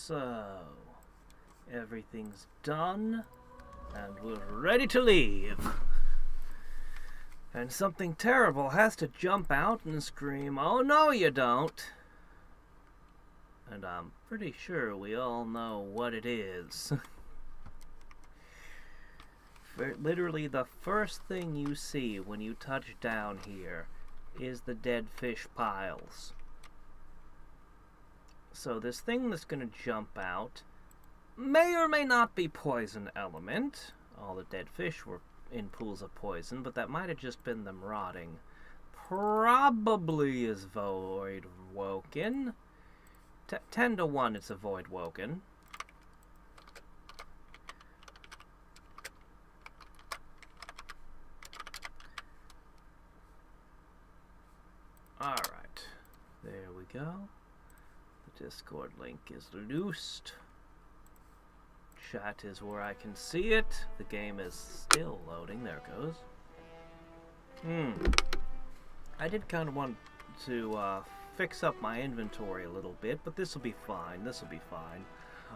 So, everything's done, and we're ready to leave. And something terrible has to jump out and scream, "Oh no, you don't!" And I'm pretty sure we all know what it is. Literally the first thing you see when you touch down here is the dead fish piles. So this thing that's going to jump out may or may not be poison element. All the dead fish were in pools of poison, but that might have just been them rotting. Probably is void woken. 10 to 1 it's a void woken. Alright, there we go. The Discord link is loosed. Chat is where I can see it. The game is still loading. There it goes. I did kind of want to fix up my inventory a little bit, but this will be fine. This will be fine.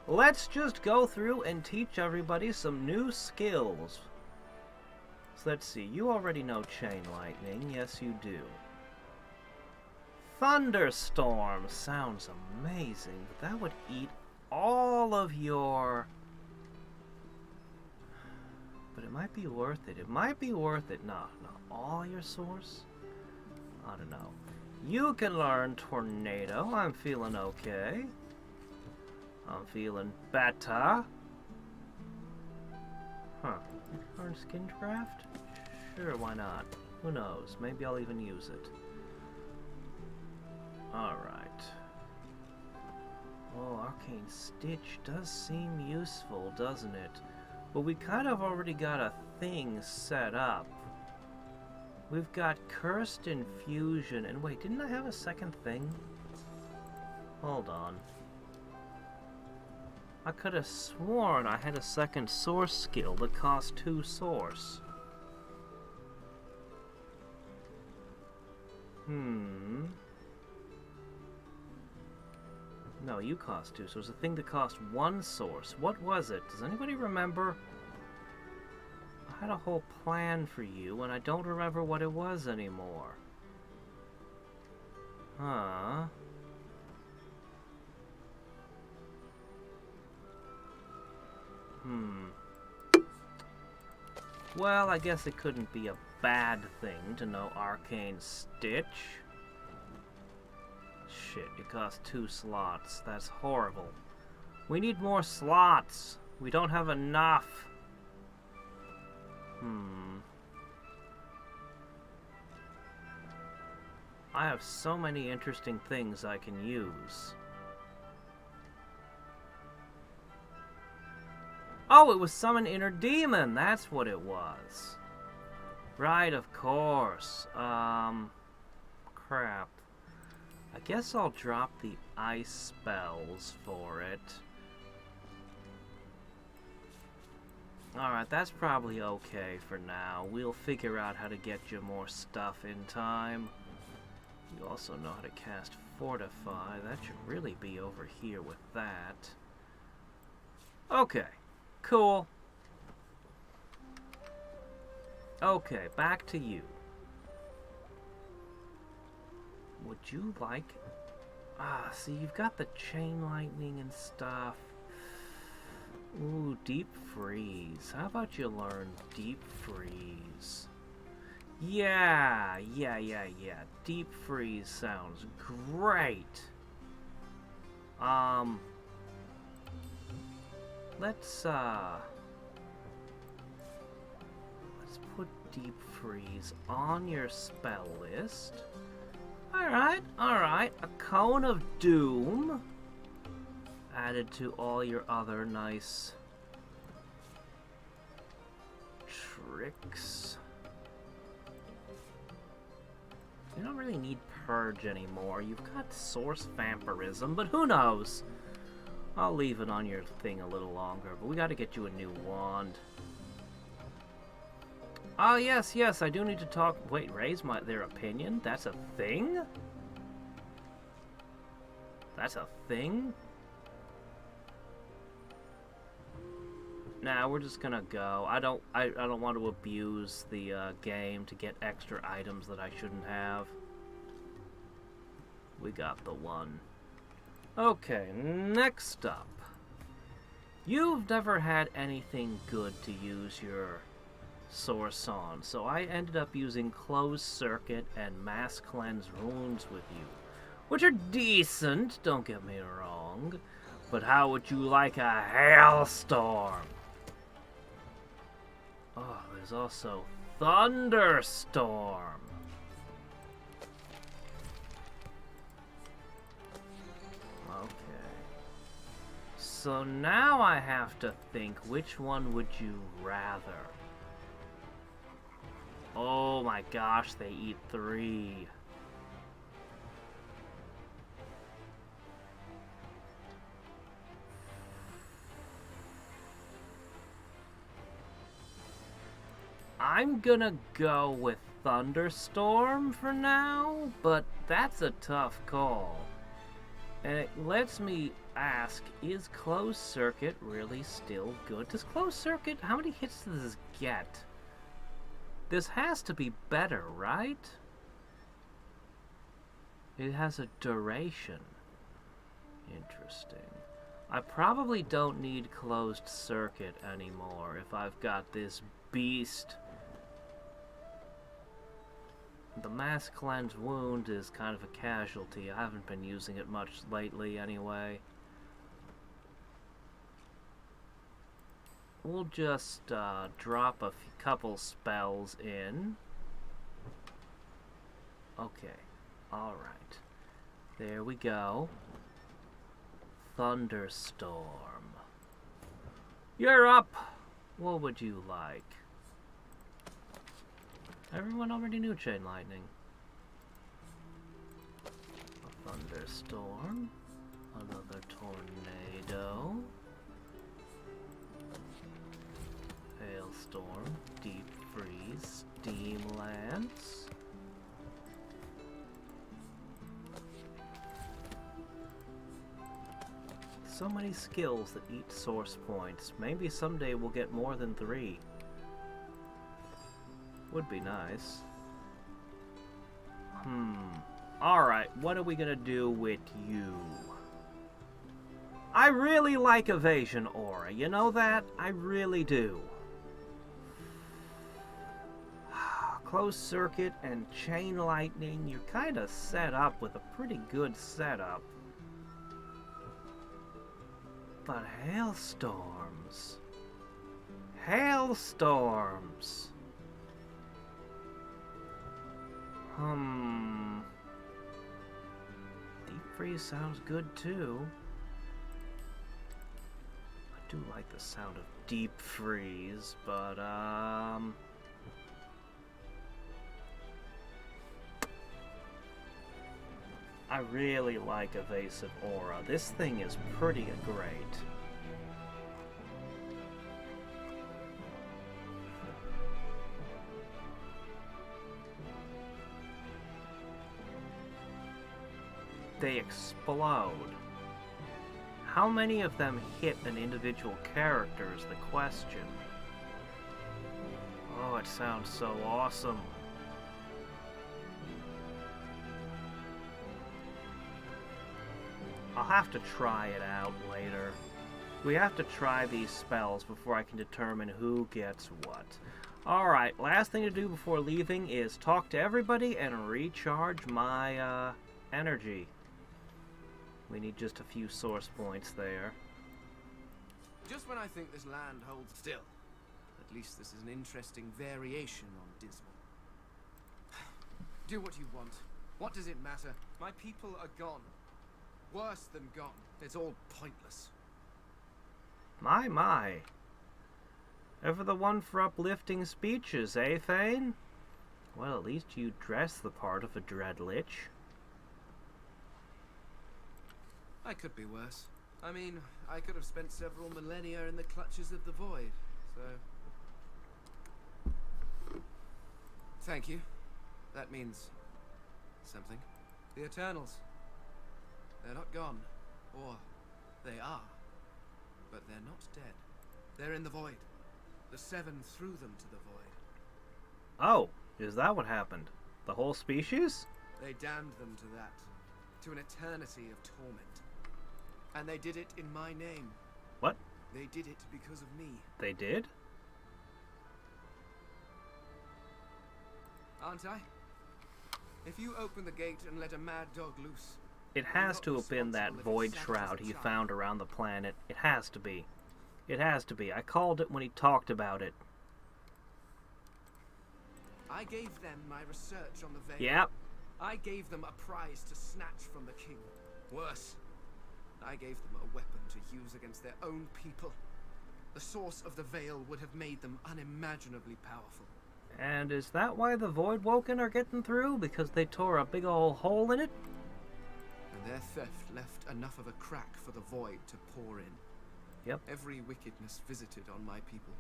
Let's just go through and teach everybody some new skills. So let's see. You already know chain lightning. Yes, you do. Thunderstorm sounds amazing, but that would eat all of your... But it might be worth it. It might be worth it. No, all your source? I don't know. You can learn Tornado. I'm feeling okay. I'm feeling better. Huh. Learn Skincraft? Sure, why not? Who knows? Maybe I'll even use it. Alright. Oh, Arcane Stitch does seem useful, doesn't it? But we kind of already got a thing set up. We've got Cursed Infusion, and wait, didn't I have a second thing? Hold on. I could have sworn I had a second source skill that cost 2 source. No, you cost 2, so there's a thing that cost 1 source. What was it? Does anybody remember? I had a whole plan for you, and I don't remember what it was anymore. Huh. Well, I guess it couldn't be a bad thing to know Arcane Stitch. Shit, it costs 2 slots. That's horrible. We need more slots. We don't have enough. I have so many interesting things I can use. Oh, it was Summon Inner Demon. That's what it was. Right, of course. Crap. I guess I'll drop the ice spells for it. Alright, that's probably okay for now. We'll figure out how to get you more stuff in time. You also know how to cast Fortify. That should really be over here with that. Okay, cool. Okay, back to you. Would you like... see, you've got the chain lightning and stuff. Ooh, Deep Freeze. How about you learn Deep Freeze? Yeah. Deep Freeze sounds great. Let's put Deep Freeze on your spell list. Alright. A Cone of Doom. Added to all your other nice tricks. You don't really need Purge anymore. You've got Source Vampirism, but who knows? I'll leave it on your thing a little longer, but we gotta get you a new wand. Oh, yes, I do need to talk... Wait, raise their opinion? That's a thing? That's a thing? Nah, we're just gonna go. I don't want to abuse the game to get extra items that I shouldn't have. We got the one. Okay, next up. You've never had anything good to use your source on, so I ended up using Closed Circuit and Mass Cleanse Wounds with you, which are decent, don't get me wrong, but how would you like a Hailstorm? Oh, there's also Thunderstorm. Okay. So now I have to think, which one would you rather? Oh my gosh, they eat 3. I'm gonna go with Thunderstorm for now, but that's a tough call. And it lets me ask, is Closed Circuit really still good? Does Closed Circuit, how many hits does this get? This has to be better, right? It has a duration. Interesting. I probably don't need Closed Circuit anymore if I've got this beast. The Mass Cleanse Wound is kind of a casualty. I haven't been using it much lately anyway. We'll just drop a couple spells in. Okay, alright. There we go. Thunderstorm. You're up! What would you like? Everyone already knew Chain Lightning. A Thunderstorm. Another Tornado. Hailstorm. Deep Freeze. Steam Lance. So many skills that eat source points. Maybe someday we'll get more than 3. Would be nice. Alright, what are we gonna do with you? I really like Evasion Aura, you know that? I really do. Closed Circuit and Chain Lightning, you're kinda set up with a pretty good setup. But Hailstorms. Hailstorms. Deep Freeze sounds good too. I do like the sound of Deep Freeze, but I really like Evasive Aura. This thing is pretty great. They explode. How many of them hit an individual character is the question. Oh, it sounds so awesome. I'll have to try it out later. We have to try these spells before I can determine who gets what. Alright, last thing to do before leaving is talk to everybody and recharge my energy. We need just a few source points there. Just when I think this land holds still. At least this is an interesting variation on Dismal. Do what you want. What does it matter? My people are gone. Worse than gone. It's all pointless. My. Ever the one for uplifting speeches, eh, Thane? Well, at least you dress the part of a Dreadlich. I could be worse. I mean, I could have spent several millennia in the clutches of the void, so... Thank you. That means... something. The Eternals. They're not gone. Or... they are. But they're not dead. They're in the void. The Seven threw them to the void. Oh, is that what happened? The whole species? They damned them to that. To an eternity of torment. And they did it in my name. What? They did it because of me. They did? Aren't I? If you open the gate and let a mad dog loose... It has to have been that void shroud he found around the planet. It has to be. It has to be. I called it when he talked about it. I gave them my research on the veil. Yep. I gave them a prize to snatch from the king. Worse, I gave them a weapon to use against their own people. The source of the veil would have made them unimaginably powerful. And is that why the Voidwoken are getting through? Because they tore a big ol' hole in it? And their theft left enough of a crack for the void to pour in. Yep. Every wickedness visited on my people.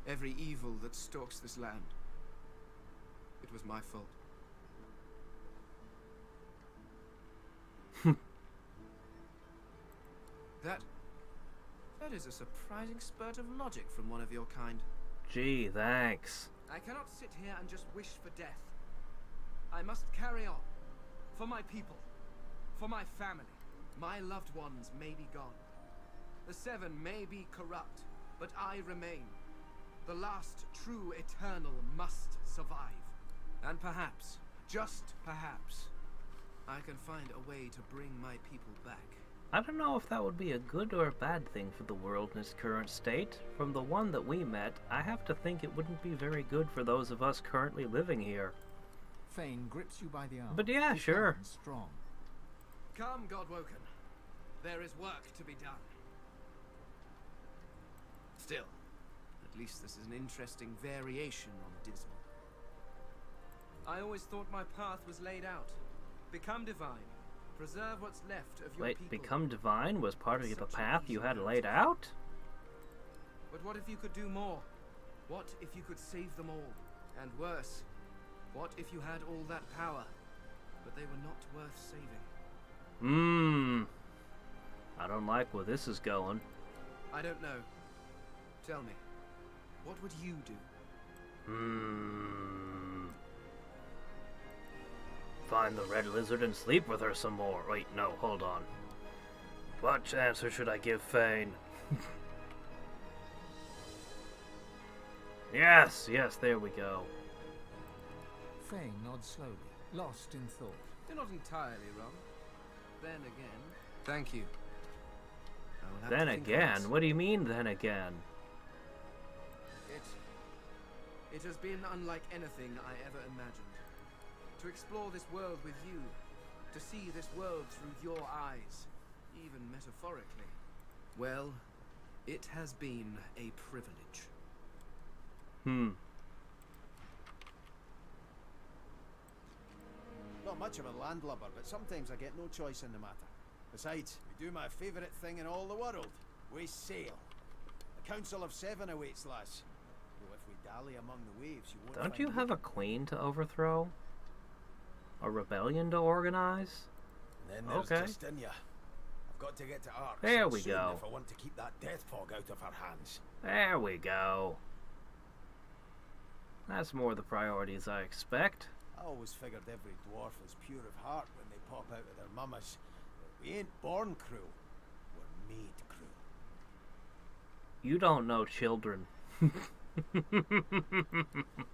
Every evil that stalks this land. It was my fault. That is a surprising spurt of logic from one of your kind. Gee, thanks. I cannot sit here and just wish for death. I must carry on. For my people. For my family. My loved ones may be gone. The Seven may be corrupt, but I remain. The last true eternal must survive. And perhaps, just perhaps, I can find a way to bring my people back. I don't know if that would be a good or a bad thing for the world in its current state. From the one that we met, I have to think it wouldn't be very good for those of us currently living here. Fane grips you by the arm. But yeah, His sure. hand strong. Come, Godwoken. There is work to be done. Still, at least this is an interesting variation on Dismal. I always thought my path was laid out. Become divine. Preserve what's left of your Wait, people. become divine was part of the Such an path you easy had road laid to out? But what if you could do more? What if you could save them all? And worse, what if you had all that power, but they were not worth saving? I don't like where this is going. I don't know. Tell me, what would you do? Find the red lizard and sleep with her some more. Wait, no, hold on. What answer should I give Fane? Yes, there we go. Fane nods slowly, lost in thought. You're not entirely wrong. Then again... Thank you. I will have Then to think on again? this. What do you mean, then again? It has been unlike anything I ever imagined. To explore this world with you, to see this world through your eyes, even metaphorically. Well, it has been a privilege. Not much of a landlubber, but sometimes I get no choice in the matter. Besides, we do my favourite thing in all the world. We sail. The Council of Seven awaits, lass. Though if we dally among the waves, you won't Don't find you have a queen to overthrow? A rebellion to organize? And then there's Okay. Justinia. I've got to get to Arx There we soon go. if I want to keep that death fog out of her hands. There we go. That's more the priorities I expect. I always figured every dwarf is pure of heart when they pop out of their mummas. But we ain't born cruel. We're made cruel. You don't know children.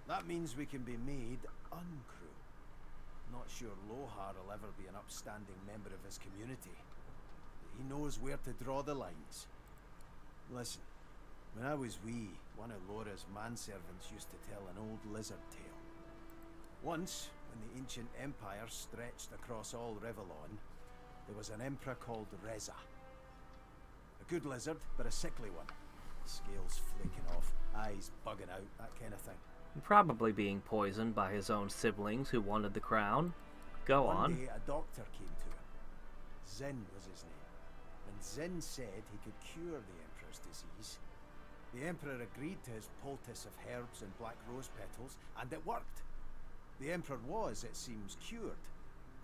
That means we can be made uncruel. Not sure Lohar will ever be an upstanding member of his community. But he knows where to draw the lines. Listen, when I was wee, one of Laura's manservants used to tell an old lizard tale. Once, when the ancient empire stretched across all Revelon, there was an emperor called Reza. A good lizard, but a sickly one. Scales flaking off, eyes bugging out, that kind of thing. Probably being poisoned by his own siblings who wanted the crown. Go One on. day a doctor came to him. Zin was his name. And Zin said he could cure the Emperor's disease. The Emperor agreed to his poultice of herbs and black rose petals, and it worked. The Emperor was, it seems, cured,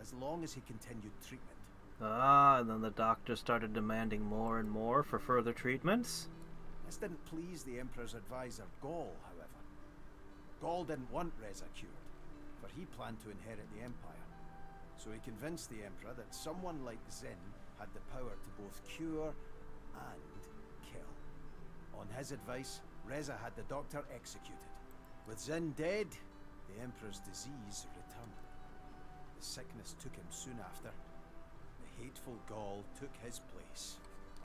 as long as he continued treatment. And then the doctor started demanding more and more for further treatments. This didn't please the Emperor's advisor Gaul, however. Gaul didn't want Reza cured, for he planned to inherit the Empire. So he convinced the Emperor that someone like Zin had the power to both cure and kill. On his advice, Reza had the doctor executed. With Zin dead, the Emperor's disease returned. The sickness took him soon after. The hateful Gaul took his place,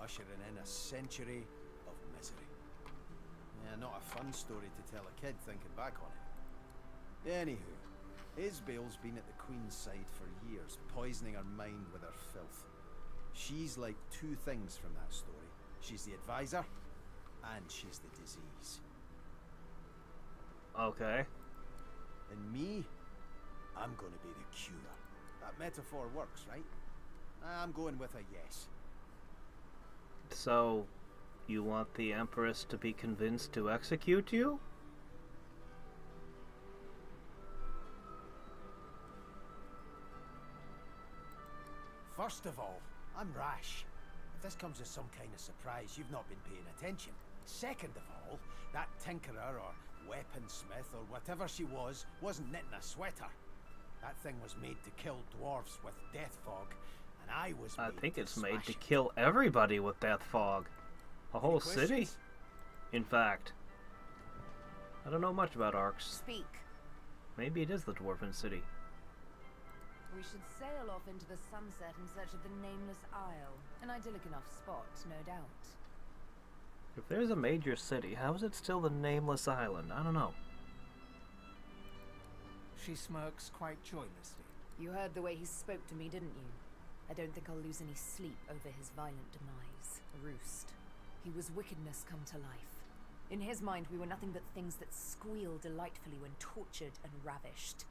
ushering in a century of misery. Yeah, not a fun story to tell a kid thinking back on it. Anywho, Isbale's been at the Queen's side for years, poisoning her mind with her filth. She's like two things from that story. She's the advisor, and she's the disease. Okay. And me, I'm gonna be the cure. That metaphor works, right? I'm going with a yes. So, you want the Empress to be convinced to execute you? First of all, I'm rash. If this comes as some kind of surprise, you've not been paying attention. Second of all, that tinkerer or weaponsmith or whatever she was wasn't knitting a sweater. That thing was made to kill dwarves with death fog, and I was I made think to it's made to smash it. kill everybody with death fog. A whole Any city, questions? in fact. I don't know much about Arcs. Speak. Maybe it is the Dwarven City. We should sail off into the sunset in search of the Nameless Isle. An idyllic enough spot, no doubt. If there's a major city, how is it still the Nameless Island? I don't know. She smirks quite joylessly. You heard the way he spoke to me, didn't you? I don't think I'll lose any sleep over his violent demise. Roost. He was wickedness come to life. In his mind, we were nothing but things that squeal delightfully when tortured and ravished.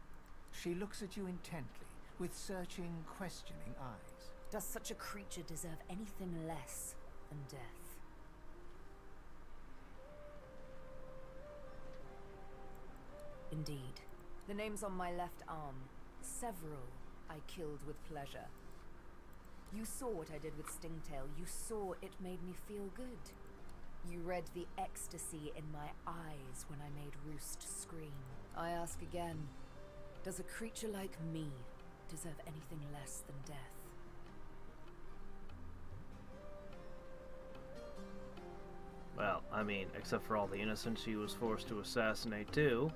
She looks at you intently, with searching, questioning eyes. Does such a creature deserve anything less than death? Indeed. The names on my left arm. Several I killed with pleasure. You saw what I did with Stingtail. You saw it made me feel good. You read the ecstasy in my eyes when I made Roost scream. I ask again, does a creature like me deserve anything less than death? Well, I mean, except for all the innocents she was forced to assassinate too.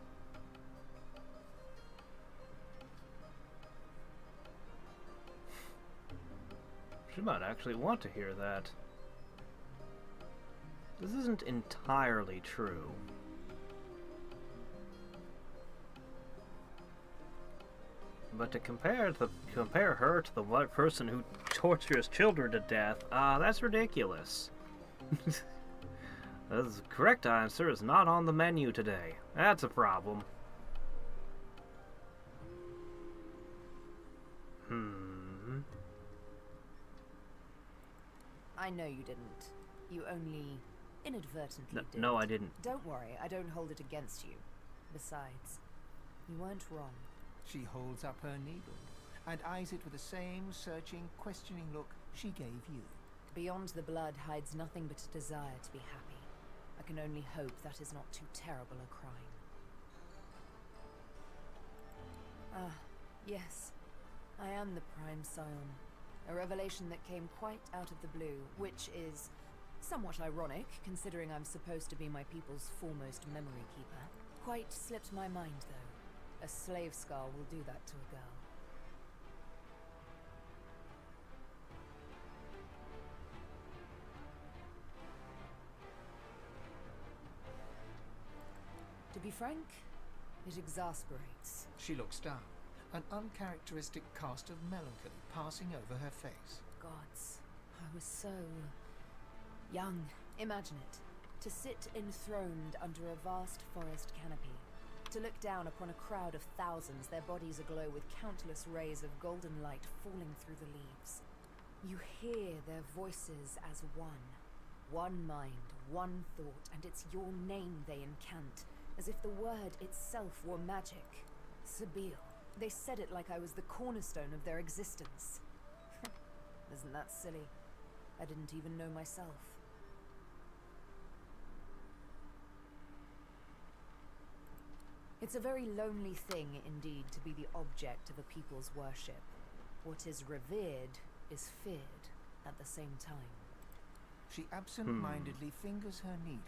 She might actually want to hear that. This isn't entirely true. But to compare her to the white person who tortures children to death, that's ridiculous. The correct answer is not on the menu today. That's a problem. I know you didn't. You only inadvertently did. No, I didn't. Don't worry, I don't hold it against you. Besides, you weren't wrong. She holds up her needle and eyes it with the same searching, questioning look she gave you. Beyond the blood hides nothing but a desire to be happy. I can only hope that is not too terrible a crime. Ah, yes. I am the Prime Scion. A revelation that came quite out of the blue, which is somewhat ironic, considering I'm supposed to be my people's foremost memory keeper. Quite slipped my mind, though. A slave scar will do that to a girl. To be frank, it exasperates. She looks down, an uncharacteristic cast of melancholy passing over her face. Gods, I was so young. Imagine it. To sit enthroned under a vast forest canopy. To look down upon a crowd of thousands, their bodies aglow with countless rays of golden light falling through the leaves. You hear their voices as one. One mind, one thought, and it's your name they incant, as if the word itself were magic. Sabille. They said it like I was the cornerstone of their existence. Isn't that silly? I didn't even know myself. It's a very lonely thing indeed to be the object of a people's worship. What is revered is feared at the same time. She absent-mindedly fingers her needle.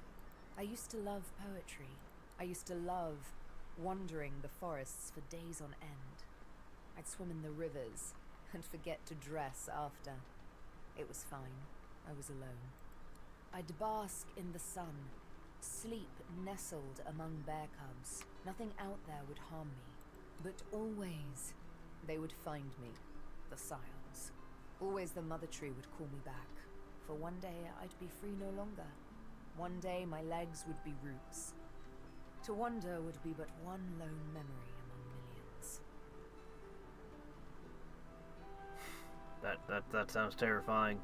I used to love poetry. I used to love wandering the forests for days on end. I'd swim in the rivers and forget to dress after. It was fine. I was alone. I'd bask in the sun, sleep nestled among bear cubs. Nothing out there would harm me. But always they would find me, the scions. Always the mother tree would call me back. For one day I'd be free no longer. One day my legs would be roots. To wander would be but one lone memory among millions. That sounds terrifying.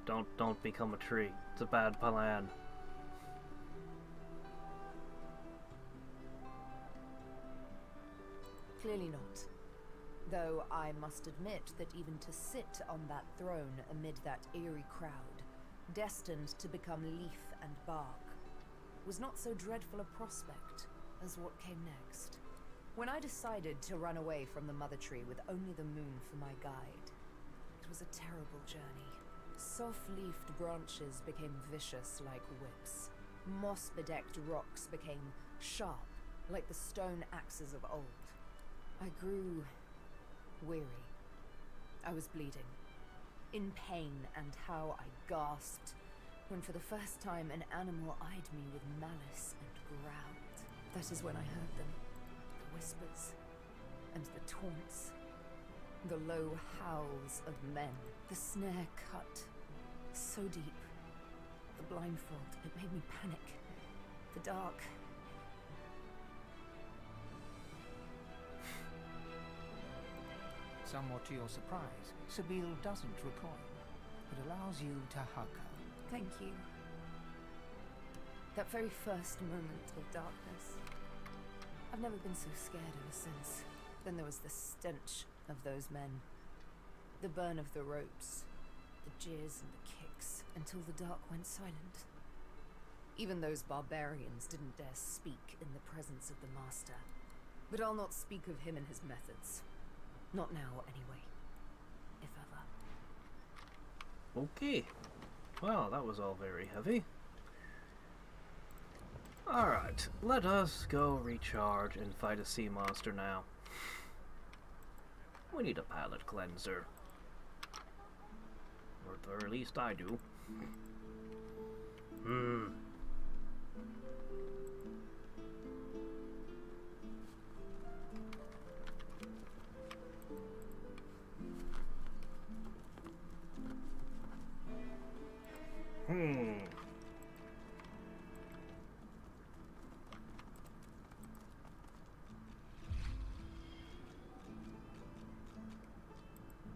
Don't become a tree. It's a bad plan. Clearly not. Though I must admit that even to sit on that throne amid that eerie crowd, destined to become leaf and bark, was not so dreadful a prospect as what came next. When I decided to run away from the mother tree with only the moon for my guide, it was a terrible journey. Soft-leafed branches became vicious like whips. Moss-bedecked rocks became sharp like the stone axes of old. I grew weary. I was bleeding, in pain, and how I gasped when for the first time an animal eyed me with malice and growled. That is when I heard them, the whispers and the taunts, the low howls of men, the snare cut so deep, the blindfold, it made me panic, the dark. Somewhat to your surprise, Sabine doesn't recoil, but allows you to hug her. Thank you. That very first moment of darkness. I've never been so scared ever since. Then there was the stench of those men. The burn of the ropes. The jeers and the kicks. Until the dark went silent. Even those barbarians didn't dare speak in the presence of the master. But I'll not speak of him and his methods. Not now, anyway. If ever. Okay. Well, that was all very heavy. Alright, let us go recharge and fight a sea monster now. We need a palate cleanser. Or at least I do.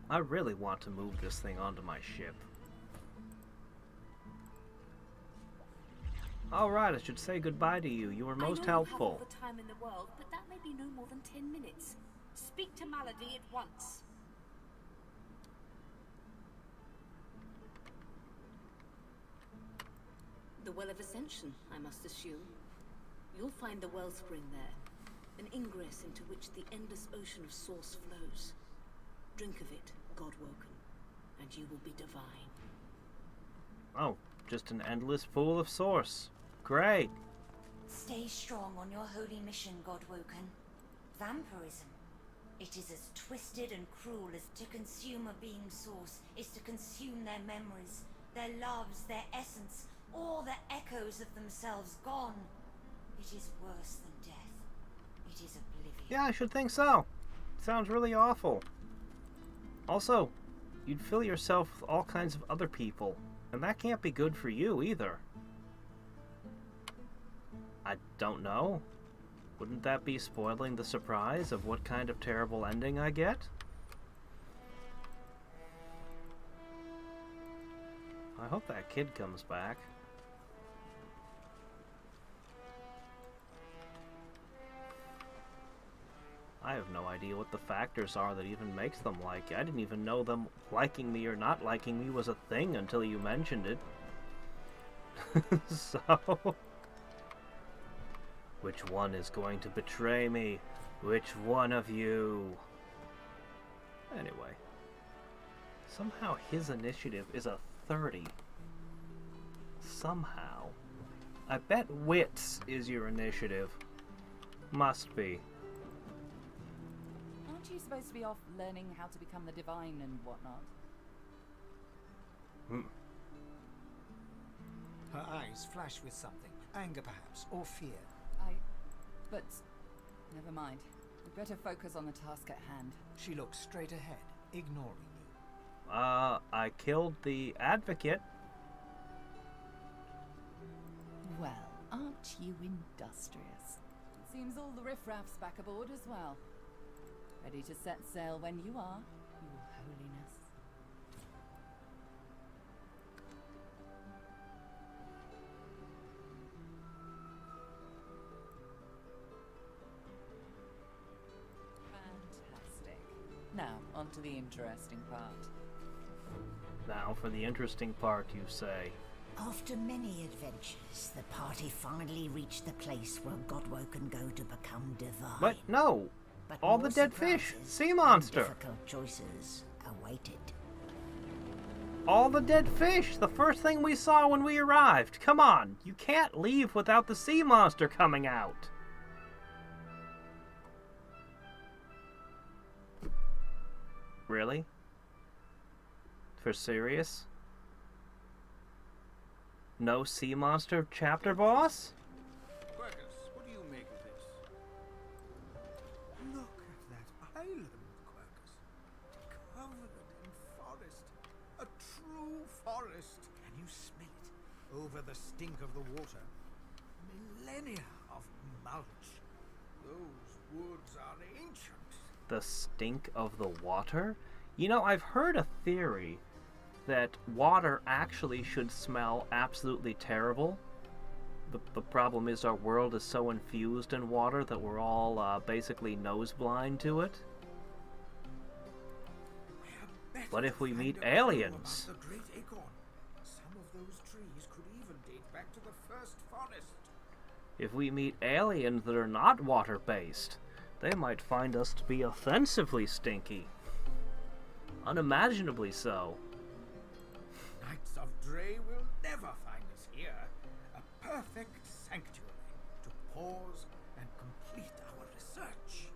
I really want to move this thing onto my ship. Alright, I should say goodbye to you. You were most helpful. I know you have all the time in the world, but that may be no more than 10 minutes. Speak to Malady at once. The Well of Ascension, I must assume. You'll find the wellspring there, an ingress into which the endless ocean of source flows. Drink of it, God-woken, and you will be divine. Oh, just an endless pool of source. Great. Stay strong on your holy mission, God-woken. Vampirism. It is as twisted and cruel as to consume a being's source is to consume their memories, their loves, their essence, all the echoes of themselves gone. It is worse than death. It is oblivion. Yeah, I should think so. Sounds really awful. Also, you'd fill yourself with all kinds of other people, and that can't be good for you either. I don't know. Wouldn't that be spoiling the surprise of what kind of terrible ending I get? I hope that kid comes back. I have no idea what the factors are that even makes them like it. I didn't even know them liking me or not liking me was a thing until you mentioned it. So... Which one is going to betray me? Which one of you? Anyway. Somehow his initiative is a 30. Somehow. I bet wits is your initiative. Must be. Aren't you supposed to be off learning how to become the divine and whatnot? Her eyes flash with something. Anger perhaps, or fear. But never mind. We'd better focus on the task at hand. She looks straight ahead, ignoring you. I killed the advocate. Well, aren't you industrious? Seems all the riffraff's back aboard as well. Ready to set sail when you are, Your Holiness. Fantastic. Now, on to the interesting part. Now for the interesting part, you say. After many adventures, the party finally reached the place where Godwoken go to become divine. But no! But All more the dead fish! surprises Sea and monster! difficult choices awaited. All the dead fish! The first thing we saw when we arrived! Come on! You can't leave without the sea monster coming out! Really? For serious? No sea monster chapter boss? Quercus, what do you make of this? Look at that island, Quercus. Covered in forest. A true forest. Can you smell it? Over the stink of the water. Millennia of mulch. Those woods are ancient. The stink of the water? You know, I've heard a theory that water actually should smell absolutely terrible. The problem is our world is so infused in water that we're all basically nose blind to it. What if we meet aliens? The great acorn. Some of those trees could even date back to the first forest. If we meet aliens that are not water-based, they might find us to be offensively stinky. Unimaginably so. Knights of Dre will never find us here. A perfect sanctuary to pause and complete our research.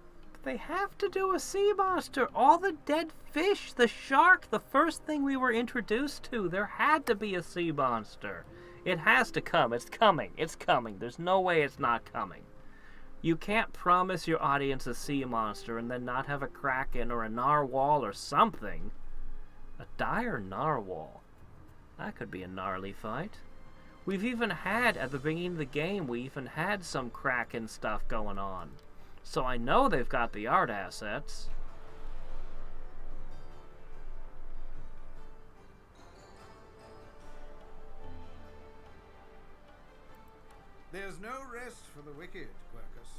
They have to do a sea monster. All the dead fish, the shark, the first thing we were introduced to. There had to be a sea monster. It has to come. It's coming. It's coming. There's no way it's not coming. You can't promise your audience a sea monster and then not have a kraken or a narwhal or something. A dire narwhal. That could be a gnarly fight. We've even had, at the beginning of the game, we even had some kraken stuff going on. So I know they've got the art assets. There's no rest for the wicked, Quercus.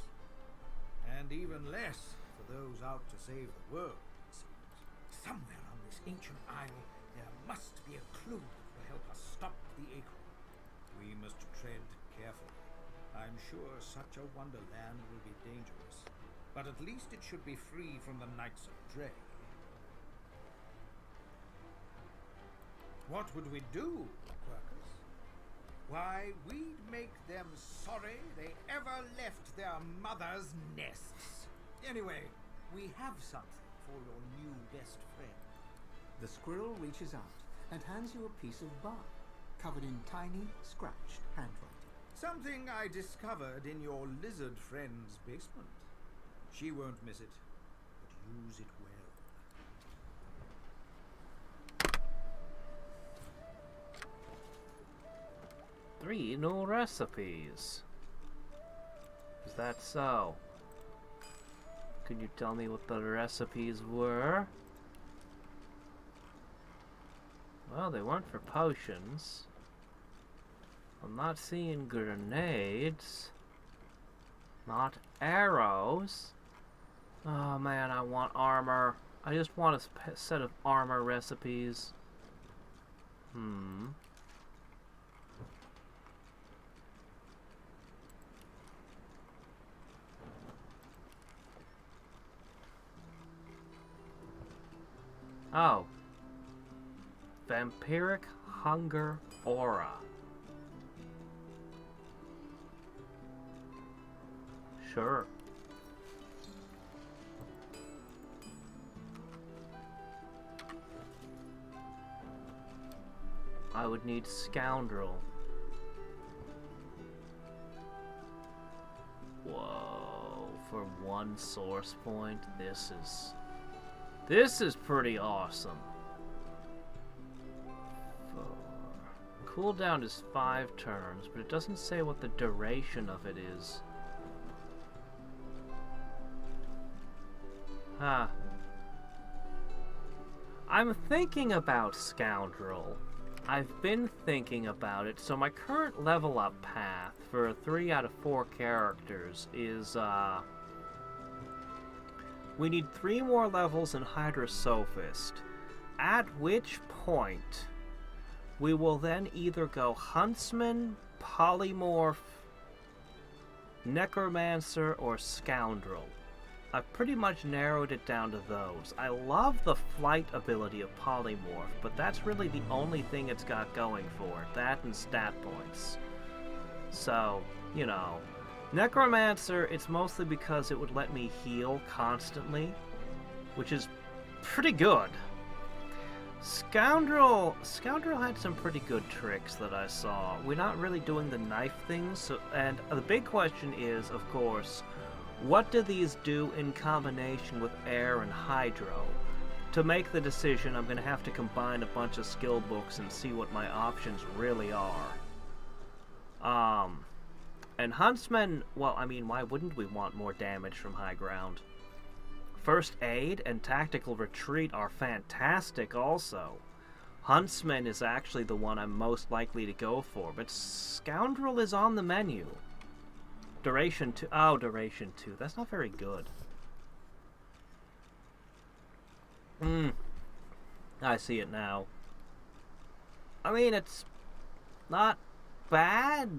And even less for those out to save the world, it seems. Somewhere on this ancient isle, there must be a clue that will help us stop the acorn. We must tread carefully. I'm sure such a wonderland will be dangerous, but at least it should be free from the Knights of Dre. What would we do, Quercus? Why, we'd make them sorry they ever left their mother's nests. Anyway, we have something for your new best friend. The squirrel reaches out and hands you a piece of bark, covered in tiny, scratched handwriting. Something I discovered in your lizard friend's basement. She won't miss it, but use it well. 3 new recipes. Is that so? Could you tell me what the recipes were? Well, they weren't for potions. I'm not seeing grenades. Not arrows. Oh man, I want armor. I just want a set of armor recipes. Oh. Vampiric Hunger Aura. Sure. I would need Scoundrel. Whoa, for 1 source point, this is pretty awesome. Cooldown is 5 turns, but it doesn't say what the duration of it is. Huh. I'm thinking about Scoundrel. I've been thinking about it, so my current level up path for 3 out of 4 characters is, we need 3 more levels in Hydrosophist, at which point we will then either go Huntsman, Polymorph, Necromancer, or Scoundrel. I've pretty much narrowed it down to those. I love the flight ability of Polymorph, but that's really the only thing it's got going for it. That and stat points. So, you know. Necromancer, it's mostly because it would let me heal constantly, which is pretty good. Scoundrel had some pretty good tricks that I saw. We're not really doing the knife things, so, and the big question is, of course, what do these do in combination with air and hydro? To make the decision, I'm going to have to combine a bunch of skill books and see what my options really are. And Huntsman, well, I mean, why wouldn't we want more damage from high ground? First Aid and Tactical Retreat are fantastic also. Huntsman is actually the one I'm most likely to go for, but Scoundrel is on the menu. Duration 2. Oh, Duration 2. That's not very good. I see it now. I mean, it's not bad.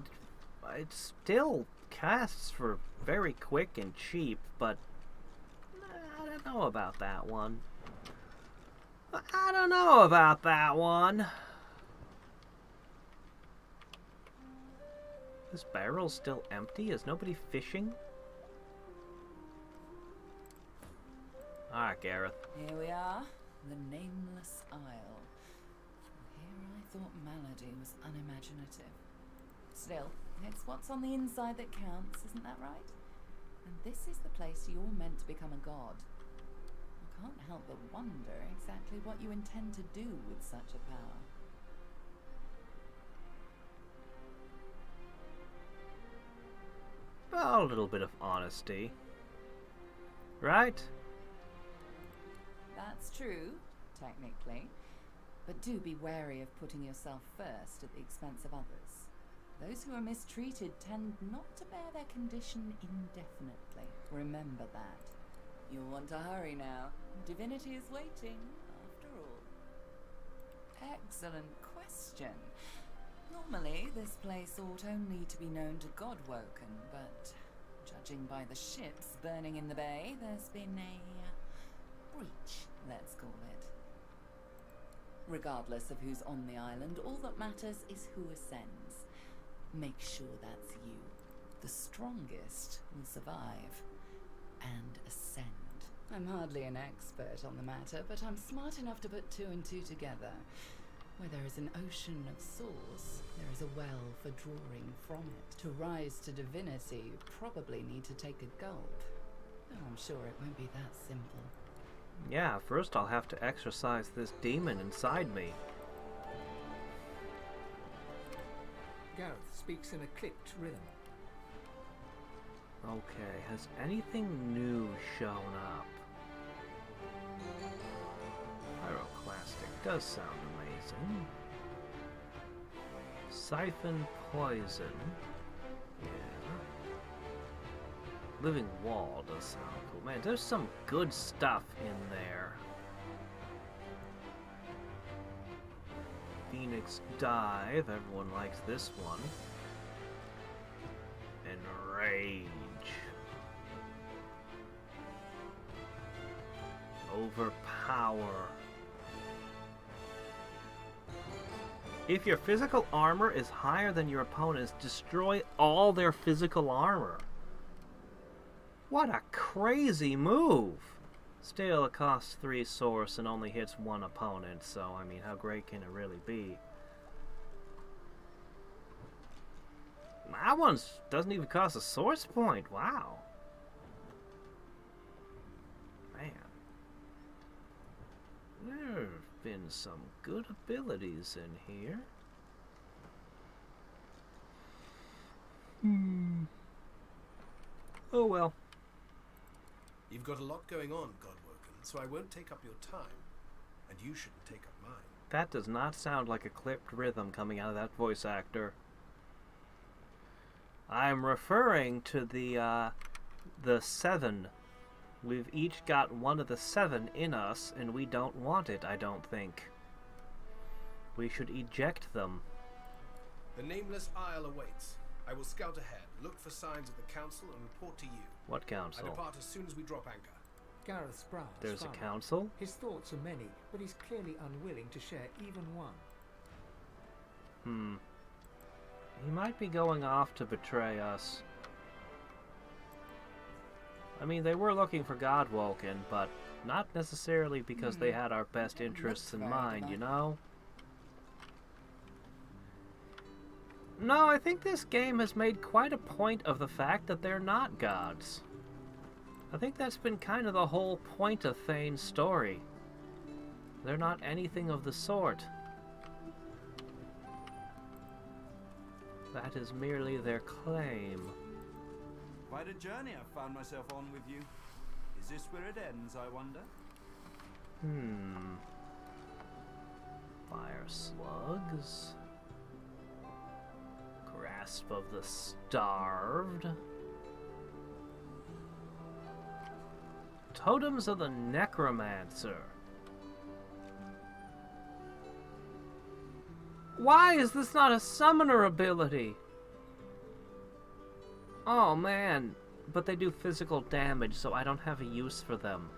It still casts for very quick and cheap, but I don't know about that one. I don't know about that one. This barrel's still empty? Is nobody fishing? Alright, Gareth. Here we are, the Nameless Isle. Here I thought Malady was unimaginative. Still, it's what's on the inside that counts, isn't that right? And this is the place you're meant to become a god. I can't help but wonder exactly what you intend to do with such a power. Well, a little bit of honesty. Right? That's true, technically. But do be wary of putting yourself first at the expense of others. Those who are mistreated tend not to bear their condition indefinitely. Remember that. You'll want to hurry now. Divinity is waiting, after all. Excellent question. Normally, this place ought only to be known to Godwoken, but judging by the ships burning in the bay, there's been a breach, let's call it. Regardless of who's on the island, all that matters is who ascends. Make sure that's you. The strongest will survive and ascend. I'm hardly an expert on the matter, but I'm smart enough to put 2 and 2 together. Where there is an ocean of source, there is a well for drawing from it. To rise to divinity, you probably need to take a gulp. Though I'm sure it won't be that simple. Yeah, first I'll have to exorcise this demon inside me. Gareth speaks in a clipped rhythm. Okay, has anything new shown up? Pyroclastic does sound amazing. Siphon Poison. Yeah. Living Wall does sound cool. Man, there's some good stuff in there. Phoenix Dive. Everyone likes this one. Enrage. Overpower. If your physical armor is higher than your opponent's, destroy all their physical armor. What a crazy move! Still, it costs 3 source and only hits 1 opponent, so, I mean, how great can it really be? That one doesn't even cost a source point, wow. Man. There have been some good abilities in here. Oh well. You've got a lot going on, Godwoken, so I won't take up your time. And you shouldn't take up mine. That does not sound like a clipped rhythm coming out of that voice actor. I'm referring to the 7. We've each got one of the 7 in us, and we don't want it, I don't think. We should eject them. The Nameless Isle awaits. I will scout ahead, look for signs of the council, and report to you. What council? I depart as soon as we drop anchor. Gareth Sprouse. There's a followed. council? His thoughts are many, but he's clearly unwilling to share even one. He might be going off to betray us. I mean, they were looking for Godwoken, but not necessarily because they had our best interests in mind, you know? No, I think this game has made quite a point of the fact that they're not gods. I think that's been kind of the whole point of Thane's story. They're not anything of the sort. That is merely their claim. Quite a journey I've found myself on with you. Is this where it ends, I wonder? Fire slugs. Grasp of the starved. Totems of the necromancer. Why is this not a summoner ability? Oh man, but they do physical damage, so I don't have a use for them.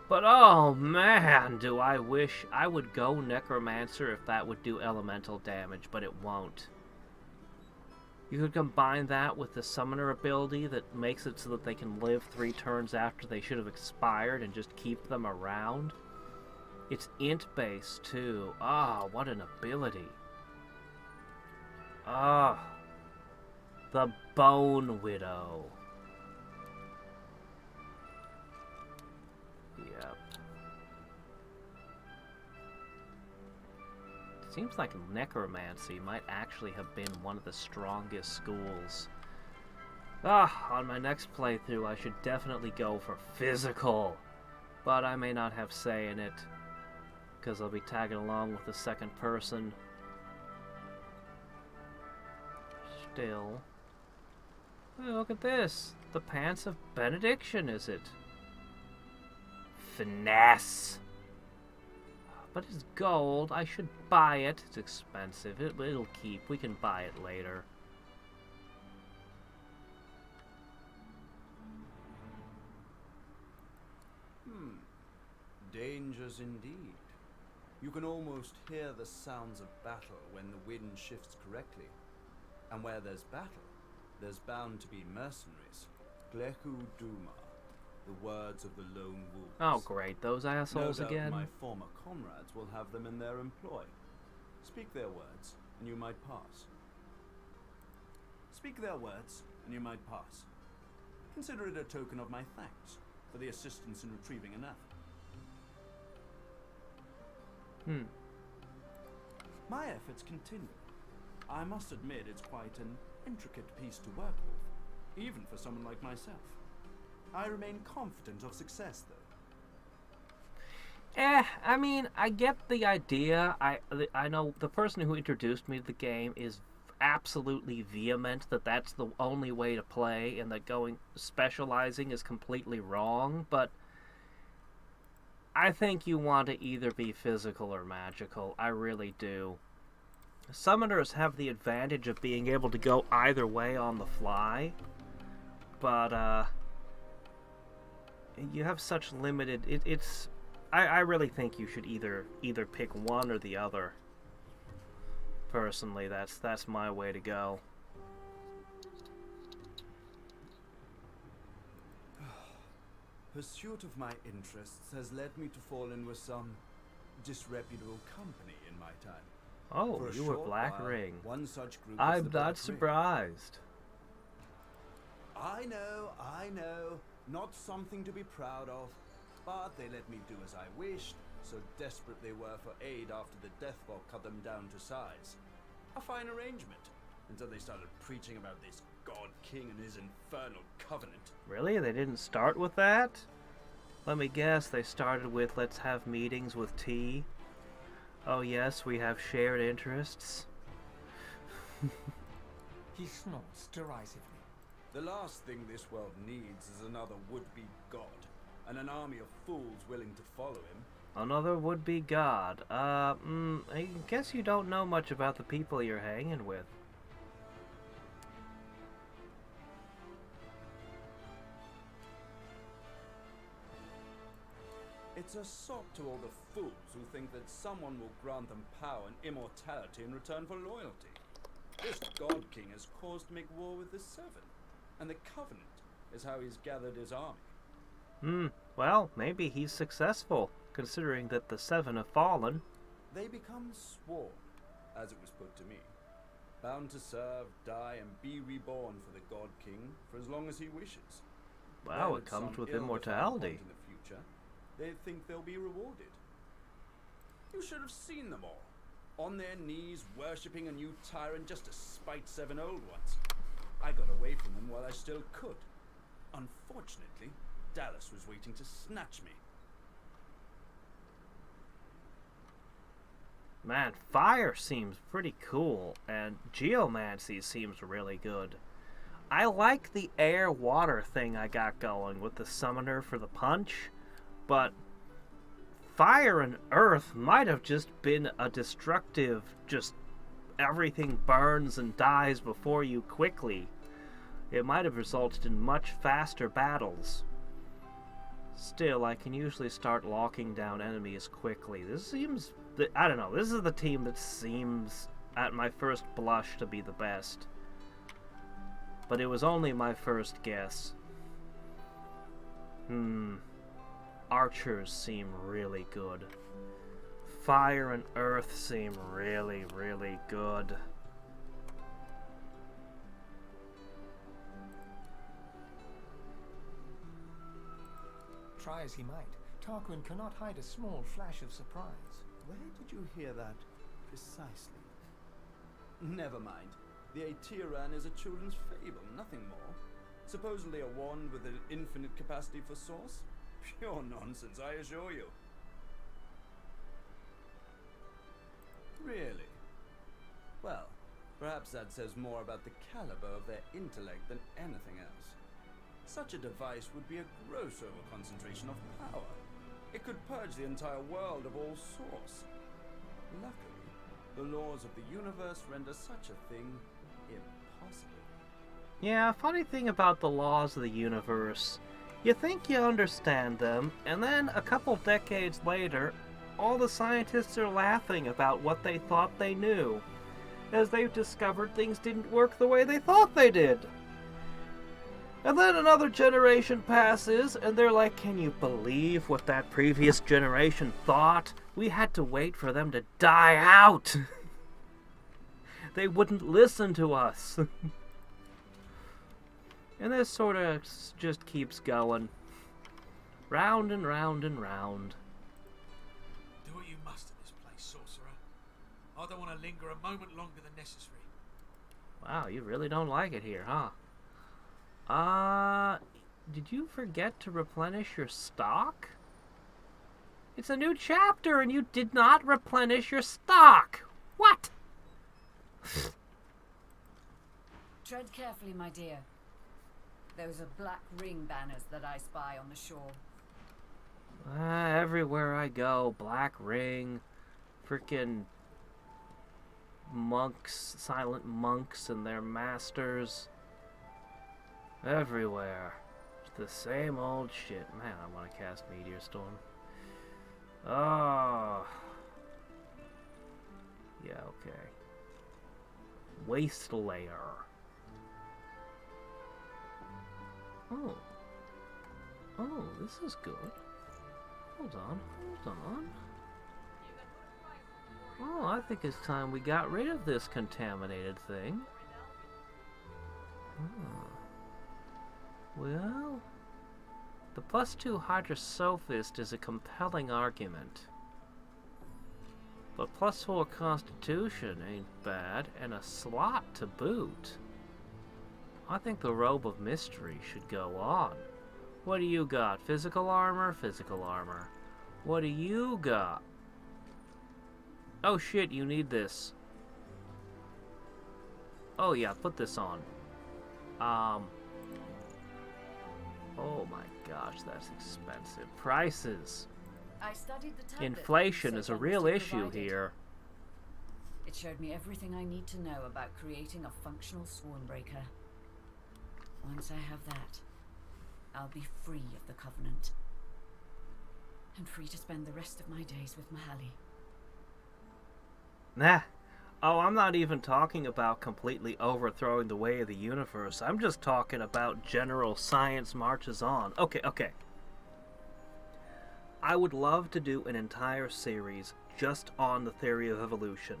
But oh man, do I wish I would go necromancer if that would do elemental damage, but it won't. You could combine that with the summoner ability that makes it so that they can live 3 turns after they should have expired and just keep them around. It's int based too. Ah, what an ability. Ah, the Bone Widow. Yep. Seems like necromancy might actually have been one of the strongest schools. On my next playthrough I should definitely go for physical. But I may not have say in it, because I'll be tagging along with the second person. Still. Oh, look at this. The Pants of Benediction, is it? Finesse! But it's gold. I should buy it. It's expensive. It'll keep. We can buy it later. Dangers indeed. You can almost hear the sounds of battle when the wind shifts correctly. And where there's battle, there's bound to be mercenaries. Gleku Duma, the words of the lone wolves. Oh great, those assholes no doubt again? My former comrades will have them in their employ. Speak their words, and you might pass. Speak their words, and you might pass. Consider it a token of my thanks for the assistance in retrieving anathema. My efforts continue. I must admit it's quite an intricate piece to work with, even for someone like myself. I remain confident of success, though. I mean, I get the idea. I know the person who introduced me to the game is absolutely vehement that that's the only way to play and that specializing is completely wrong, but I think you want to either be physical or magical. I really do. Summoners have the advantage of being able to go either way on the fly, but you have such limited. I really think you should either pick one or the other. Personally, that's my way to go. Pursuit of my interests has led me to fall in with some disreputable company in my time. Oh, For a you were short Black while, Ring. One such group was I'm the Black not Ring. surprised. I know. Not something to be proud of. But they let me do as I wished, so desperate they were for aid after the Deathfall cut them down to size. A fine arrangement, until they started preaching about this God King and his infernal covenant. Really? They didn't start with that? Let me guess, they started with let's have meetings with tea. Oh yes, we have shared interests. He snorts derisively. The last thing this world needs is another would-be god, and an army of fools willing to follow him. Another would-be god. I guess you don't know much about the people you're hanging with. It's a sop to all the fools who think that someone will grant them power and immortality in return for loyalty. This God King has caused to make war with the Seven, and the Covenant is how he's gathered his army. Well, maybe he's successful, considering that the Seven have fallen. They become sworn, as it was put to me, bound to serve, die, and be reborn for the God King for as long as he wishes. Wow, Then it at comes some with ill-defined immortality. point in the future, they think they'll be rewarded. You should have seen them all, on their knees worshipping a new tyrant just to spite 7 old ones. I got away from them while I still could. Unfortunately, Dallas was waiting to snatch me. Man, fire seems pretty cool, and geomancy seems really good. I like the air-water thing I got going with the summoner for the punch, but fire and earth might have just been a destructive, just everything burns and dies before you quickly. It might have resulted in much faster battles. Still, I can usually start locking down enemies quickly. This seems... I don't know, this is the team that seems, at my first blush, to be the best. But it was only my first guess. Archers seem really good. Fire and earth seem really, really good. Try as he might, Tarquin cannot hide a small flash of surprise. Where did you hear that precisely? Never mind. The Aetiran is a children's fable, nothing more. Supposedly a wand with an infinite capacity for source? Pure nonsense, I assure you. Really? Well, perhaps that says more about the caliber of their intellect than anything else. Such a device would be a gross overconcentration of power. It could purge the entire world of all source. Luckily, the laws of the universe render such a thing impossible. Yeah, funny thing about the laws of the universe. You think you understand them, and then a couple decades later, all the scientists are laughing about what they thought they knew, as they've discovered things didn't work the way they thought they did. And then another generation passes, and they're like, can you believe what that previous generation thought? We had to wait for them to die out. They wouldn't listen to us. And this sort of just keeps going. Round and round and round. Do what you must in this place, sorcerer. I don't want to linger a moment longer than necessary. Wow, you really don't like it here, huh? Did you forget to replenish your stock? It's a new chapter and you did not replenish your stock! What? Tread carefully, my dear. Those are Black Ring banners that I spy on the shore. Everywhere I go, Black Ring, frickin' monks, silent monks and their masters. Everywhere. It's the same old shit. Man, I want to cast Meteor Storm. Oh. Yeah, okay. Waste layer. Oh. Oh, this is good. Hold on. Oh, I think it's time we got rid of this contaminated thing. Well, the +2 Hydrosophist is a compelling argument. But +4 Constitution ain't bad, and a slot to boot. I think the Robe of Mystery should go on. What do you got? Physical armor? Physical armor. What do you got? Oh shit, you need this. Oh yeah, put this on. Oh my gosh, that's expensive. Prices. I studied the tablet Inflation is a research real analyst issue provided. here. It showed me everything I need to know about creating a functional Swornbreaker. Once I have that, I'll be free of the Covenant. And free to spend the rest of my days with Mahali. Nah. Oh, I'm not even talking about completely overthrowing the way of the universe. I'm just talking about general science marches on. Okay. I would love to do an entire series just on the theory of evolution.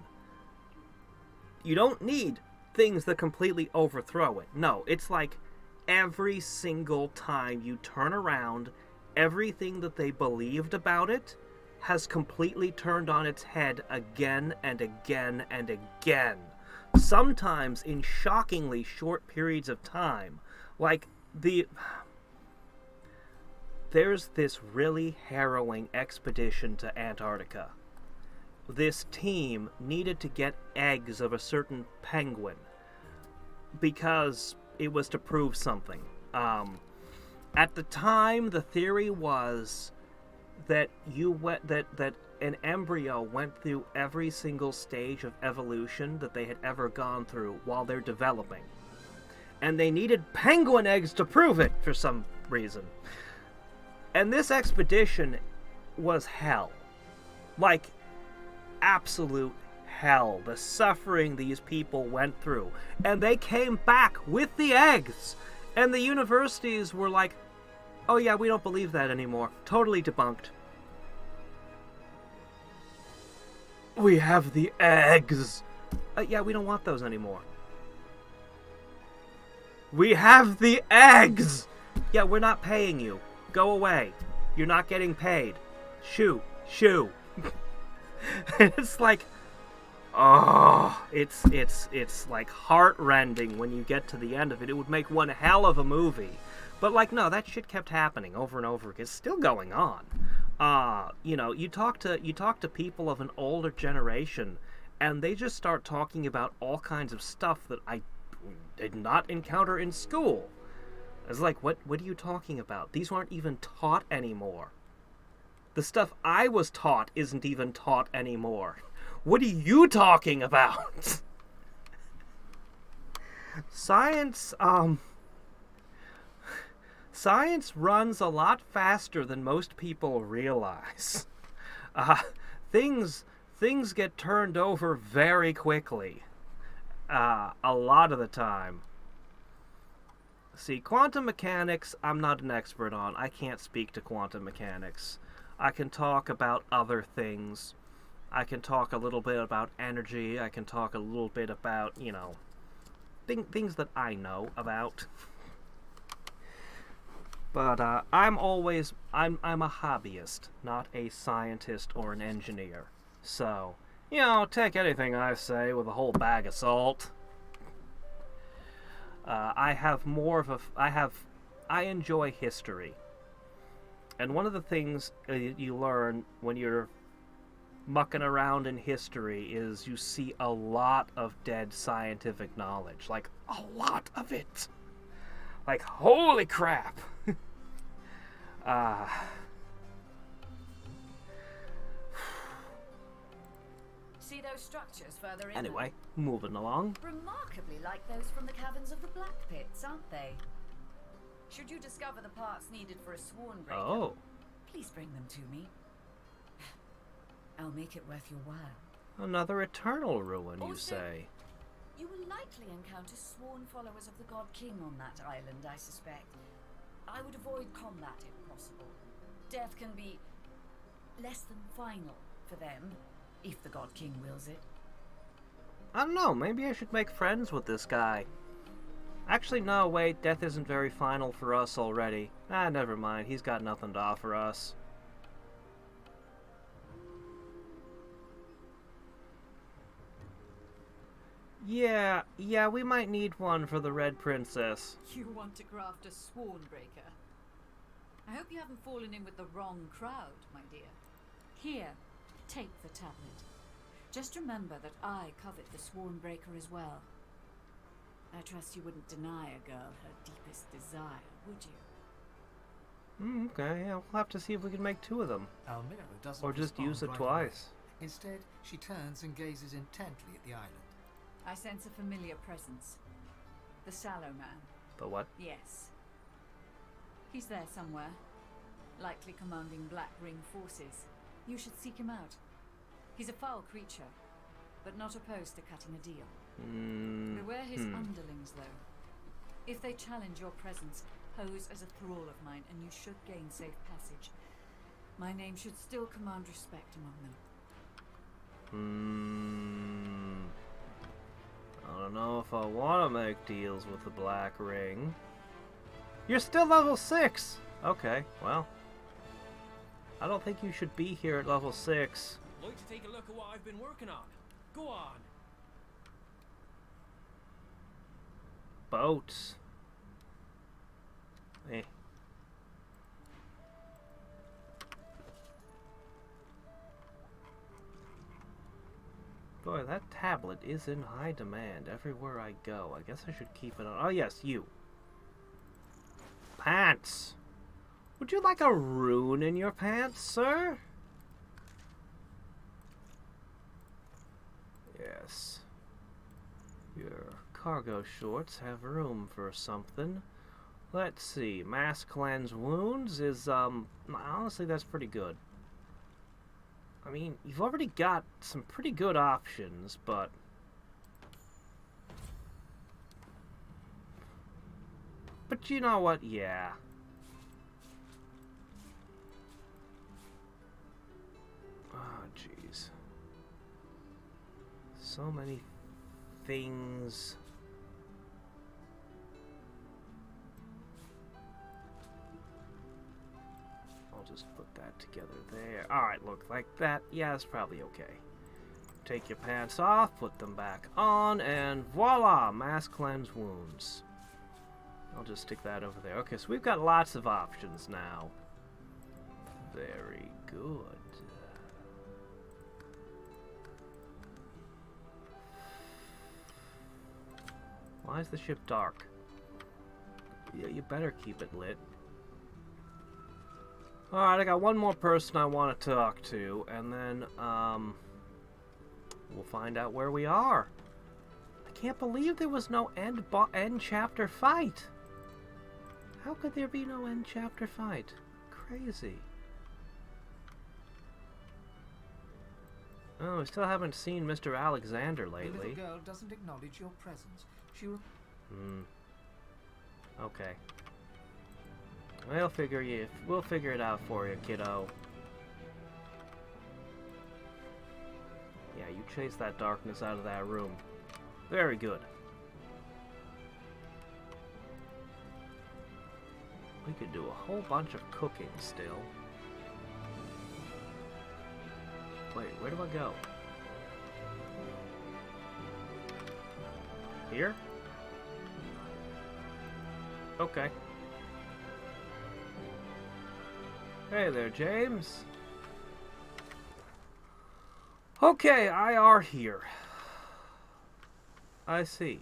You don't need things that completely overthrow it. No, it's like every single time you turn around, everything that they believed about it has completely turned on its head again and again and again. Sometimes in shockingly short periods of time. Like, there's this really harrowing expedition to Antarctica. This team needed to get eggs of a certain penguin because it was to prove something. At the time, the theory was that that an embryo went through every single stage of evolution that they had ever gone through while they're developing. And they needed penguin eggs to prove it for some reason. And this expedition was hell. Like, absolute hell. The suffering these people went through. And they came back with the eggs. And the universities were like, oh yeah, we don't believe that anymore. Totally debunked. We have the eggs. Yeah, we don't want those anymore. We have the eggs! Yeah, we're not paying you. Go away. You're not getting paid. Shoo. It's like, oh, it's like heart-rending when you get to the end of it. It would make one hell of a movie. But like, no, that shit kept happening over and over again. It's still going on. You know, you talk to people of an older generation, and they just start talking about all kinds of stuff that I did not encounter in school. It's like, what are you talking about? These aren't even taught anymore. The stuff I was taught isn't even taught anymore. What are you talking about? Science runs a lot faster than most people realize. Things get turned over very quickly. A lot of the time. See, quantum mechanics, I'm not an expert on. I can't speak to quantum mechanics. I can talk about other things. I can talk a little bit about energy. I can talk a little bit about, you know, things that I know about. But I'm a hobbyist, not a scientist or an engineer. So, you know, take anything I say with a whole bag of salt. I enjoy history. And one of the things you learn when you're mucking around in history is you see a lot of dead scientific knowledge. Like, a lot of it. Like, holy crap. See those structures further in? Anyway, moving along. Remarkably like those from the caverns of the Black Pits, aren't they? Should you discover the parts needed for a Swornbreaker, Oh. please bring them to me. I'll make it worth your while. Another eternal ruin, you Also, say? You will likely encounter sworn followers of the God King on that island, I suspect. I would avoid combat if possible. Death can be less than final for them, if the God King wills it. I don't know, maybe I should make friends with this guy. Actually, no, wait, death isn't very final for us already. Ah, never mind, he's got nothing to offer us. Yeah, we might need one for the Red Princess. You want to craft a sworn breaker? I hope you haven't fallen in with the wrong crowd, my dear. Here, take the tablet. Just remember that I covet the sworn breaker as well. I trust you wouldn't deny a girl her deepest desire, would you? Okay, yeah, we'll have to see if we can make 2 of them. Almira doesn't or just use it respond right away. twice. Instead, she turns and gazes intently at the island. I sense a familiar presence. The Sallow Man. The what? Yes. He's there somewhere. Likely commanding Black Ring forces. You should seek him out. He's a foul creature, but not opposed to cutting a deal. Beware his underlings, though. If they challenge your presence, pose as a thrall of mine, and you should gain safe passage. My name should still command respect among them. I don't know if I want to make deals with the Black Ring. You're still level 6! Okay, well. I don't think you should be here at level 6. Like to take a look at what I've been working on. Go on. Boats. Eh. Boy, that tablet is in high demand everywhere I go. I guess I should keep it on. Oh, yes, you. Pants. Would you like a rune in your pants, sir? Yes. Your cargo shorts have room for something. Let's see. Mass cleanse wounds is, honestly, that's pretty good. I mean, you've already got some pretty good options, but... But you know what? Yeah. Oh, jeez. So many things... I'll just put that together there. Alright, look, like that. Yeah, it's probably okay. Take your pants off, put them back on, and voila! Mass cleanse wounds. I'll just stick that over there. Okay, so we've got lots of options now. Very good. Why is the ship dark? Yeah, you better keep it lit. Alright, I got one more person I want to talk to, and then, we'll find out where we are. I can't believe there was no end chapter fight. How could there be no end chapter fight? Crazy. Oh, we still haven't seen Mr. Alexander The lately. little girl doesn't acknowledge your presence. She Okay. We'll figure it out for you, kiddo. Yeah, you chase that darkness out of that room. Very good. We could do a whole bunch of cooking still. Wait, where do I go? Here? Okay. Hey there, James. Okay, I are here. I see.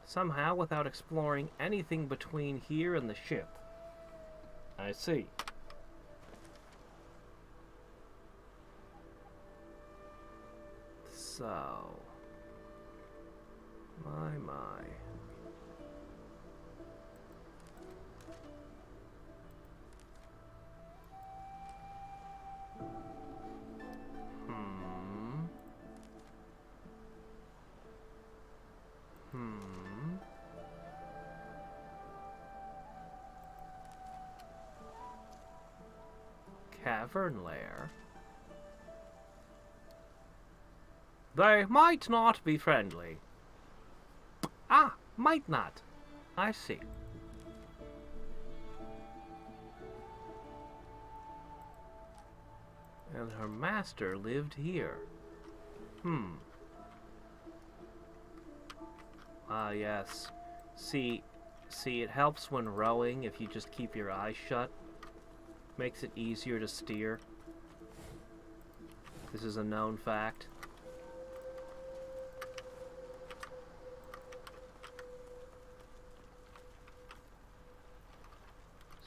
Somehow, without exploring anything between here and the ship. I see. So... My. tavern lair. They might not be friendly. Ah, might not. I see. And her master lived here. Ah, yes. See, it helps when rowing if you just keep your eyes shut. Makes it easier to steer. This is a known fact.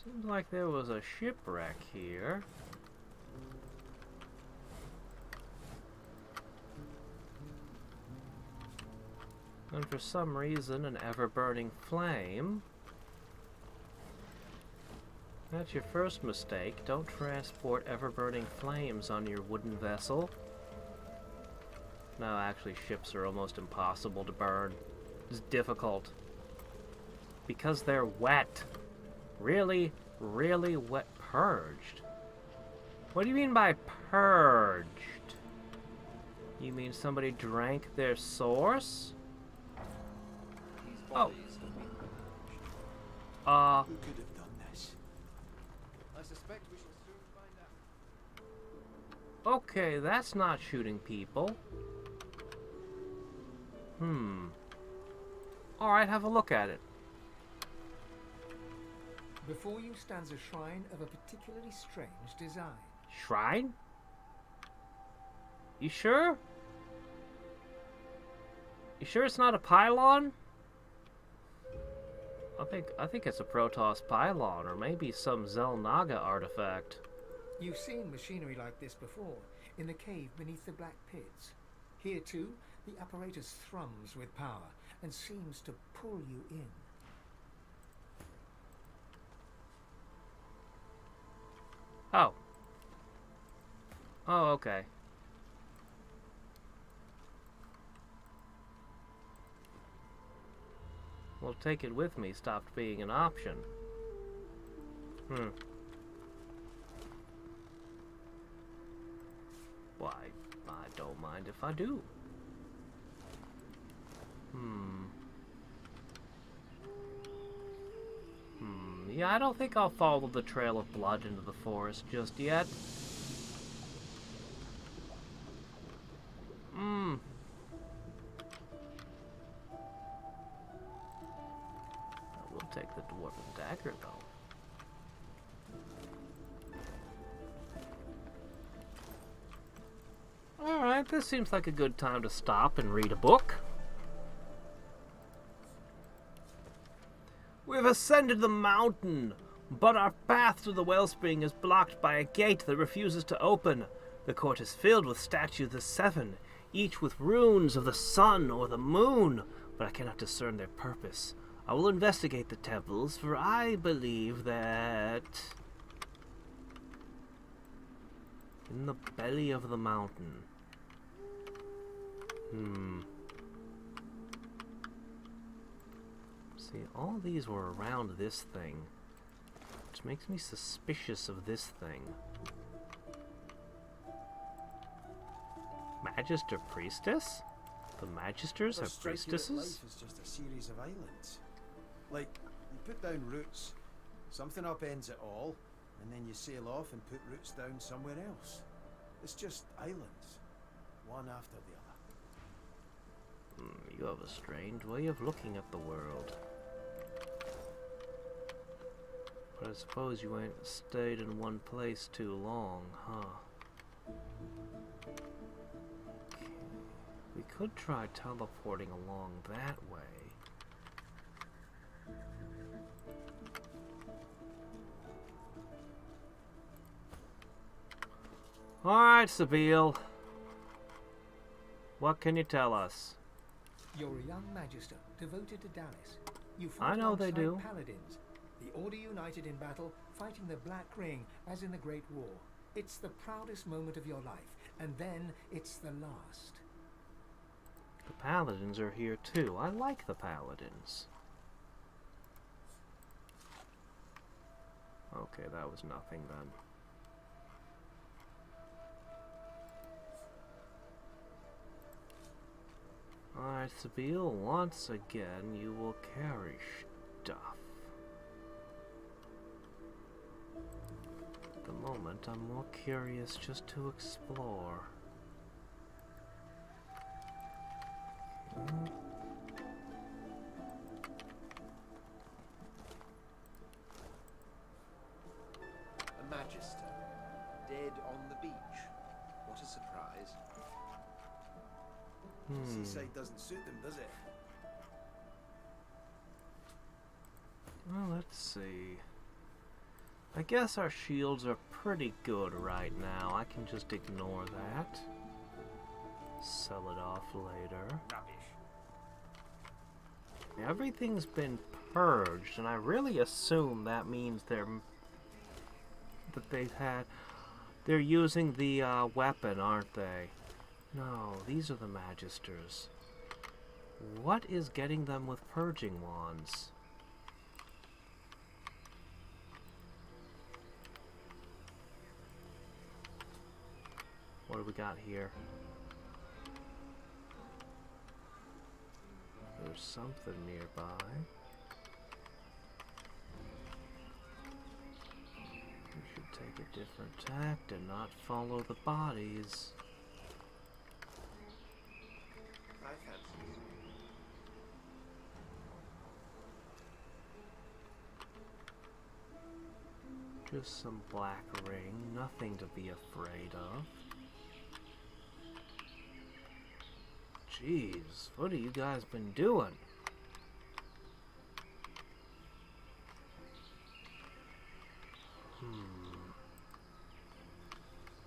Seems like there was a shipwreck here. And for some reason, an ever-burning flame. That's your first mistake. Don't transport ever-burning flames on your wooden vessel. No, actually, ships are almost impossible to burn. It's difficult. Because they're wet. Really, really wet. Purged? What do you mean by purged? You mean somebody drank their source? Oh. Who could have done this? I suspect we shall soon find out. Okay, that's not shooting people. Alright, have a look at it. Before you stands a shrine of a particularly strange design. Shrine? You sure? You sure it's not a pylon? I think it's a Protoss pylon, or maybe some Zelnaga artifact. You've seen machinery like this before, in the cave beneath the Black Pits. Here too, the apparatus thrums with power, and seems to pull you in. Oh. Oh, okay. Well, take it with me stopped being an option. Why, I don't mind if I do. Yeah, I don't think I'll follow the trail of blood into the forest just yet. I will take the dwarven dagger, though. Alright, this seems like a good time to stop and read a book. We've ascended the mountain, but our path to the wellspring is blocked by a gate that refuses to open. The court is filled with statues of the seven, each with runes of the sun or the moon, but I cannot discern their purpose. I will investigate the temples, for I believe that in the belly of the mountain. See, all these were around this thing, which makes me suspicious of this thing. Magister Priestess? The Magisters are priestesses? Life is just a series of islands. Like, you put down roots, something upends it all, and then you sail off and put roots down somewhere else. It's just islands, one after the other. You have a strange way of looking at the world. But I suppose you ain't stayed in one place too long, huh? Okay. We could try teleporting along that way. Alright, Sabine. What can you tell us? You're a young magister, devoted to Dallas. You I know they do. Paladins. The Order united in battle, fighting the Black Ring, as in the Great War. It's the proudest moment of your life, and then it's the last. The Paladins are here too. I like the Paladins. Okay, that was nothing then. Alright, Sabine, once again you will carry stuff. At the moment, I'm more curious just to explore. Okay. A magister, dead on the beach. What a surprise. Seaside doesn't suit them, does it? Well, let's see. I guess our shields are pretty good right now. I can just ignore that. Sell it off later. Rubbish. Everything's been purged, and I really assume that means they're using the weapon, aren't they? No, these are the Magisters. What is getting them with purging wands? What do we got here? There's something nearby. We should take a different tact and not follow the bodies. I fancy. Just some black ring, nothing to be afraid of. Jeez, what have you guys been doing?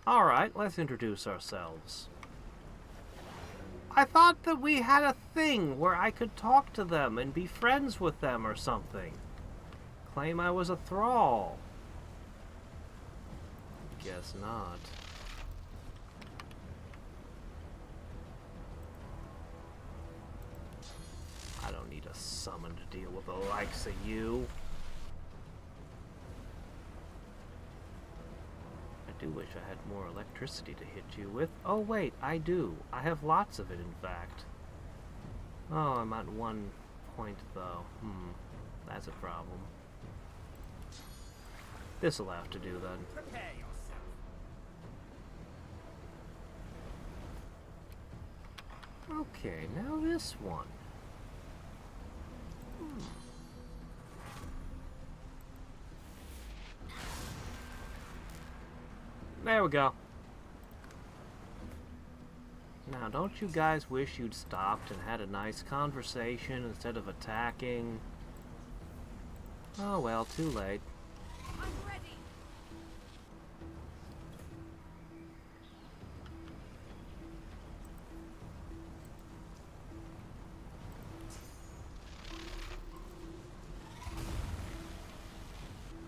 Alright, let's introduce ourselves. I thought that we had a thing where I could talk to them and be friends with them or something. Claim I was a thrall. Guess not. I don't need a summon to deal with the likes of you. I do wish I had more electricity to hit you with. Oh wait, I do. I have lots of it, in fact. Oh, I'm at 1 point though. That's a problem. This'll have to do then. Prepare yourself. Okay, now this one. There we go. Now, don't you guys wish you'd stopped and had a nice conversation instead of attacking? Oh well, too late. I'm ready.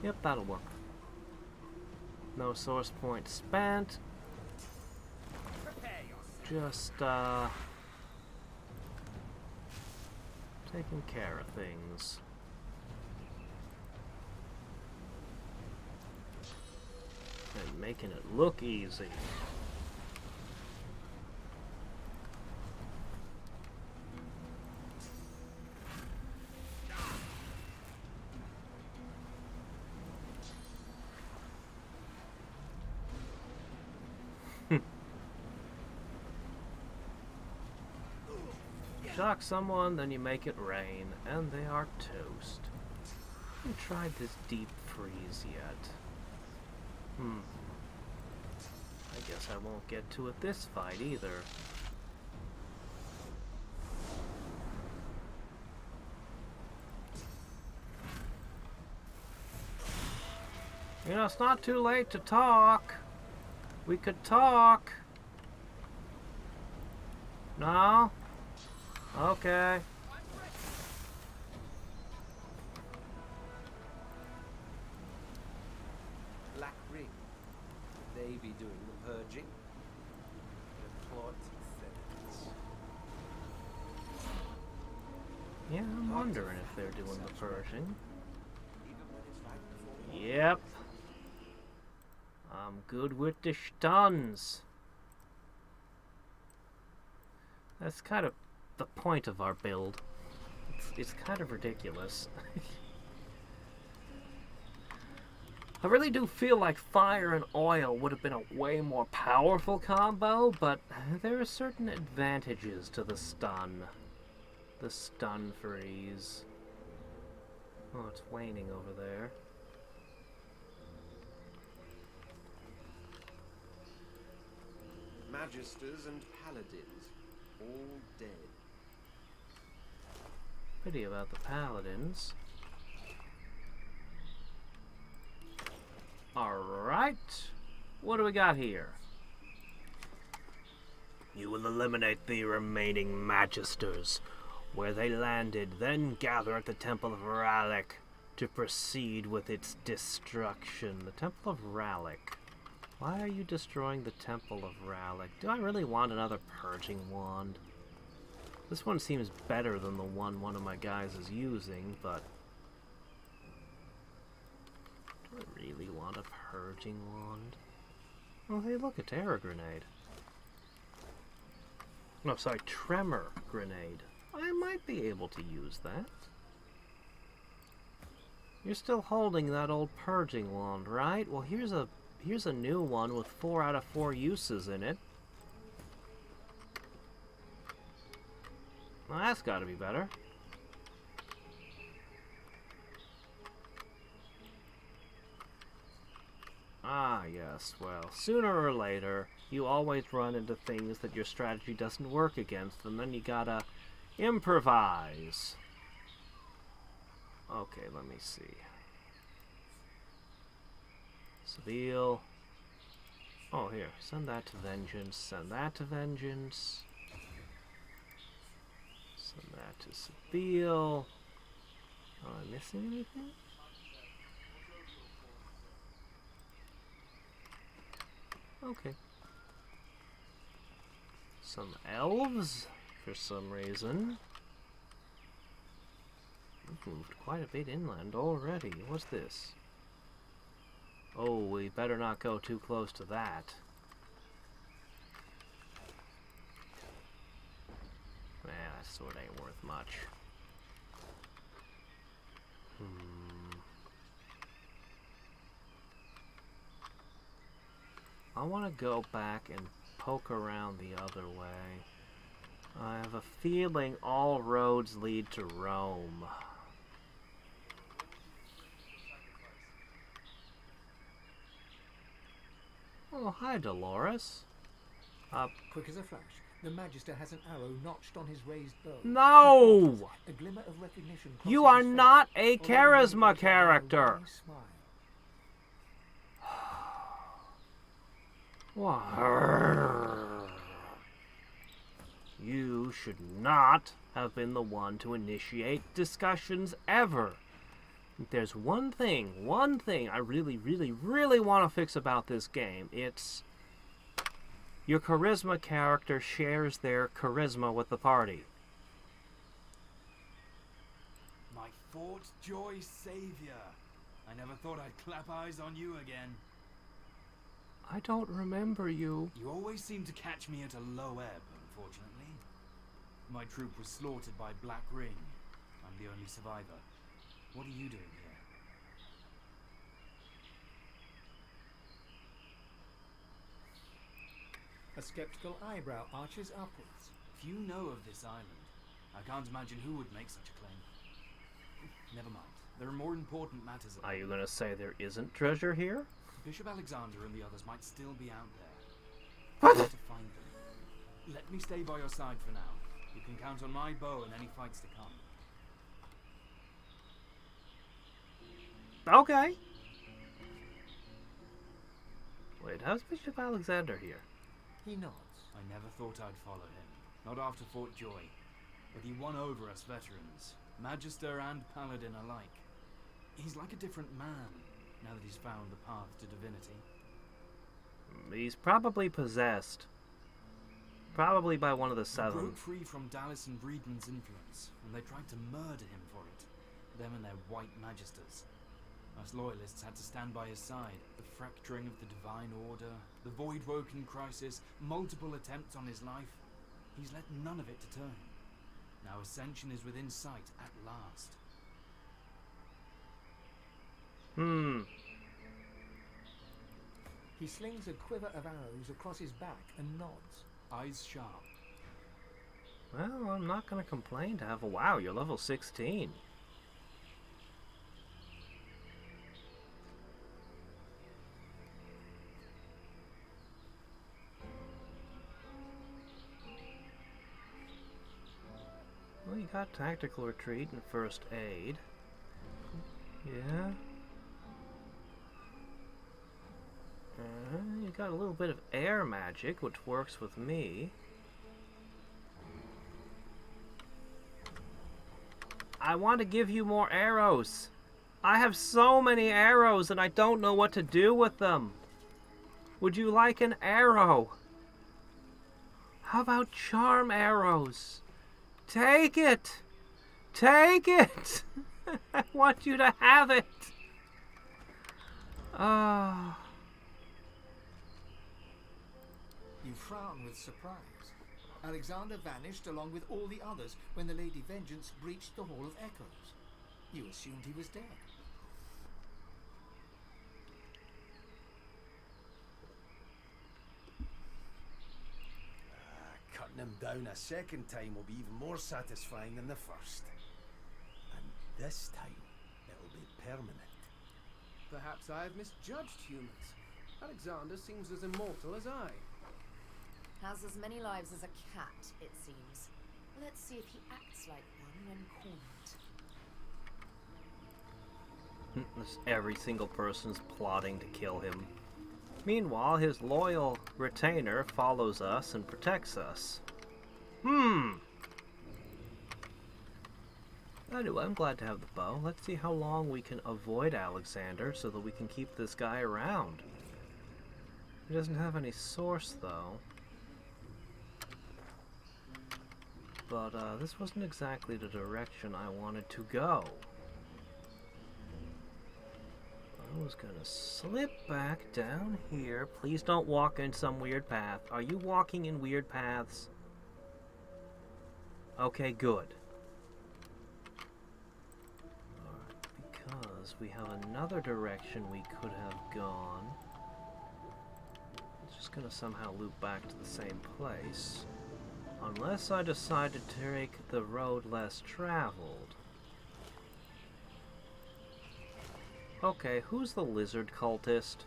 Yep, that'll work. No source point spent. Just, taking care of things. And making it look easy. Shock someone, then you make it rain, and they are toast. Haven't tried this deep freeze yet. I guess I won't get to it this fight either. You know, it's not too late to talk. We could talk. No? Okay. Black Ring. Would they be doing the purging? The plot thickens. Yeah, I'm wondering if they're doing the purging. Yep. I'm good with the stuns. That's kind of the point of our build. It's kind of ridiculous. I really do feel like fire and oil would have been a way more powerful combo, but there are certain advantages to the stun. The stun freeze. Oh, it's waning over there. Magisters and paladins, all dead. Pity about the paladins. Alright. What do we got here? You will eliminate the remaining Magisters. Where they landed, then gather at the Temple of Rallic to proceed with its destruction. The Temple of Rallic. Why are you destroying the Temple of Rallic? Do I really want another purging wand? This one seems better than the one of my guys is using, but... do I really want a purging wand? Oh, hey, look, a terror grenade. No, sorry, tremor grenade. I might be able to use that. You're still holding that old purging wand, right? Well, here's a new one with 4 out of 4 uses in it. Well, that's got to be better. Ah, yes, well, sooner or later, you always run into things that your strategy doesn't work against, and then you gotta improvise. Okay, let me see. Seville. Oh, here. Send that to Vengeance. Send that to Vengeance. Send that to Seville. Am I missing anything? Okay. Some elves, for some reason. We've moved quite a bit inland already. What's this? Oh, we better not go too close to that. That sword ain't worth much. I want to go back and poke around the other way. I have a feeling all roads lead to Rome. Oh, hi, Dolores. Quick as a flash, the Magister has an arrow notched on his raised bow. No! A glimmer of recognition crosses You are his face, not a although charisma he character. smile. You should not have been the one to initiate discussions ever. If there's one thing I really, really, really want to fix about this game, it's your charisma character shares their charisma with the party. My Fort Joy savior. I never thought I'd clap eyes on you again. I don't remember you. You always seem to catch me at a low ebb, unfortunately. My troop was slaughtered by Black Ring. I'm the only survivor. What are you doing here? A skeptical eyebrow arches upwards. If you know of this island, I can't imagine who would make such a claim. Never mind. There are more important matters at Are you going to say there isn't treasure here? Bishop Alexander and the others might still be out there. What? I need to find them. Let me stay by your side for now. You can count on my bow in any fights to come. Okay. Wait, how's Bishop Alexander here? He nods. I never thought I'd follow him. Not after Fort Joy. But he won over us veterans, Magister and Paladin alike. He's like a different man, now that he's found the path to divinity. He's probably possessed. Probably by one of the He seven. broke free from Dallas and Breedman's influence, and they tried to murder him for it. Them and their white magisters. Us loyalists had to stand by his side. The fracturing of the Divine Order, the Void-Woken crisis, multiple attempts on his life. He's let none of it deter him. Now ascension is within sight at last. He slings a quiver of arrows across his back and nods. Eyes sharp. Well, I'm not going to complain to have a... Wow, you're level 16. Well, you got tactical retreat and first aid. Yeah. You got a little bit of air magic, which works with me. I want to give you more arrows. I have so many arrows and I don't know what to do with them. Would you like an arrow? How about charm arrows? Take it! Take it! I want you to have it! Ah. You frown with surprise. Alexander vanished along with all the others when the Lady Vengeance breached the Hall of Echoes. You assumed he was dead. Cutting him down a second time will be even more satisfying than the first. And this time, it'll be permanent. Perhaps I have misjudged humans. Alexander seems as immortal as I. Has as many lives as a cat, it seems. Let's see if he acts like one when cornered. Every single person's plotting to kill him. Meanwhile, his loyal retainer follows us and protects us. Anyway, I'm glad to have the bow. Let's see how long we can avoid Alexander so that we can keep this guy around. He doesn't have any source, though. But this wasn't exactly the direction I wanted to go. I was gonna slip back down here. Please don't walk in some weird path. Are you walking in weird paths? Okay, good. Alright, because we have another direction we could have gone. It's just gonna somehow loop back to the same place. Unless I decide to take the road less traveled. Okay, who's the lizard cultist?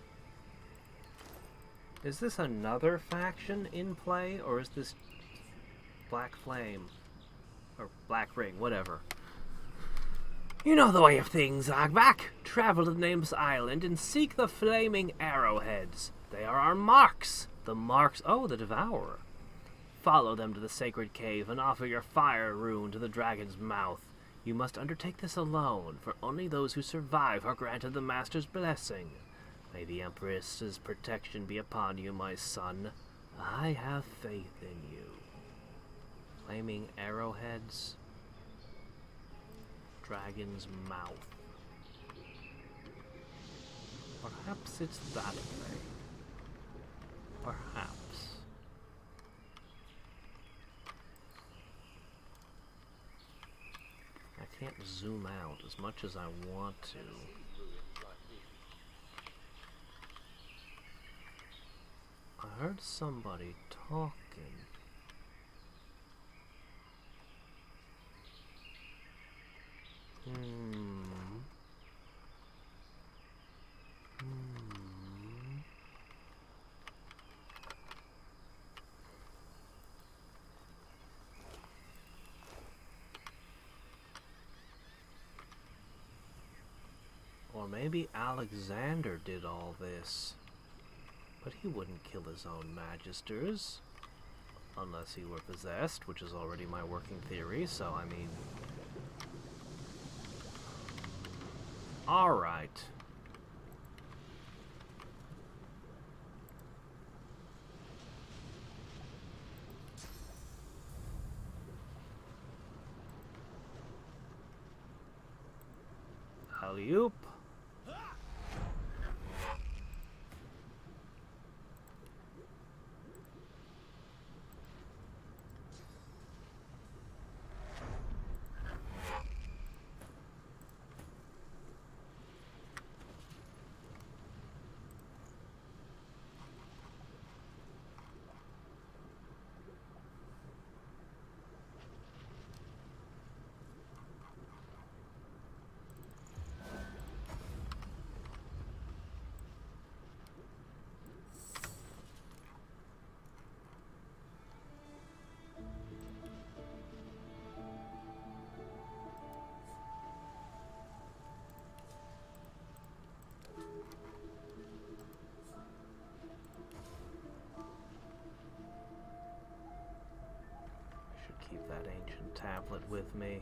Is this another faction in play, or is this Black Flame? Or Black Ring, whatever. You know the way of things, Agbak. Travel to the nameless island and seek the flaming arrowheads. They are our marks. The marks... Oh, the Devourer. Follow them to the sacred cave and offer your fire rune to the dragon's mouth. You must undertake this alone, for only those who survive are granted the Master's blessing. May the Empress's protection be upon you, my son. I have faith in you. Flaming arrowheads. Dragon's mouth. Perhaps it's that way. Perhaps. I can't zoom out as much as I want to. I heard somebody talking. Or maybe Alexander did all this. But he wouldn't kill his own magisters. Unless he were possessed, which is already my working theory, so I mean... Alright. Alley-oop. keep that ancient tablet with me.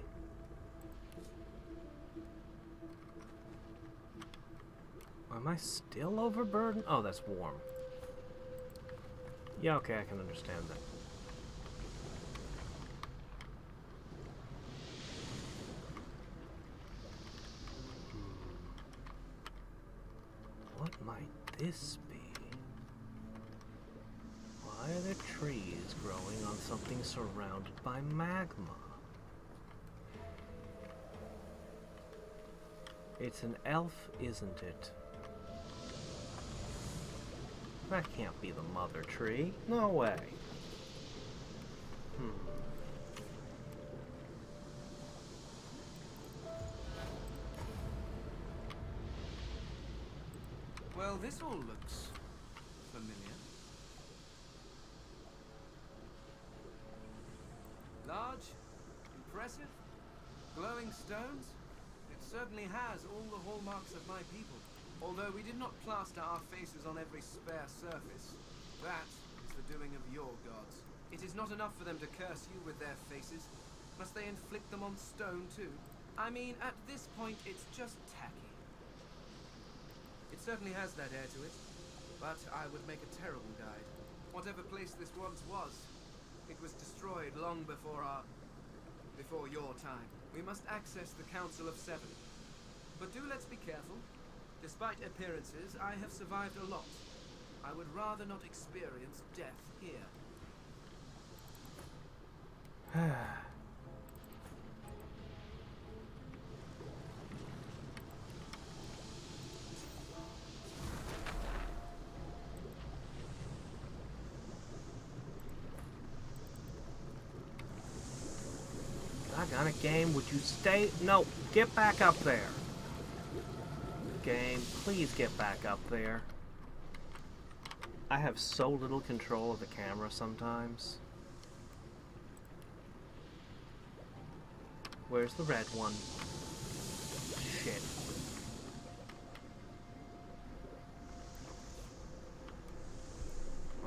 Am I still overburdened? Oh, that's warm. Yeah, okay, I can understand that. What might this be? Why are there trees growing on something surrounded by magma? It's an elf, isn't it? That can't be the mother tree. No way. Well, this all looks familiar. Large, impressive, glowing stones. It certainly has all the hallmarks of my people. Although we did not plaster our faces on every spare surface. That is the doing of your gods. It is not enough for them to curse you with their faces. Must they inflict them on stone too? I mean, at this point, it's just tacky. It certainly has that air to it, but I would make a terrible guide. Whatever place this once was, it was destroyed long before your time. We must access the Council of Seven. But do let's be careful. Despite appearances, I have survived a lot. I would rather not experience death here. Doggone it, game, would you stay? No, get back up there. Game, please get back up there. I have so little control of the camera sometimes. Where's the red one? Shit.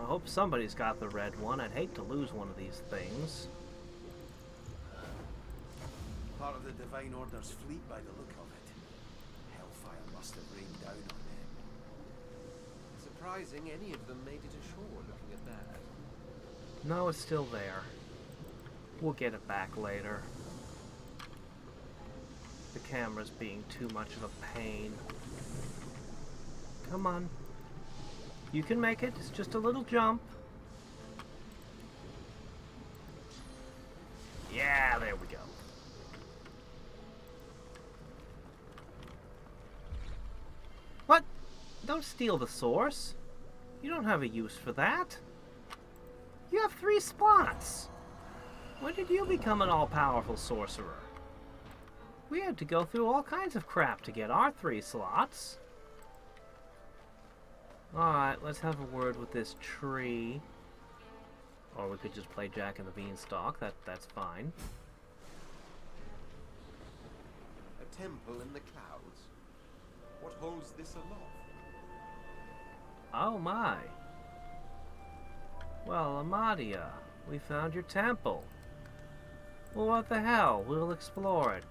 I hope somebody's got the red one. I'd hate to lose one of these things. Part of the Divine Order's fleet by the look of it. Hellfire must have rained down on them. Surprising any of them made it ashore, looking at that. No, it's still there. We'll get it back later. The camera's being too much of a pain. Come on. You can make it. It's just a little jump. Yeah, there we go. What? Don't steal the source. You don't have a use for that. You have 3 spots. When did you become an all-powerful sorcerer? We had to go through all kinds of crap to get our 3 slots. Alright, let's have a word with this tree. Or we could just play Jack and the Beanstalk. That's fine. A temple in the clouds. What holds this aloft? Oh my. Well, Amadia, we found your temple. Well, what the hell? We'll explore it.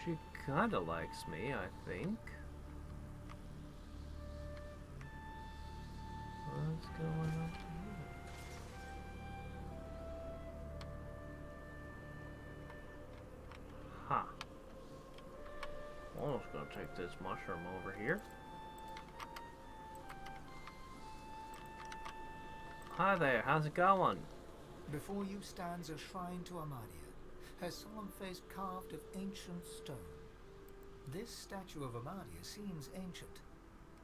She kinda likes me, I think. What's going on here? Huh. Well, I'm just gonna take this mushroom over here. Hi there, how's it going? Before you stands a shrine to Amadia, her solemn face carved of ancient stone. This statue of Amadia seems ancient.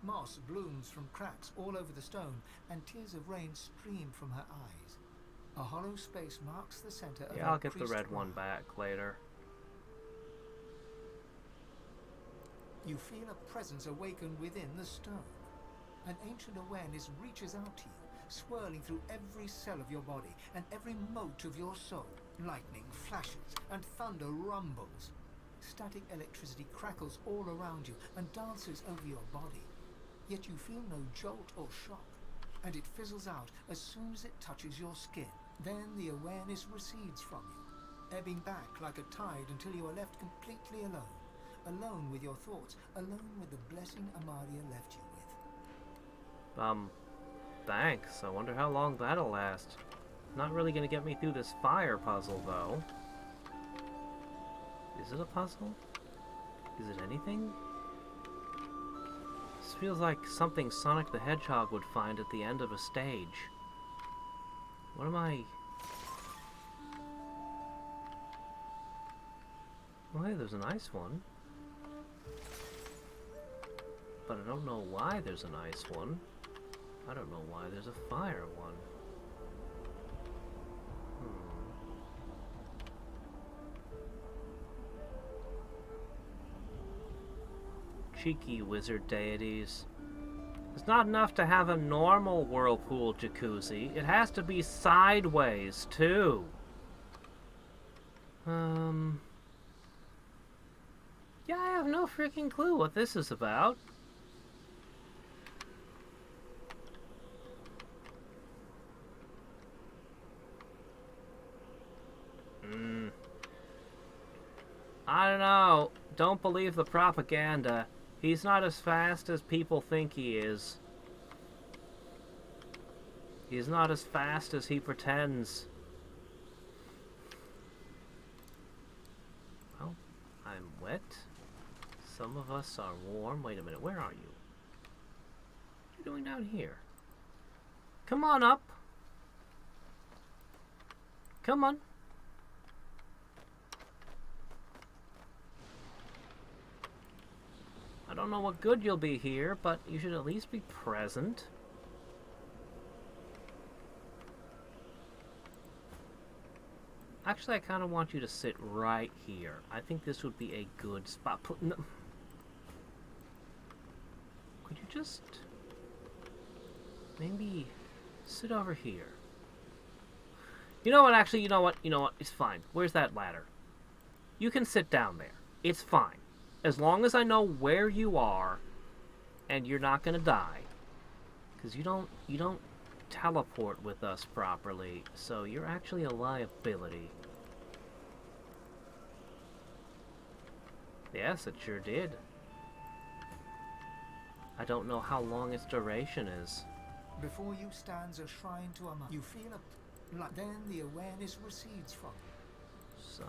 Moss blooms from cracks all over the stone, and tears of rain stream from her eyes. A hollow space marks the center of her Yeah, I'll get the priest red one robe. back later. You feel a presence awaken within the stone. An ancient awareness reaches out to you, swirling through every cell of your body and every mote of your soul. Lightning flashes and thunder rumbles. Static electricity crackles all around you and dances over your body. yet you feel no jolt or shock, and it fizzles out as soon as it touches your skin. Then the awareness recedes from you, ebbing back like a tide until you are left completely alone. Alone with your thoughts, alone with the blessing Amadia left you with. Thanks. I wonder how long that'll last. Not really gonna get me through this fire puzzle, though. Is it a puzzle? Is it anything? This feels like something Sonic the Hedgehog would find at the end of a stage. What am I... Oh, hey, there's a nice one. But I don't know why there's a nice one. I don't know why there's a fire one. Cheeky wizard deities. It's not enough to have a normal whirlpool jacuzzi. It has to be sideways, too. Yeah, I have no freaking clue what this is about. I don't know. Don't believe the propaganda. He's not as fast as people think he is. He's not as fast as he pretends. Well, I'm wet. Some of us are warm. Wait a minute, where are you? What are you doing down here? Come on up. Come on. I don't know what good you'll be here, but you should at least be present. Actually, I kind of want you to sit right here. I think this would be a good spot. No. Could you just maybe sit over here? You know what, actually, you know what? It's fine. Where's that ladder? You can sit down there. It's fine. As long as I know where you are and you're not gonna die. Because you don't teleport with us properly, so you're actually a liability. Yes, it sure did. I don't know how long its duration is. Before you stands a shrine to Amadia. You feel a... Then the awareness recedes from you. So...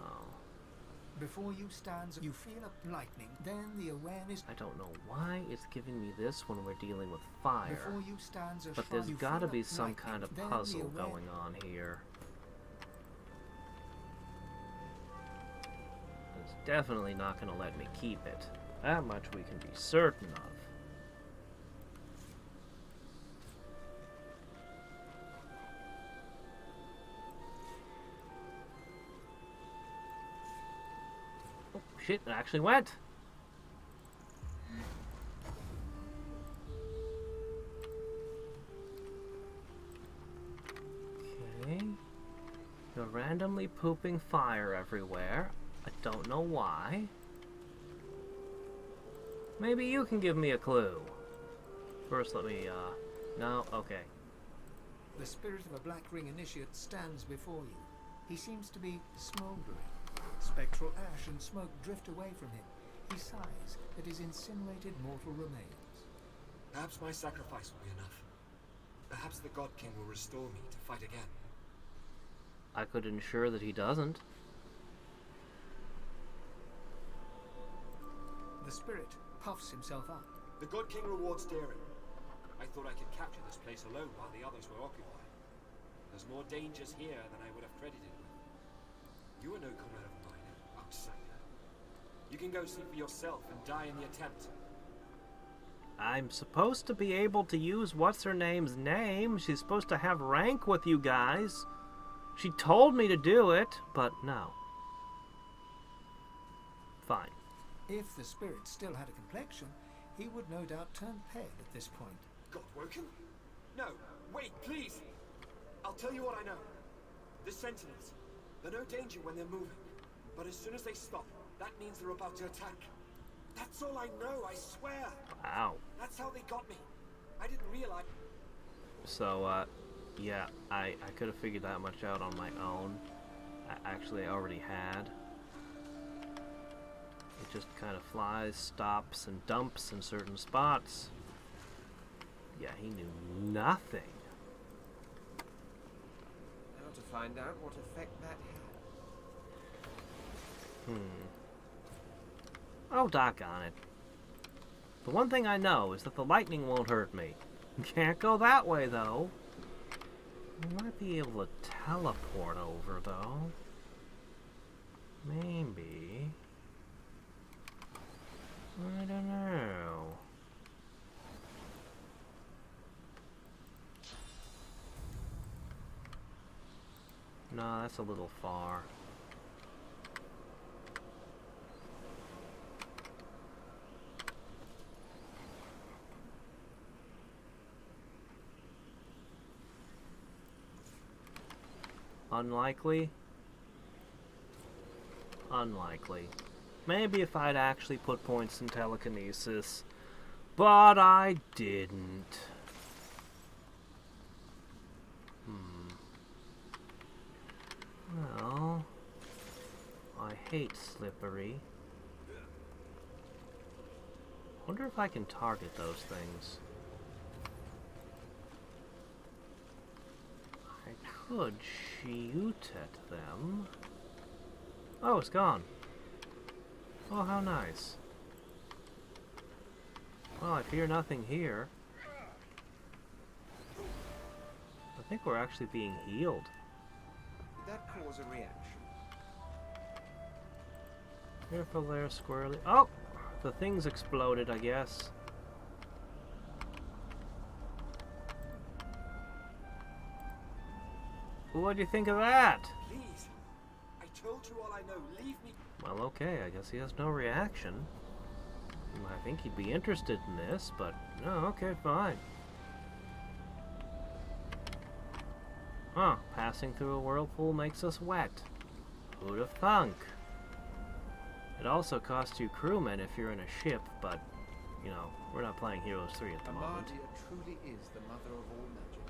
Before you stands, you feel a lightning. Then the awareness... I don't know why it's giving me this when we're dealing with fire. Before you stands a but shrine, there's you gotta feel be a some lightning. kind of Then puzzle the going on here. It's definitely not gonna let me keep it. That much we can be certain of. Shit, it actually went. Okay. You're randomly pooping fire everywhere. I don't know why. Maybe you can give me a clue. First, let me, no? Okay. The spirit of a Black Ring initiate stands before you. He seems to be smoldering. Spectral ash and smoke drift away from him. He sighs at his incinerated mortal remains. Perhaps my sacrifice will be enough. Perhaps the God King will restore me to fight again. I could ensure that he doesn't. The spirit puffs himself up. The God King rewards daring. I thought I could capture this place alone while the others were occupied. There's more dangers here than I would have credited with. You are no comrade of mine, outsider. You can go see for yourself and die in the attempt. I'm supposed to be able to use what's-her-name's name. She's supposed to have rank with you guys. She told me to do it, but no. Fine. If the spirit still had a complexion, he would no doubt turn pale at this point. Godwoken? No, wait, please! I'll tell you what I know. The Sentinels. They're no danger when they're moving. But as soon as they stop, that means they're about to attack. That's all I know, I swear! Wow. That's how they got me. I didn't realize. So, yeah, I could have figured that much out on my own. I already had. It just kind of flies, stops, and dumps in certain spots. Yeah, he knew nothing. Now to find out what effect that had. Oh, doggone it. The one thing I know is that the lightning won't hurt me. Can't go that way, though. I might be able to teleport over, though. Maybe. I don't know. No, that's a little far. Unlikely? Unlikely. Maybe if I'd actually put points in telekinesis. But I didn't. Well, I hate slippery. Wonder if I can target those things. I could shoot at them. Oh, it's gone. Oh, how nice. Well, I fear nothing here. I think we're actually being healed. Did that cause a reaction? Careful there, squirrely. Oh! The thing's exploded, I guess. What do you think of that? Please. I told you all I know. Leave me. Well, okay, I guess he has no reaction. I think he'd be interested in this, but no, okay, fine. Huh, passing through a whirlpool makes us wet. Who'd have thunk? It also costs you crewmen if you're in a ship, but, you know, we're not playing Heroes 3 at the moment. Amadia truly is the mother of all magic,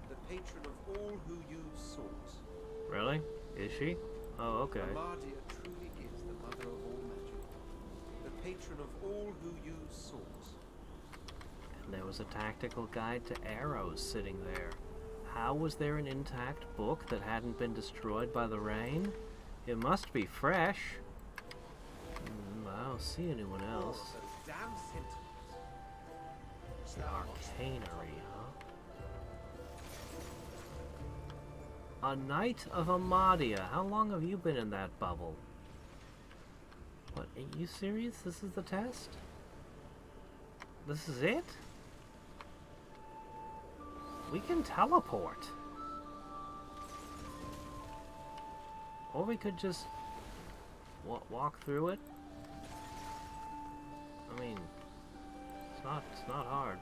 the patron of all who use swords. Really? Is she? Oh, okay. Amadia truly is the mother of all magic, the patron of all who use swords. And there was a tactical guide to arrows sitting there. How was there an intact book that hadn't been destroyed by the rain? It must be fresh. I don't see anyone else. Those damn sentinels. Arcanery, huh? A Knight of Amadia. How long have you been in that bubble? What, are you serious? This is the test? This is it? We can teleport. Or we could just walk through it. I mean, it's not hard.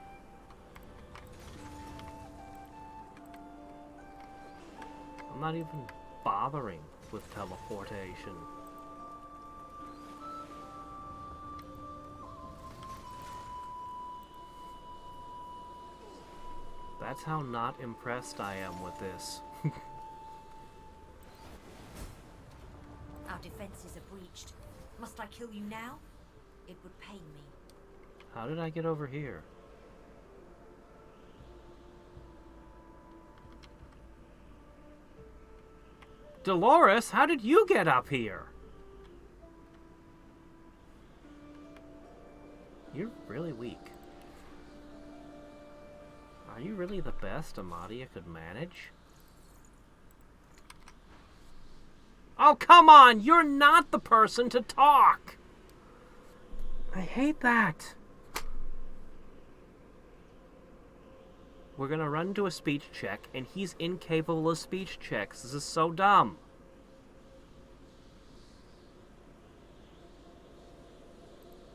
I'm not even bothering with teleportation. That's how not impressed I am with this. Our defenses are breached. Must I kill you now? It would pain me. How did I get over here? Dolores, how did you get up here? You're really weak. Are you really the best Amadia could manage? Oh, come on! You're not the person to talk! I hate that. We're gonna run to a speech check, and he's incapable of speech checks. This is so dumb.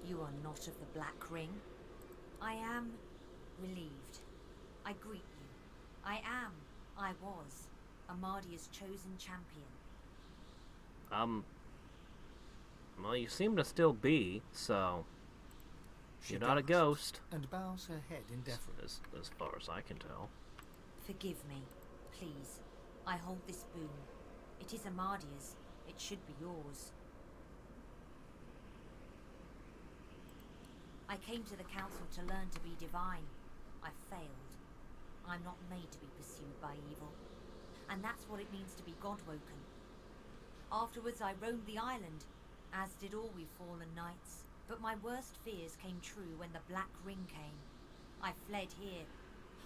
You are not of the Black Ring. I am relieved. I greet you. I was, Amadia's chosen champion. Well, you seem to still be, so... She You're not a gasps ghost. and bows her head in deference. As far as I can tell. Forgive me, please. I hold this boon. It is Amadia's. It should be yours. I came to the council to learn to be divine. I failed. I'm not made to be pursued by evil. And that's what it means to be God-woken. Afterwards I roamed the island, as did all we fallen knights. But my worst fears came true when the Black Ring came. I fled here.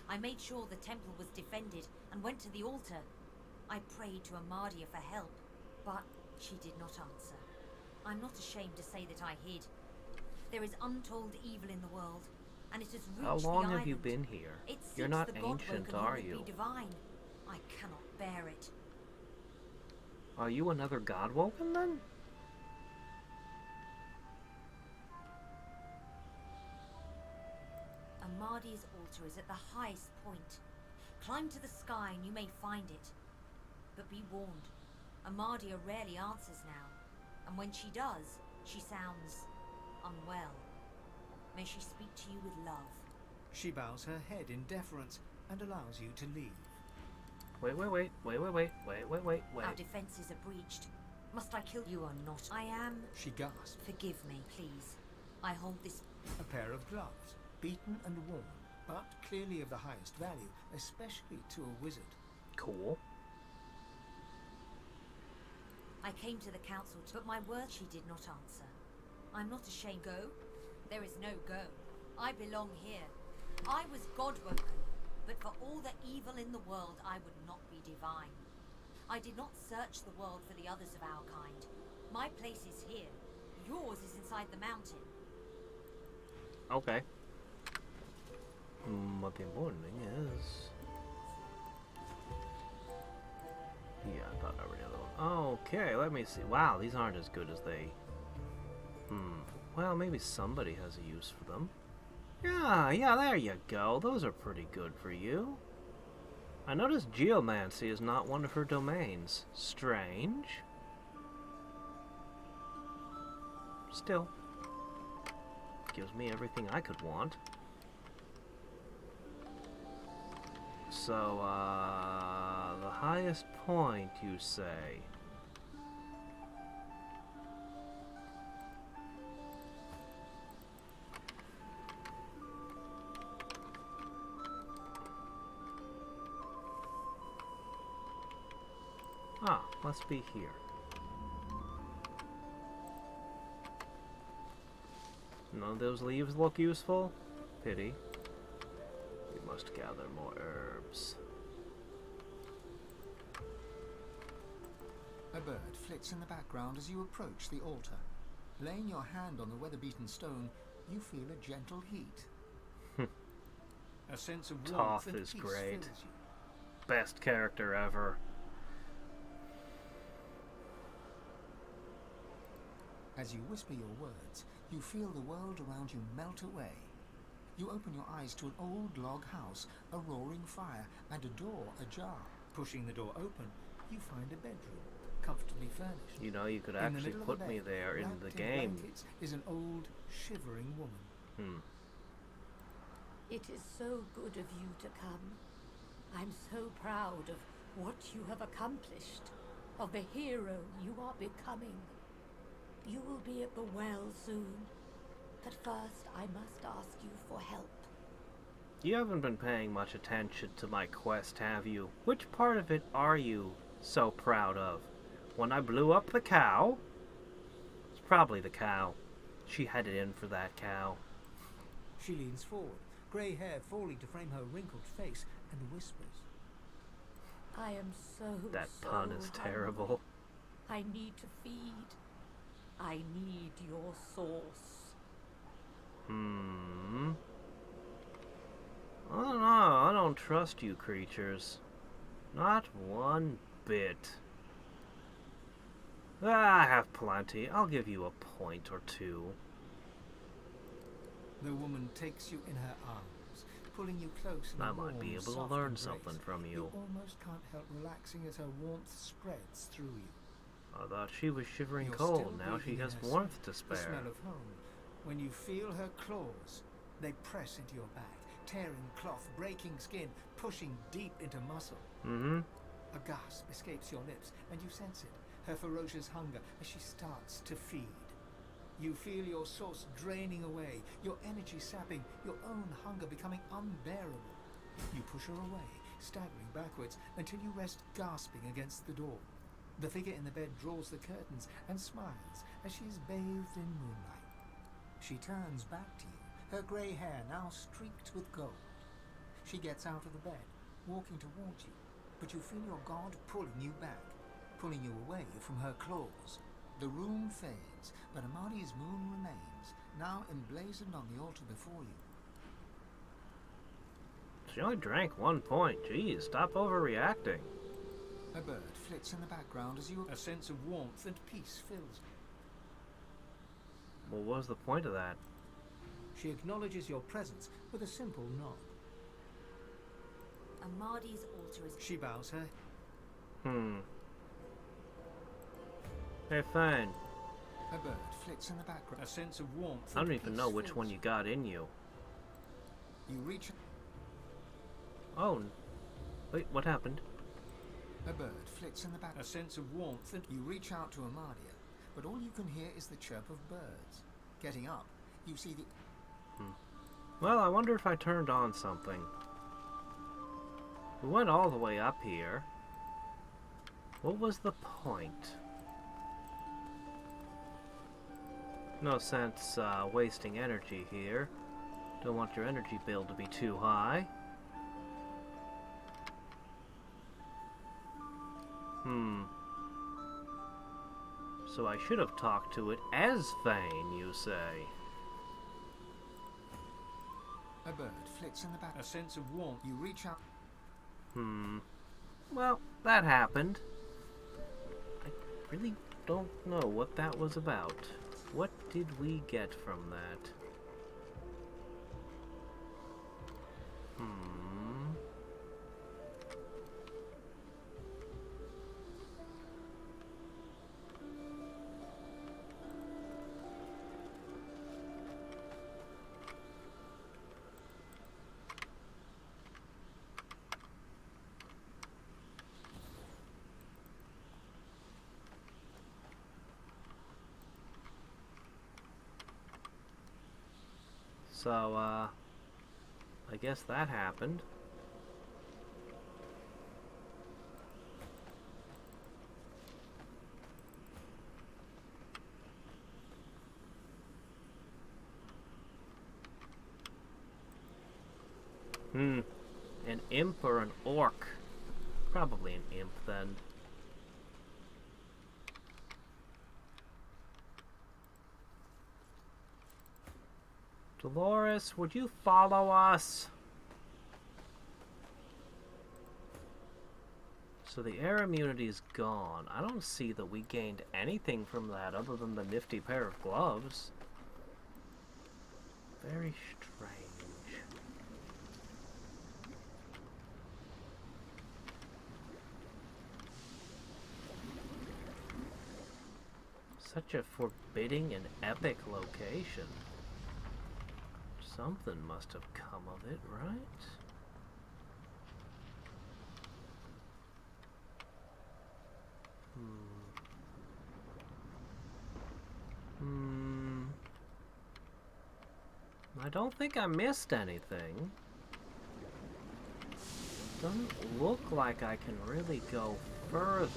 I made sure the temple was defended and went to the altar. I prayed to Amadia for help, but she did not answer. I'm not ashamed to say that I hid. There is untold evil in the world, and it has reached How long the have you island. been here? It You're seeks not the ancient, God-woken who are would you? Be divine. I cannot bear it. Are you another Godwoken then? Amadia's altar is at the highest point. Climb to the sky and you may find it. But be warned, Amadia rarely answers now, and when she does, she sounds unwell. May she speak to you with love. She bows her head in deference and allows you to leave. Wait. Our defenses are breached. Must I kill you or not? I am... She gasps. Forgive me, please. I hold this... A pair of gloves, beaten and worn, but clearly of the highest value, especially to a wizard. Cool. I came to the council, but my word she did not answer. I'm not ashamed. Go? There is no go. I belong here. I was God-woken, but for all the evil in the world, I would not be divine. I did not search the world for the others of our kind. My place is here. Yours is inside the mountain. Okay. What the important thing is... Yeah, I thought I already had the one. Okay, let me see. Wow, these aren't as good as they... Well, maybe somebody has a use for them. Yeah, there you go. Those are pretty good for you. I noticed geomancy is not one of her domains. Strange. Still. Gives me everything I could want. So, the highest point, you say? Ah, must be here. None of those leaves look useful? Pity. We must gather more herbs. A bird flits in the background as you approach the altar. Laying your hand on the weather-beaten stone, you feel a gentle heat. A sense of warmth Toph and is peace great. fills you. Best character ever. As you whisper your words, you feel the world around you melt away. You open your eyes to an old log house, a roaring fire, and a door ajar. Pushing the door open, you find a bedroom, comfortably furnished. You know, you could In the actually middle of put the me bed, there in wrapped the in game. blankets, is an old, shivering woman. It is so good of you to come. I'm so proud of what you have accomplished, of the hero you are becoming. You will be at the well soon. But first, I must ask you for help. You haven't been paying much attention to my quest, have you? Which part of it are you so proud of? When I blew up the cow? It's probably the cow. She had it in for that cow. She leans forward, grey hair falling to frame her wrinkled face, and whispers. I am so That so pun is hungry. terrible. I need to feed. I need your sauce. I don't know. I don't trust you creatures. Not one bit. I have plenty. I'll give you a point or two. The woman takes you in her arms, pulling you close in I a might warm, be able to soft learn embrace. something from you. You almost can't help relaxing as her warmth spreads through you. I thought she was shivering You're cold. still Now she breathing in has her warmth to scent, the spare. smell of home, when you feel her claws. They press into your back, tearing cloth, breaking skin, pushing deep into muscle. Mm-hmm. A gasp escapes your lips, and you sense it, her ferocious hunger as she starts to feed. You feel your source draining away, your energy sapping, your own hunger becoming unbearable. You push her away, staggering backwards, until you rest gasping against the door. The figure in the bed draws the curtains and smiles as she is bathed in moonlight. She turns back to you, her grey hair now streaked with gold. She gets out of the bed, walking towards you, but you feel your god pulling you back, pulling you away from her claws. The room fades, but Amadi's moon remains, now emblazoned on the altar before you. She only drank 1 point. Jeez, stop overreacting. A bird flits in the background as you... A sense of warmth and peace fills you. Well, what was the point of that? She acknowledges your presence with a simple nod. Amadi's altar is... She bows her... Hey, fine. A bird flits in the background. A sense of warmth. I don't even know which one you got in you. You reach... Oh. Wait, what happened? A bird flits in the back. A sense of warmth. You reach out to Amadia, but all you can hear is the chirp of birds. Getting up, you see the... Well, I wonder if I turned on something. We went all the way up here. What was the point? No sense wasting energy here. Don't want your energy bill to be too high. So I should have talked to it as Thane, you say? A bird flits in the back. A sense of warmth. You reach out... Well, that happened. I really don't know what that was about. What did we get from that? So, I guess that happened. An imp or an orc? Probably an imp, then. Dolores, would you follow us? So the air immunity is gone. I don't see that we gained anything from that other than the nifty pair of gloves. Very strange. Such a forbidding and epic location. Something must have come of it, right? I don't think I missed anything. Doesn't look like I can really go further.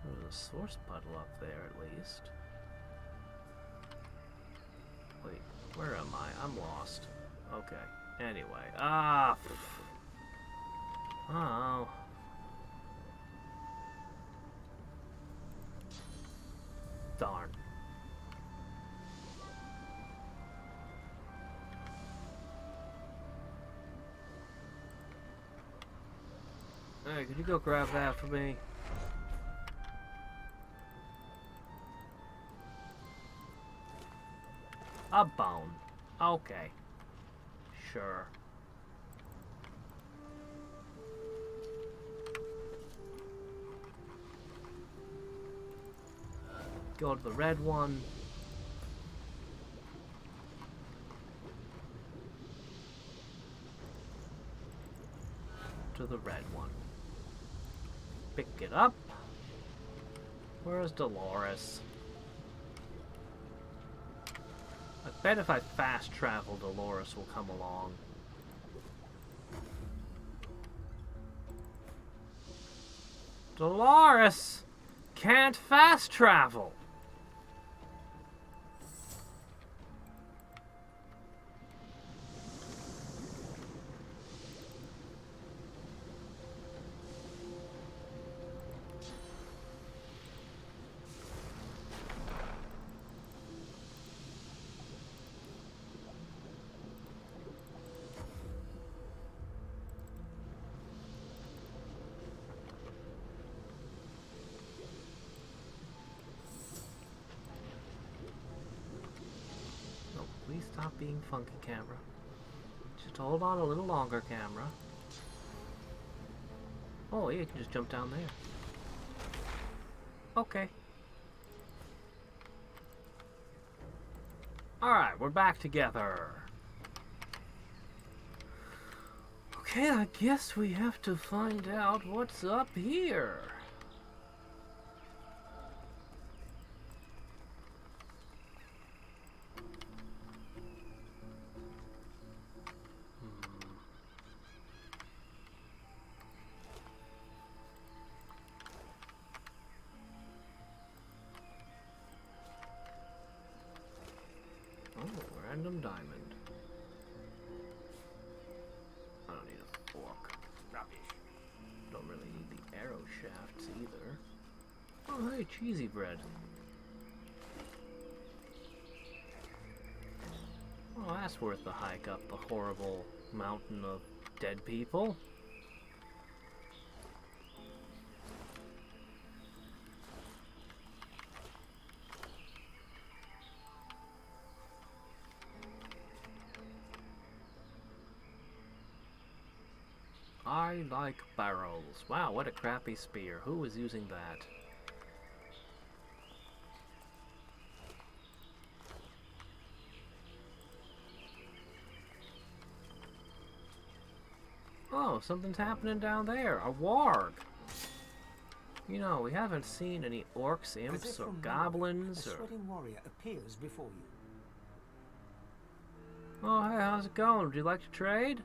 There's a source puddle up there, at least. Wait, where am I? I'm lost. Okay. Anyway. Oh. Darn. Hey, could you go grab that for me? A bone. Okay. Sure. Go to the red one. To the red one. Pick it up. Where's Dolores? I bet if I fast travel, Dolores will come along. Dolores can't fast travel. Please stop being funky, camera. Just hold on a little longer, camera. Oh, yeah, you can just jump down there. Okay. Alright, we're back together. Okay, I guess we have to find out what's up here. Random diamond. I don't need a fork. Rubbish. Don't really need the arrow shafts either. Oh, hey, cheesy bread. Oh, that's worth the hike up the horrible mountain of dead people. I like barrels. Wow, what a crappy spear. Who was using that? Oh, something's happening down there. A warg. You know, we haven't seen any orcs, imps, or goblins, a or... sweating warrior appears before you. Oh, hey, how's it going? Would you like to trade?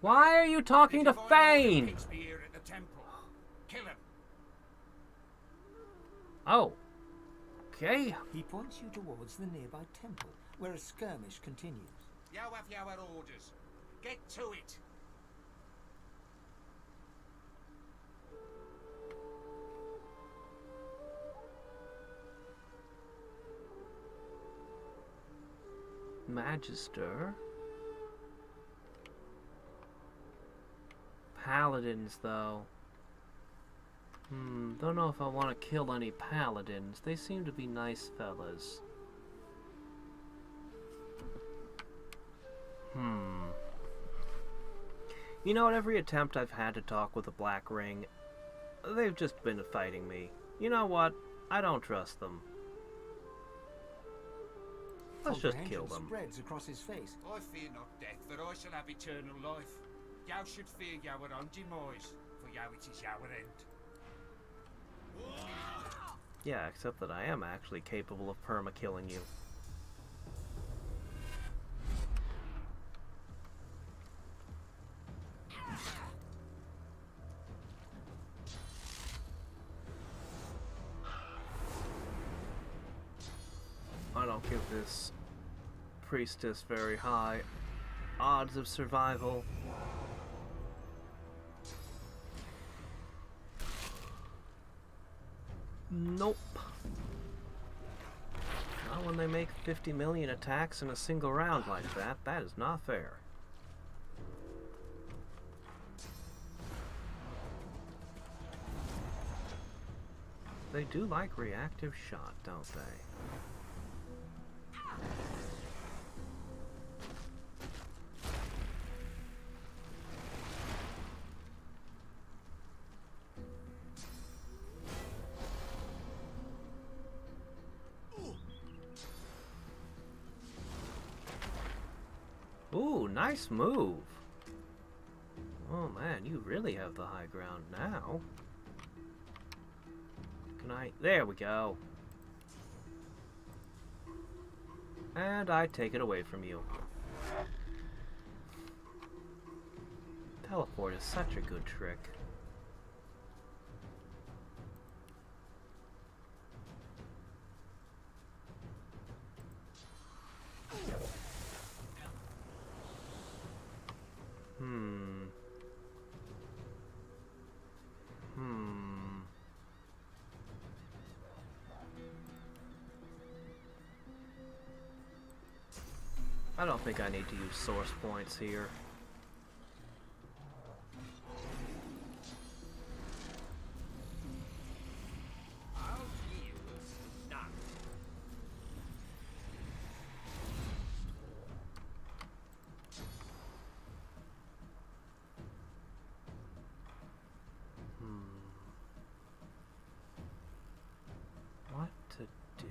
Why are you talking to Fane? Oh. Okay. He points you towards the nearby temple, where a skirmish continues. You have your orders. Get to it. Magister. Paladins, though. Don't know if I want to kill any paladins. They seem to be nice fellas. You know, at every attempt I've had to talk with a Black Ring, they've just been fighting me. You know what? I don't trust them. Let's just kill them. Spreads across his face. I fear not death, for I shall have eternal life. Thou should fear your own demise, for thou it is our end. Yeah, except that I am actually capable of perma-killing you. I don't give this priestess very high odds of survival. Nope. Not when they make 50 million attacks in a single round like that. That is not fair. They do like reactive shot, don't they? nice move. Oh man, you really have the high ground now. Can I? There we go. And I take it away from you. Teleport is such a good trick. I don't think I need to use source points here. What to do?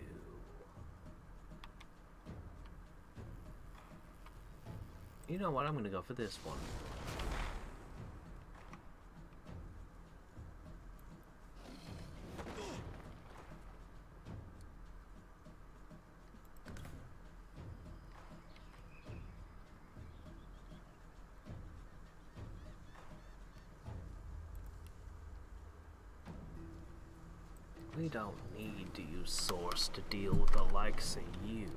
You know what? I'm gonna go for this one. We don't need to use source to deal with the likes of you.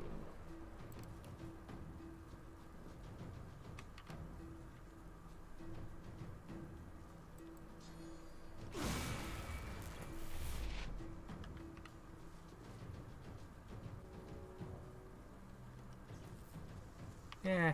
Yeah.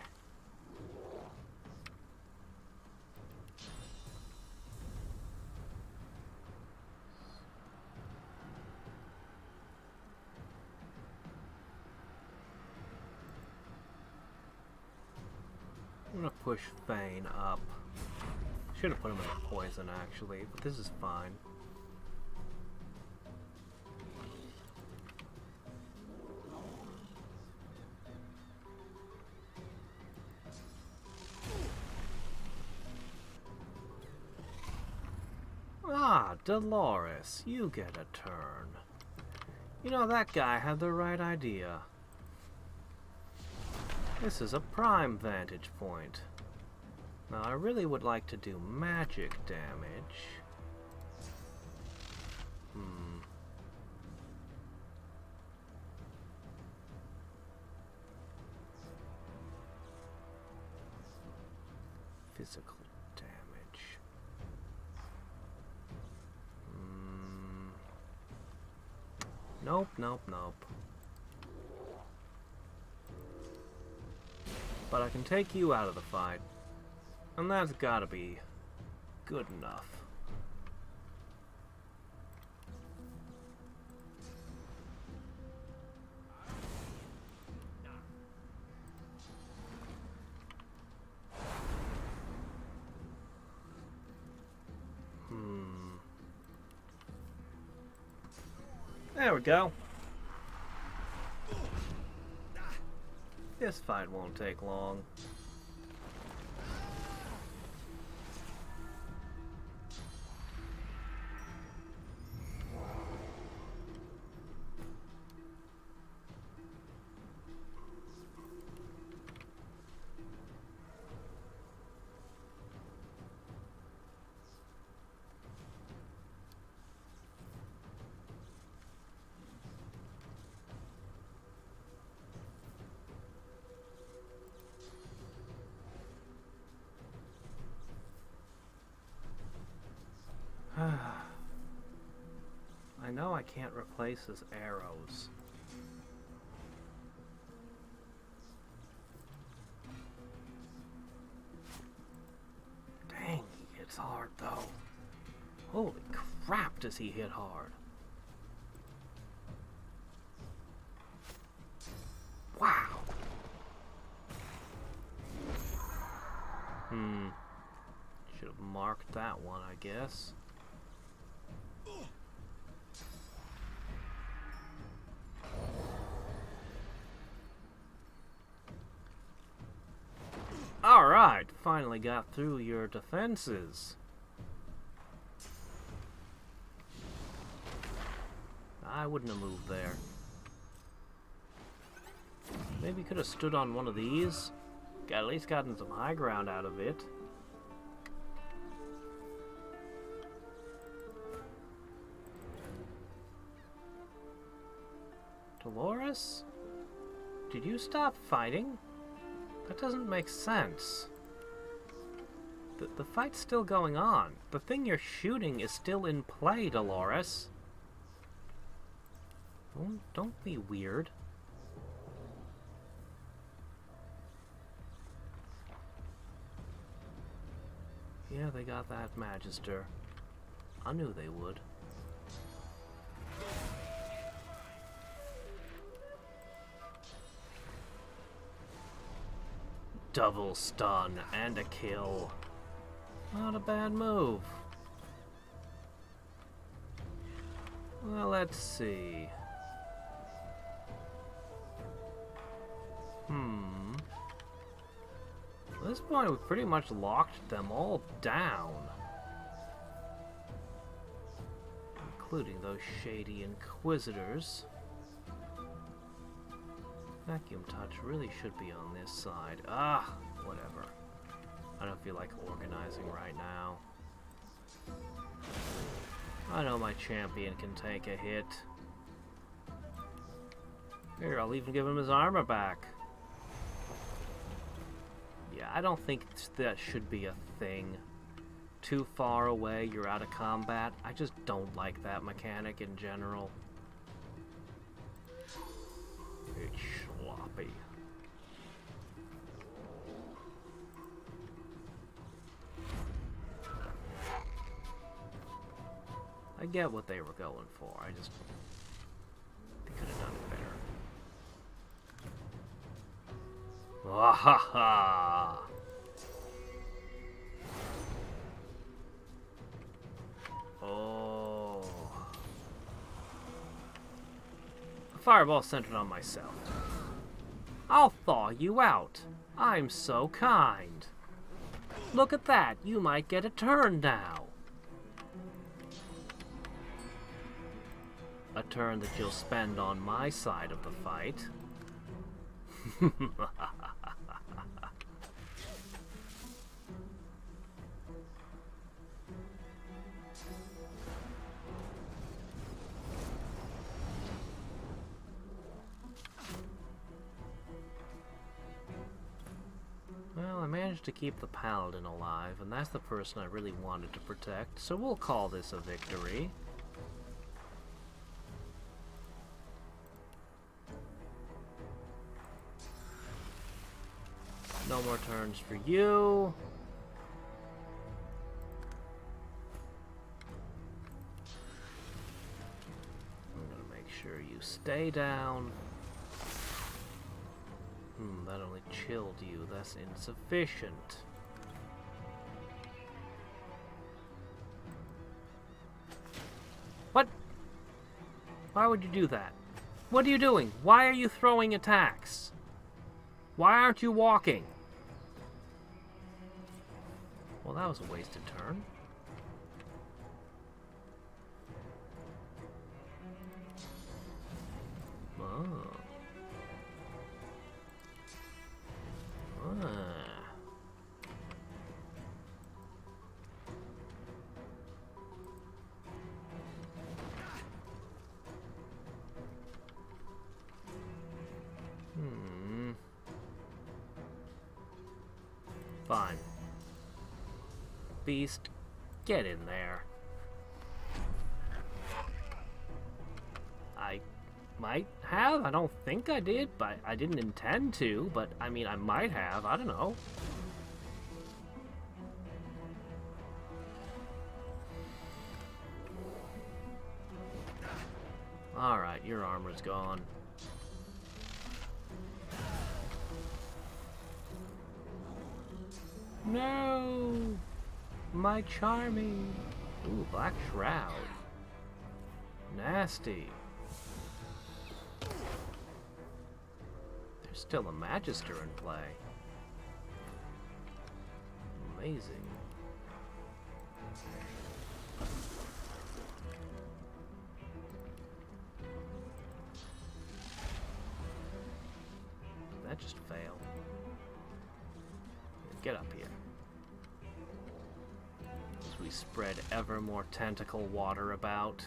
I'm gonna push Fane up. Should have put him in a poison actually, but this is fine. Ah, Dolores, you get a turn. You know, that guy had the right idea. This is a prime vantage point. Now, I really would like to do magic damage. Physical damage. Nope, nope, nope. But I can take you out of the fight. And that's gotta be good enough. There we go. This fight won't take long. I know I can't replace his arrows. Dang, he hits hard though. Holy crap, does he hit hard. Wow. Should have marked that one, I guess. finally got through your defenses. I wouldn't have moved there. Maybe could have stood on one of these. Got at least gotten some high ground out of it. Dolores? Did you stop fighting? That doesn't make sense. The fight's still going on. The thing you're shooting is still in play, Dolores. Don't be weird. Yeah, they got that Magister. I knew they would. Double stun and a kill. Not a bad move. Well, let's see. At this point, we've pretty much locked them all down. Including those shady Inquisitors. Vacuum touch really should be on this side. Ah, whatever. I don't feel like organizing right now. I know my champion can take a hit. Here, I'll even give him his armor back. Yeah, I don't think that should be a thing. Too far away, you're out of combat. I just don't like that mechanic in general. It's sloppy. I get what they were going for. They could have done it better. Wahaha! Oh. A fireball centered on myself. I'll thaw you out. I'm so kind. Look at that. You might get a turn now. A turn that you'll spend on my side of the fight. Well, I managed to keep the Paladin alive, and that's the person I really wanted to protect, so we'll call this a victory. No more turns for you. I'm gonna make sure you stay down. That only chilled you. That's insufficient. What? Why would you do that? What are you doing? Why are you throwing attacks? Why aren't you walking? Well, that was a wasted turn. Oh. Fine. Beast, get in there. I might have. I don't think I did, but I didn't intend to. But, I mean, I might have. I don't know. Alright, your armor's gone. No! My charming! Ooh, Black Shroud. Nasty. There's still a Magister in play. Amazing. That just failed. Get up here. As we spread ever more tentacle water about.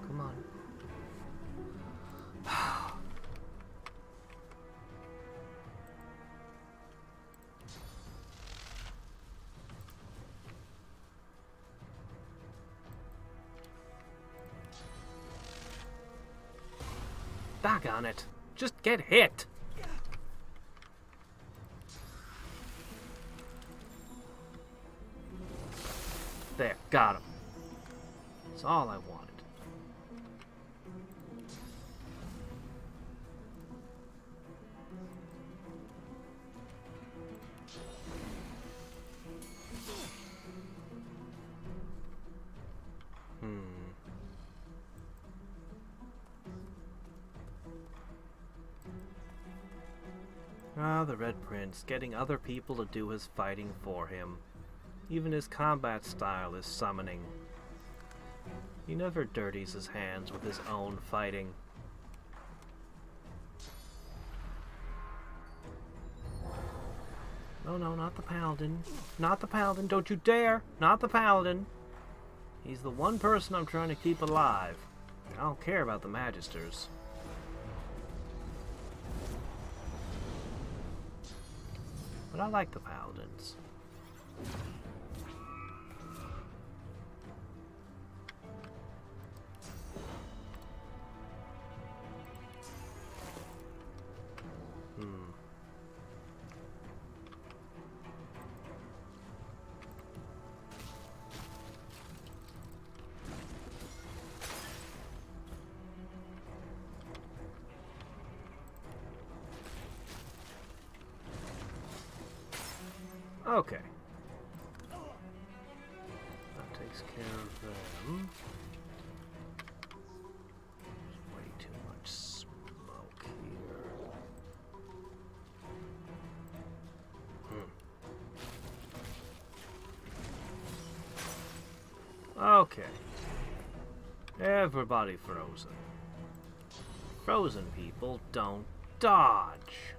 Come on. Doggone it. Just get hit. There, got him. That's all I wanted. Ah, the Red Prince, getting other people to do his fighting for him. Even his combat style is summoning. He never dirties his hands with his own fighting. No, no, not the Paladin. Not the Paladin, don't you dare! Not the Paladin! He's the one person I'm trying to keep alive. I don't care about the Magisters. But I like the Paladins. Okay. That takes care of them. There's way too much smoke here. Okay. Everybody frozen. Frozen people don't dodge.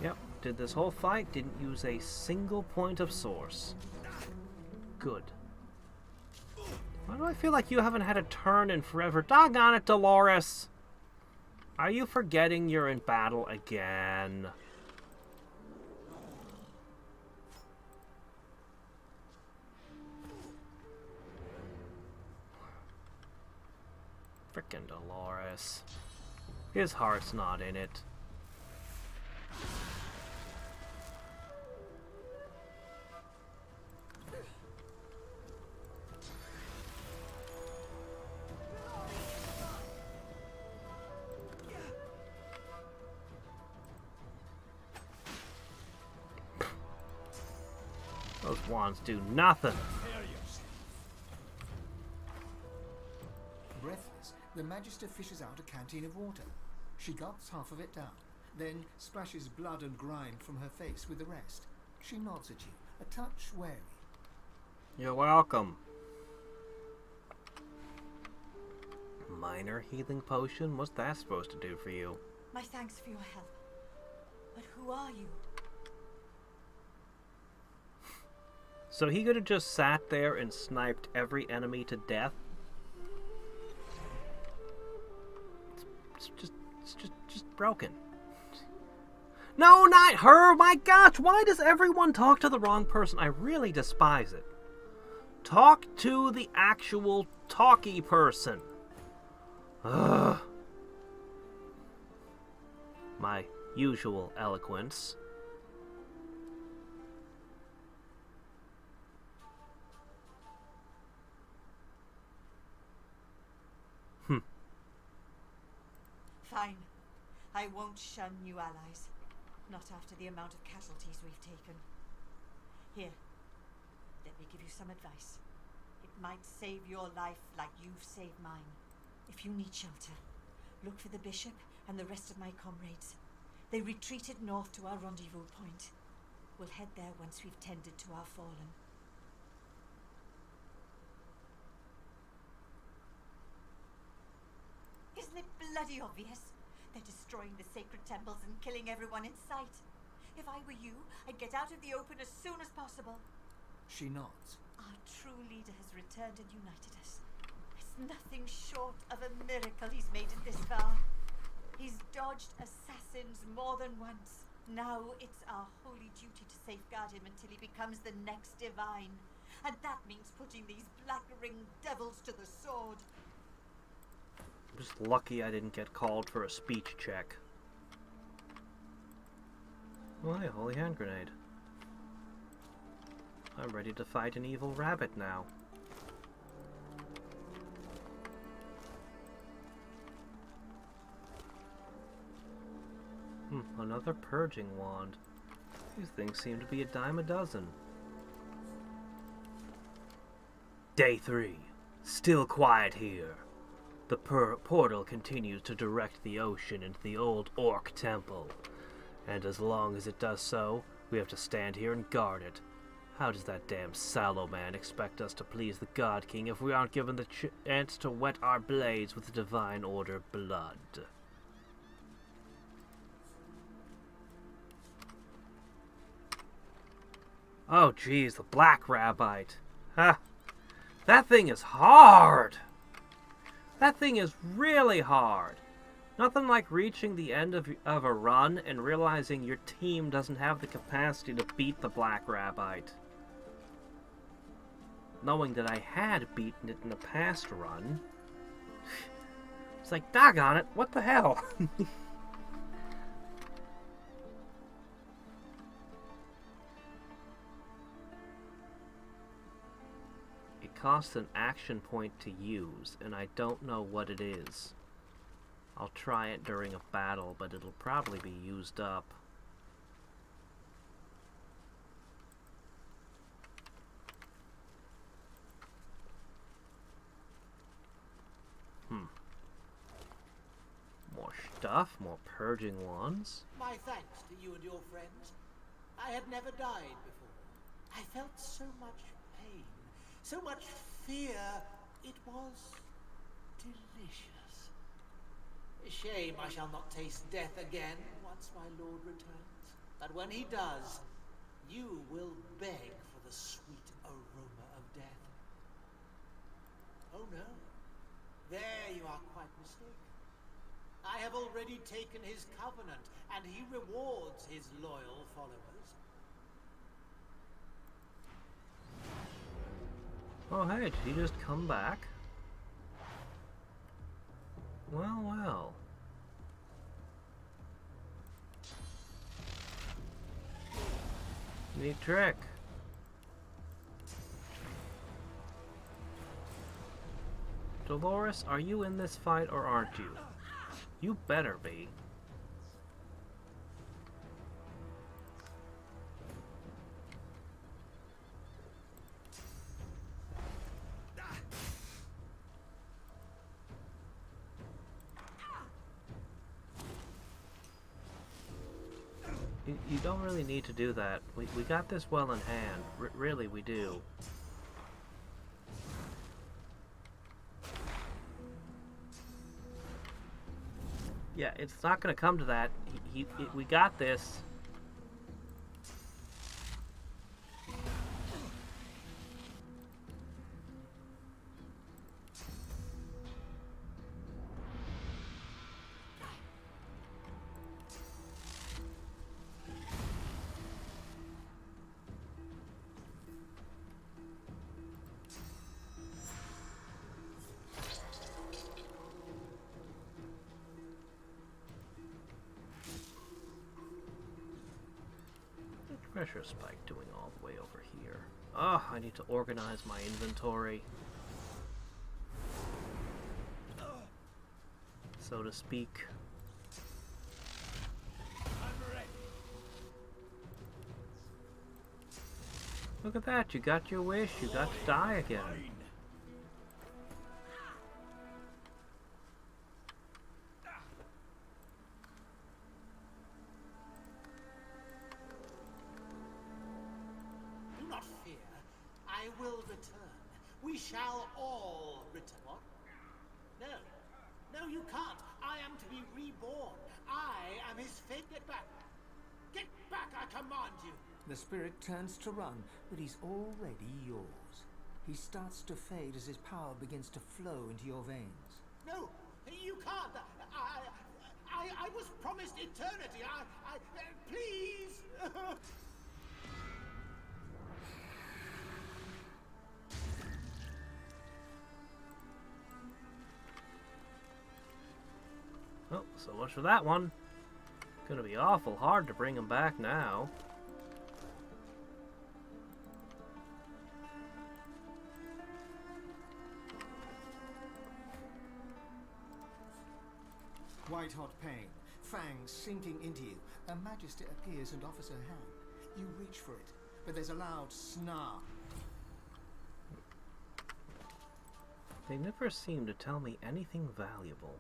Yep, did this whole fight, didn't use a single point of source. Good. Why do I feel like you haven't had a turn in forever? Doggone it, Dolores! Are you forgetting you're in battle again? Frickin' Dolores. His heart's not in it. Those wands do nothing. Breathless, the Magister fishes out a canteen of water. She gulps half of it down, then splashes blood and grime from her face with the rest. She nods at you, a touch wary. You're welcome. Minor healing potion? What's that supposed to do for you? My thanks for your help. But who are you? So he could have just sat there and sniped every enemy to death? It's just broken. No, not her! My gosh, why does everyone talk to the wrong person? I really despise it. Talk to the actual talky person. Ugh. My usual eloquence. Fine. I won't shun new allies. Not after the amount of casualties we've taken. Here, let me give you some advice. It might save your life like you've saved mine. If you need shelter, look for the bishop and the rest of my comrades. They retreated north to our rendezvous point. We'll head there once we've tended to our fallen. Isn't it bloody obvious? They're destroying the sacred temples and killing everyone in sight. If I were you, I'd get out of the open as soon as possible. She nods. Our true leader has returned and united us. It's nothing short of a miracle he's made it this far. He's dodged assassins more than once. Now it's our holy duty to safeguard him until he becomes the next divine. And that means putting these black-ringed devils to the sword. I'm just lucky I didn't get called for a speech check. Oh, hey, holy hand grenade. I'm ready to fight an evil rabbit now. Another purging wand. These things seem to be a dime a dozen. Day 3. Still quiet here. The portal continues to direct the ocean into the old orc temple. And as long as it does so, we have to stand here and guard it. How does that damn sallow man expect us to please the God King if we aren't given the chance to wet our blades with the Divine Order blood? Oh geez, the Black Rabbite. Ha! That thing is hard! That thing is really hard! Nothing like reaching the end of a run and realizing your team doesn't have the capacity to beat the Black Rabbite. Knowing that I had beaten it in a past run, it's like, doggone it, what the hell? It costs an action point to use, and I don't know what it is. I'll try it during a battle, but it'll probably be used up. More stuff, more purging wands. My thanks to you and your friends. I had never died before. I felt so much pain, so much fear. It was delicious. A shame I shall not taste death again once my lord returns. But when he does, you will beg for the sweet aroma of death. Oh no, there you are quite mistaken. I have already taken his covenant, and he rewards his loyal followers. Oh hey, did he just come back? Well, well. Neat trick. Dolores, are you in this fight or aren't you? You better be. You don't really need to do that. We got this well in hand. Really, we do. Yeah, it's not going to come to that. We got this. Pressure spike doing all the way over here. Oh, I need to organize my inventory, so to speak. Look at that, you got your wish, you got to die again. Do not fear. I will return. We shall all return. What? No. No, you can't. I am to be reborn. I am his fate. Get back. Get back, I command you. The spirit turns to run, but he's already yours. He starts to fade as his power begins to flow into your veins. No, you can't. I was promised eternity. Please. Oh, so much for that one. Gonna be awful hard to bring him back now. White-hot pain, fangs sinking into you. A magister appears and offers her hand. You reach for it, but there's a loud snarl. They never seem to tell me anything valuable.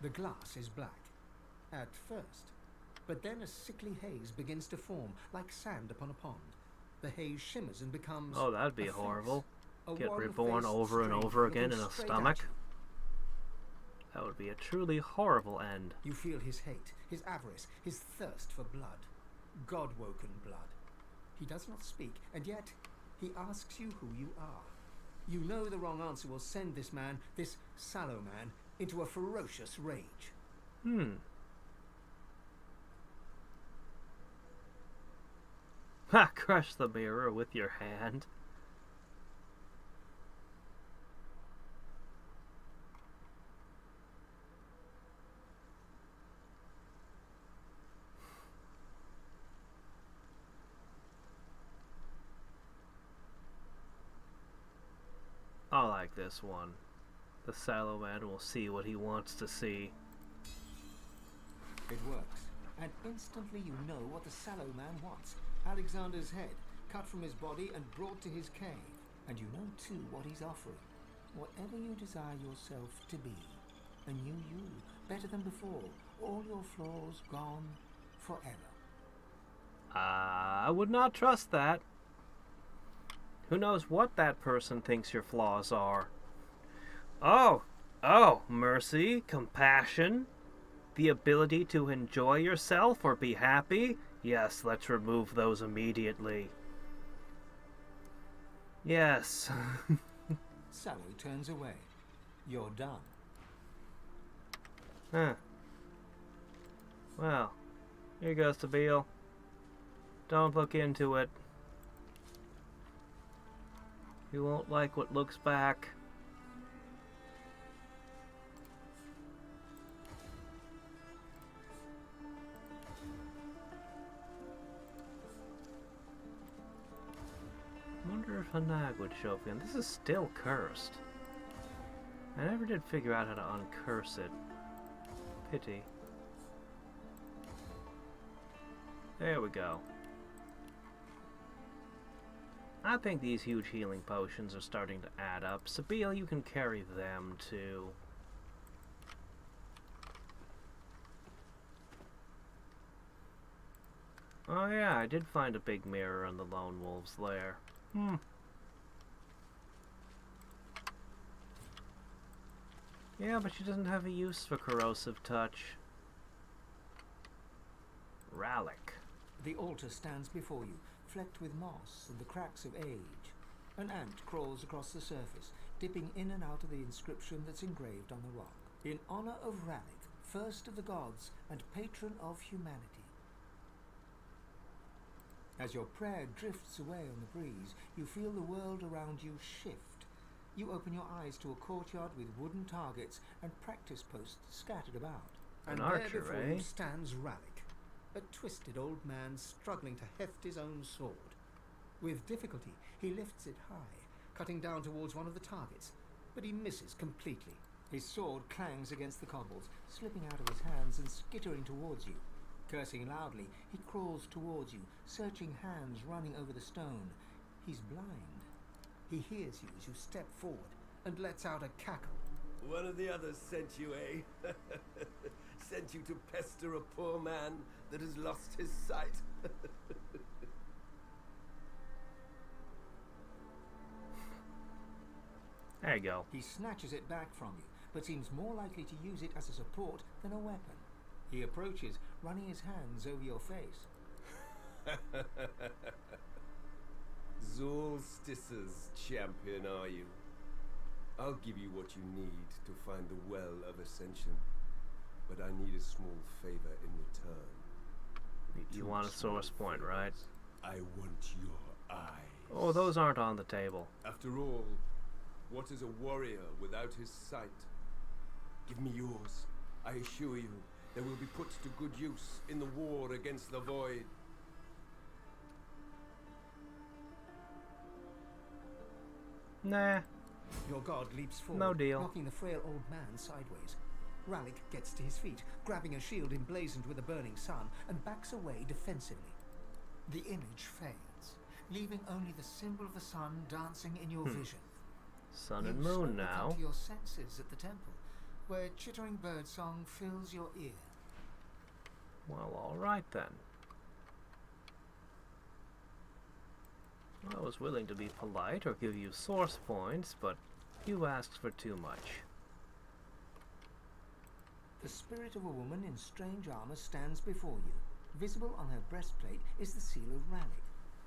The glass is black, at first, but then a sickly haze begins to form, like sand upon a pond. The haze shimmers and becomes... Oh, that'd be a horrible. face. Get A reborn one-faced over and strength over again looking in a straight stomach. at you. That would be a truly horrible end. You feel his hate, his avarice, his thirst for blood. God-woken blood. He does not speak, and yet he asks you who you are. You know the wrong answer will send this man, this sallow man, into a ferocious rage. Ha! Crush the mirror with your hand. I like this one. The sallow man will see what he wants to see. It works, and instantly you know what the sallow man wants. Alexander's head, cut from his body and brought to his cave. And you know too what he's offering. Whatever you desire yourself to be. A new you, better than before. All your flaws gone forever. I would not trust that. Who knows what that person thinks your flaws are? Oh, mercy, compassion, the ability to enjoy yourself or be happy? Yes, let's remove those immediately. Yes. Sallow turns away. You're done. Huh. Well, here goes to Beale. Don't look into it. You won't like what looks back. Wonder if a nag would show up again. This is still cursed. I never did figure out how to uncurse it. Pity. There we go. I think these huge healing potions are starting to add up. Sabile, you can carry them too. Oh yeah, I did find a big mirror in the Lone Wolf's lair. Yeah, but she doesn't have a use for corrosive touch. Rallic. The altar stands before you, flecked with moss and the cracks of age. An ant crawls across the surface, dipping in and out of the inscription that's engraved on the rock. In honor of Rallic, first of the gods and patron of humanity. As your prayer drifts away on the breeze, you feel the world around you shift. You open your eyes to a courtyard with wooden targets and practice posts scattered about. And An archer, there before eh? you stands Rallick, a twisted old man struggling to heft his own sword. With difficulty, he lifts it high, cutting down towards one of the targets, but he misses completely. His sword clangs against the cobbles, slipping out of his hands and skittering towards you. Cursing loudly, he crawls towards you, searching hands running over the stone. He's blind. He hears you as you step forward and lets out a cackle. One of the others sent you, eh? Sent you to pester a poor man that has lost his sight. There you go. He snatches it back from you, but seems more likely to use it as a support than a weapon. He approaches, running his hands over your face. Solstice's champion, are you? I'll give you what you need to find the Well of Ascension, but I need a small favor in return. You want a source point, right? I want your eyes. Oh, those aren't on the table. After all, what is a warrior without his sight? Give me yours. I assure you, they will be put to good use in the war against the Void. Nah. Your god leaps forward, No deal. knocking the frail old man sideways. Rallick gets to his feet, grabbing a shield emblazoned with a burning sun, and backs away defensively. The image fades, leaving only the symbol of the sun dancing in your vision. Sun and You moon slowly now. come to your senses at the temple, where chittering birdsong fills your ear. Well, alright then. I was willing to be polite or give you source points, but you asked for too much. The spirit of a woman in strange armor stands before you. Visible on her breastplate is the seal of Rallick.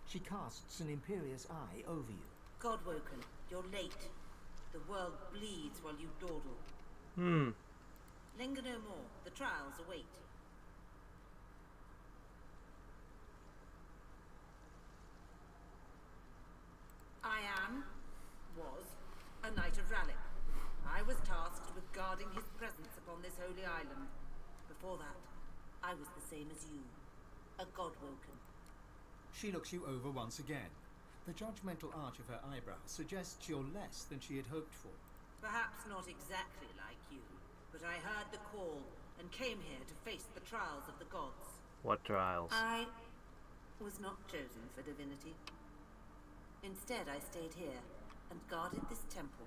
She casts an imperious eye over you. Godwoken, you're late. The world bleeds while you dawdle. Linger no more. The trials await. Was a knight of Rallick. I was tasked with guarding his presence upon this holy island. Before that, I was the same as you, a Godwoken. She looks you over once again. The judgmental arch of her eyebrows suggests you're less than she had hoped for. Perhaps not exactly like you, but I heard the call and came here to face the trials of the gods. What trials? I was not chosen for divinity. Instead, I stayed here and guarded this temple.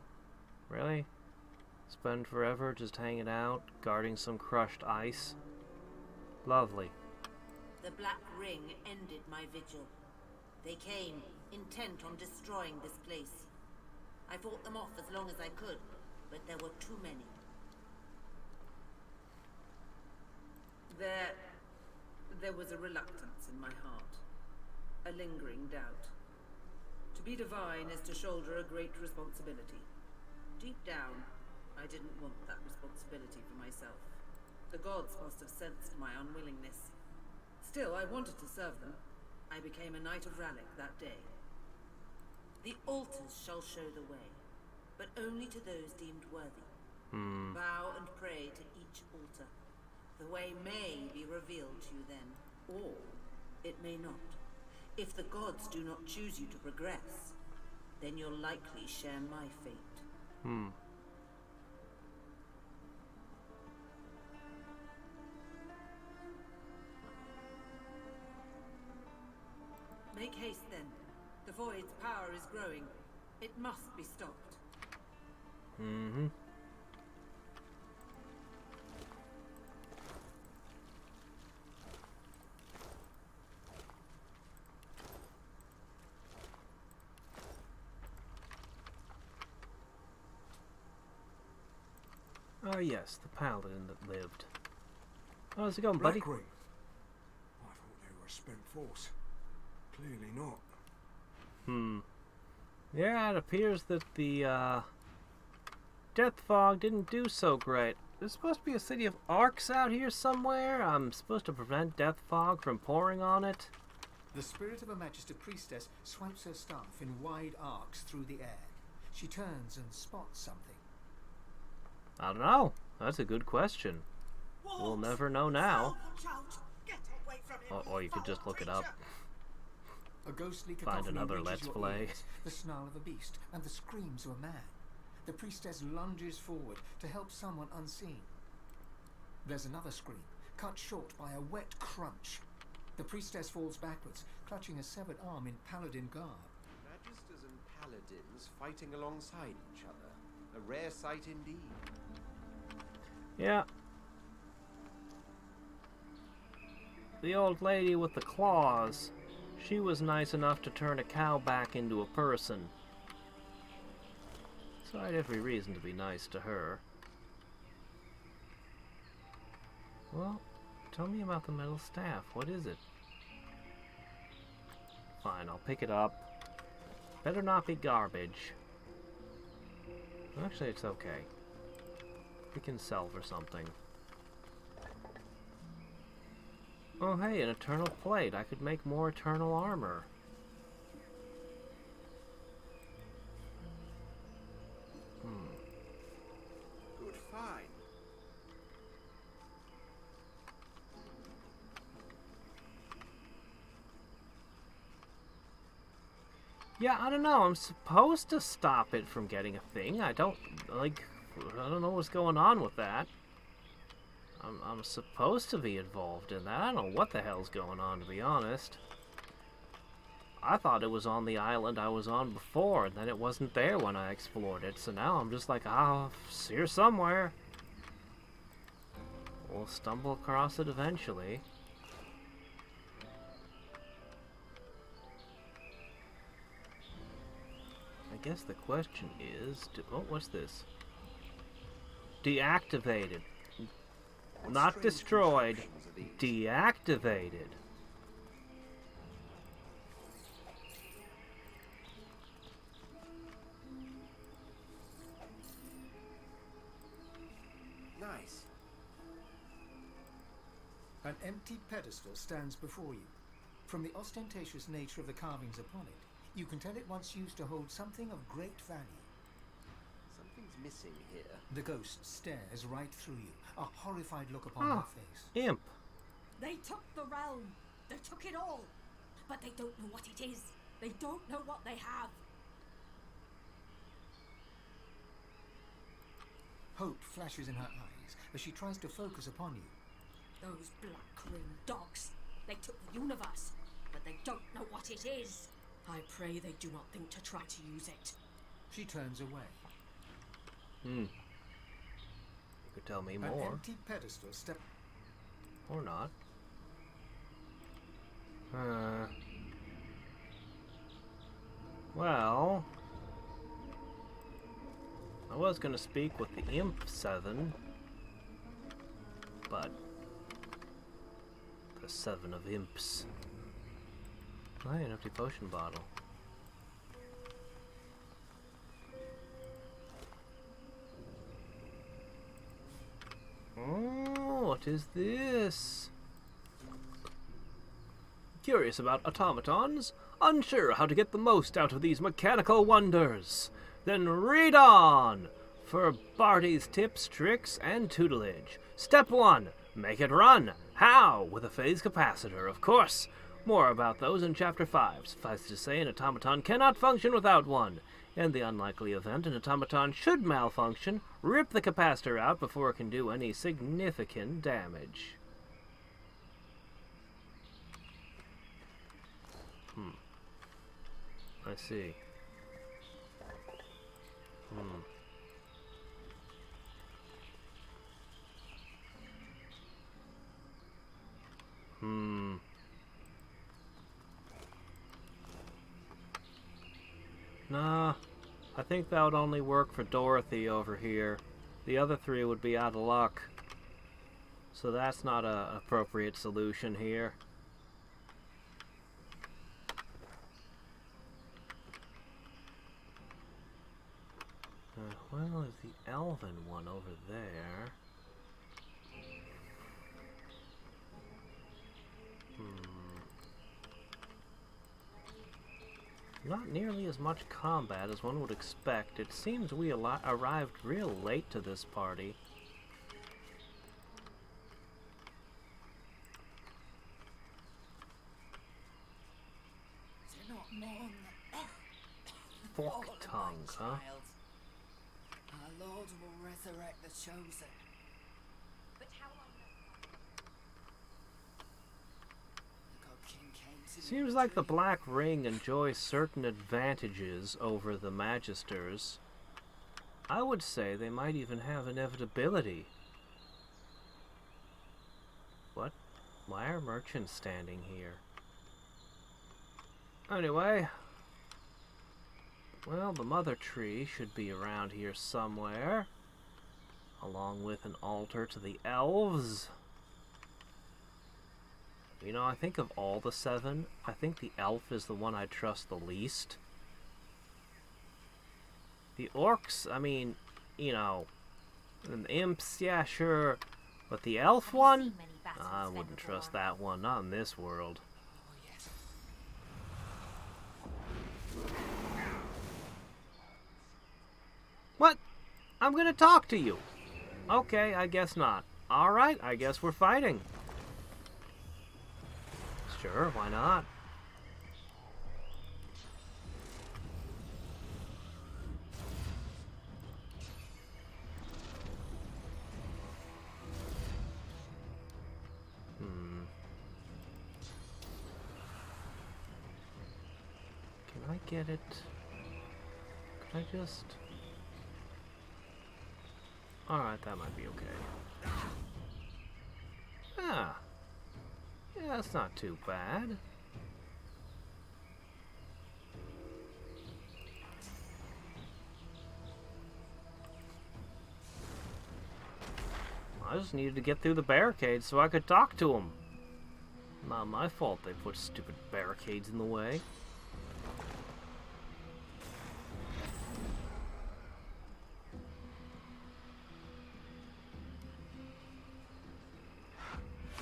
Really? Spend forever just hanging out, guarding some crushed ice? Lovely. The Black Ring ended my vigil. They came, intent on destroying this place. I fought them off as long as I could, but there were too many. There was a reluctance in my heart. A lingering doubt. To be divine is to shoulder a great responsibility. Deep down, I didn't want that responsibility for myself. The gods must have sensed my unwillingness. Still, I wanted to serve them. I became a Knight of Rallick that day. The altars shall show the way, but only to those deemed worthy. Bow and pray to each altar. The way may be revealed to you then, or it may not. If the gods do not choose you to progress, then you'll likely share my fate. Make haste then. The Void's power is growing. It must be stopped. Oh yes, the paladin that lived. How's it going, buddy? Black Ring. I thought they were a spent force. Clearly not. Yeah, it appears that the Death Fog didn't do so great. There's supposed to be a city of arcs out here somewhere. I'm supposed to prevent Death Fog from pouring on it. The spirit of a Magister priestess swipes her staff in wide arcs through the air. She turns and spots something. I don't know. That's a good question. We'll never know now. Get away from him, Or you could just look it up. A ghostly Find cacophony another reaches Let's your Play. ears, the snarl of a beast and the screams of a man. The priestess lunges forward to help someone unseen. There's another scream, cut short by a wet crunch. The priestess falls backwards, clutching a severed arm in paladin garb. Magisters and paladins fighting alongside each other. A rare sight indeed. Yeah. The old lady with the claws. She was nice enough to turn a cow back into a person. So I had every reason to be nice to her. Well, tell me about the metal staff. What is it? Fine, I'll pick it up. Better not be garbage. Actually, it's okay. We can sell for something. Oh hey, an eternal plate. I could make more eternal armor. Good find. Yeah, I don't know. I'm supposed to stop it from getting a thing. I don't know what's going on with that. I'm supposed to be involved in that. I don't know what the hell's going on, to be honest. I thought it was on the island I was on before, and then it wasn't there when I explored it. So now I'm just like, it's here somewhere. We'll stumble across it eventually. I guess the question is, oh, what's this? Deactivated. Not destroyed. Deactivated. Nice. An empty pedestal stands before you. From the ostentatious nature of the carvings upon it, you can tell it once used to hold something of great value. Something's missing here. The ghost stares right through you, a horrified look upon her face. Imp. They took the realm. They took it all. But they don't know what it is. They don't know what they have. Hope flashes in her eyes as she tries to focus upon you. Those black-ringed dogs. They took the universe, but they don't know what it is. I pray they do not think to try to use it. She turns away. You could tell me An more. empty pedestal step. Or not. Well, I was gonna speak with the Imp 7, but the 7 of Imps. Oh, an empty potion bottle. Oh, what is this? Curious about automatons? Unsure how to get the most out of these mechanical wonders? Then read on for Barty's tips, tricks, and tutelage. Step 1. Make it run. How? With a phase capacitor, of course. More about those in Chapter 5. Suffice to say, an automaton cannot function without one. In the unlikely event an automaton should malfunction, rip the capacitor out before it can do any significant damage. I see. Nah, I think that would only work for Dorothy over here. The other 3 would be out of luck. So that's not an appropriate solution here. Well, there's the elven one over there. Not nearly as much combat as one would expect. It seems we arrived real late to this party. Fork tongue, huh? Our Lord will resurrect the chosen. But how long The God King came to Seems like the Black Ring enjoys certain advantages over the Magisters. I would say they might even have inevitability. What? Why are merchants standing here? Anyway, well, the mother tree should be around here somewhere, along with an altar to the elves. You know, I think of all the 7, I think the elf is the one I trust the least. The orcs, I mean, you know, and the imps, yeah, sure. But the elf one? I wouldn't trust that one, not in this world. What? I'm gonna talk to you. Okay, I guess not. Alright, I guess we're fighting. Sure, why not? Can I get it? Can I just... Alright, that might be okay. Ah. Yeah, that's not too bad. I just needed to get through the barricades so I could talk to him. Not my fault they put stupid barricades in the way.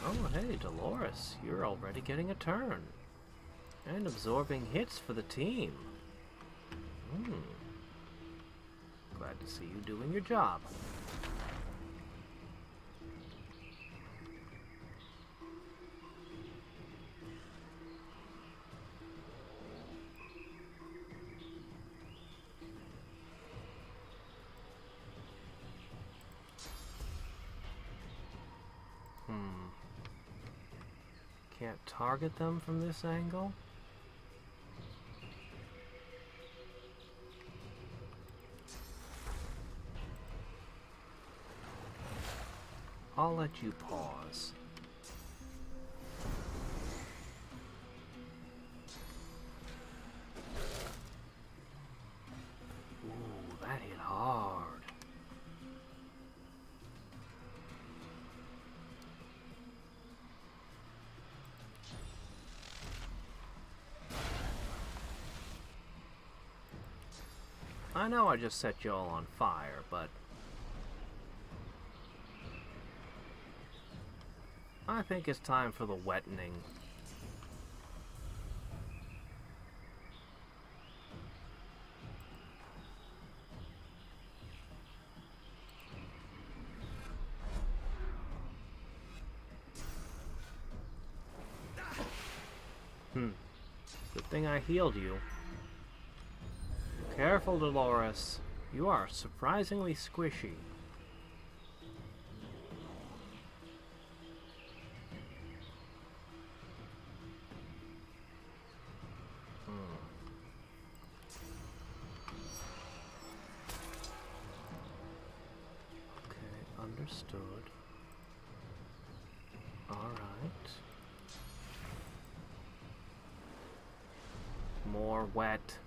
Oh, hey, Dolores, you're already getting a turn. And absorbing hits for the team. Glad to see you doing your job. Can't target them from this angle? I'll let you pause. Ooh, that hit hard. I know I just set you all on fire, but I think it's time for the wettening. Good thing I healed you. Careful, Dolores. You are surprisingly squishy. Okay, understood. Alright. More wet.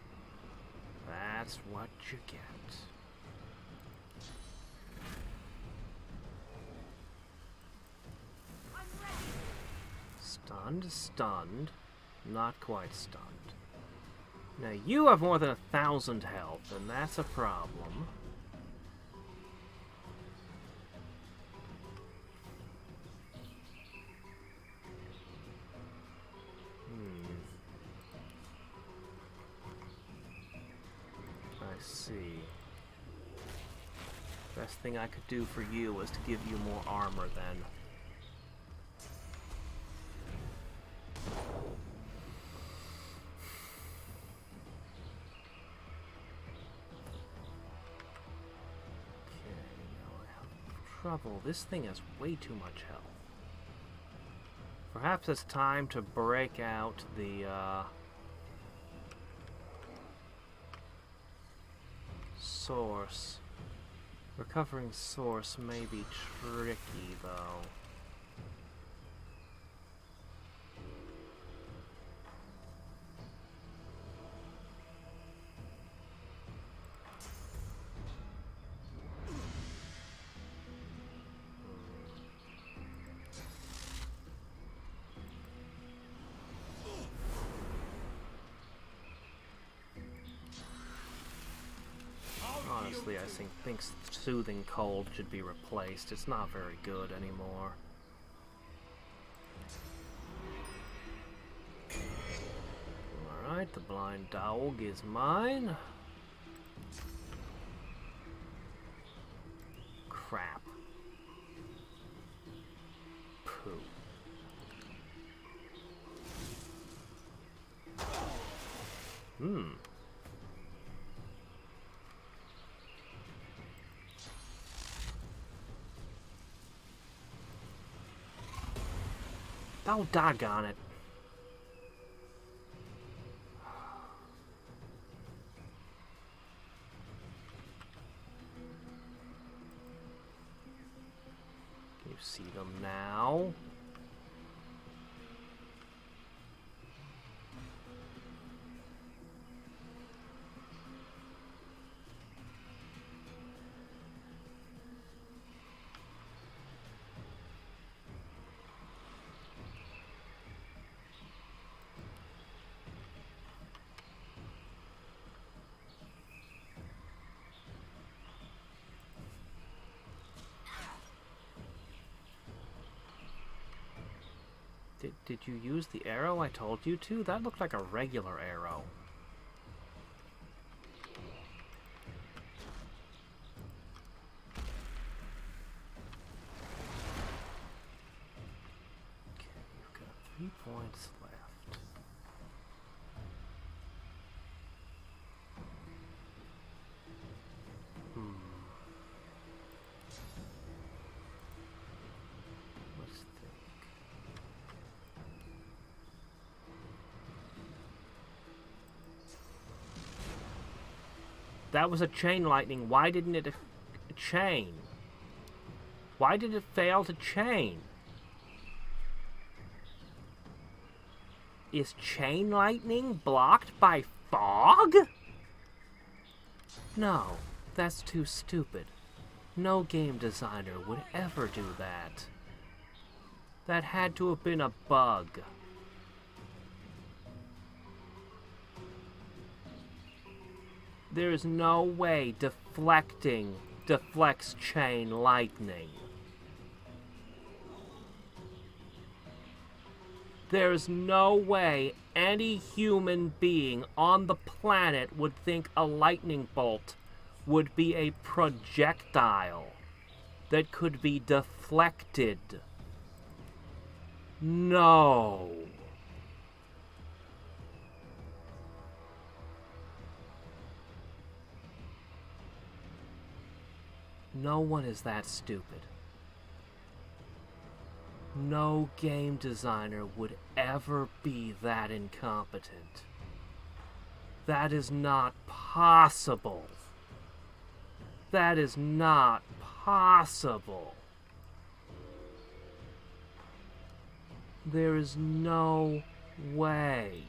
That's what you get. Stunned, stunned. Not quite stunned. Now you have more than 1,000 health, and that's a problem. I see. Best thing I could do for you was to give you more armor then. trouble. This thing has way too much health. Perhaps it's time to break out the, source. Recovering source may be tricky, though. Honestly, I think Soothing Cold should be replaced. It's not very good anymore. Alright, the blind dog is mine. Crap. Poo. Oh, doggone it. Can you see them now? Did you use the arrow I told you to? That looked like a regular arrow. Okay, you've got 3 points left. Let's think. That was a chain lightning. Why didn't it chain? Why did it fail to chain? Is chain lightning blocked by fog? No, that's too stupid. No game designer would ever do that. That had to have been a bug. There is no way deflecting deflects chain lightning. There is no way any human being on the planet would think a lightning bolt would be a projectile that could be deflected. No. No one is that stupid. No game designer would ever be that incompetent. That is not possible. That is not possible. There is no way.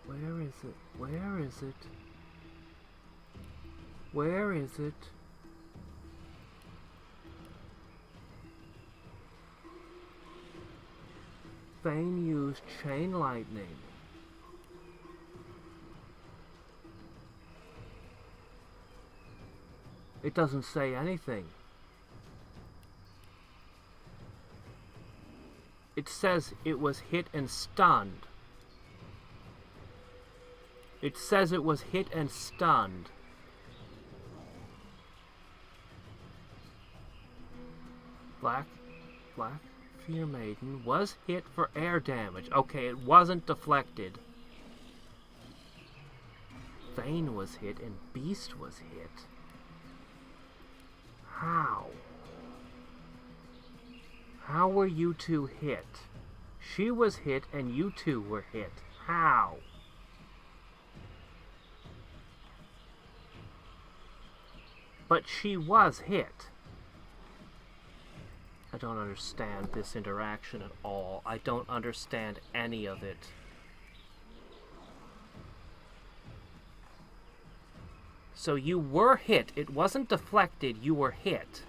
Where is it? Where is it? Where is it? Fane used chain lightning. It doesn't say anything. It says it was hit and stunned. It says it was hit and stunned. Black Fear Maiden was hit for air damage. Okay, it wasn't deflected. Thane was hit and Beast was hit. How? How were you two hit? She was hit and you two were hit. How? But she was hit. I don't understand this interaction at all. I don't understand any of it. So you were hit. It wasn't deflected, you were hit.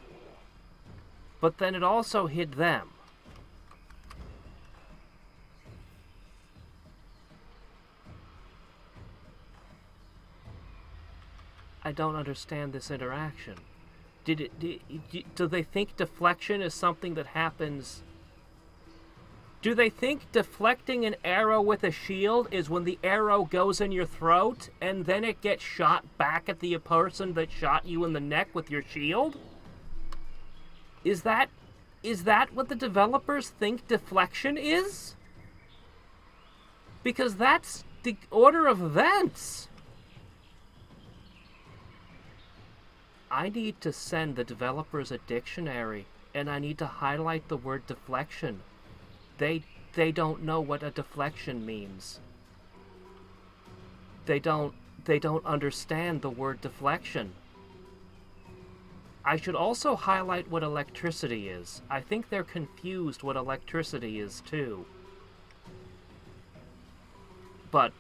But then it also hit them. I don't understand this interaction. Do they think deflection is something that happens? Do they think deflecting an arrow with a shield is when the arrow goes in your throat and then it gets shot back at the person that shot you in the neck with your shield? Is that what the developers think deflection is? Because that's the order of events. I need to send the developers a dictionary, and I need to highlight the word deflection. They don't know what a deflection means. They don't understand the word deflection. I should also highlight what electricity is. I think they're confused what electricity is too. But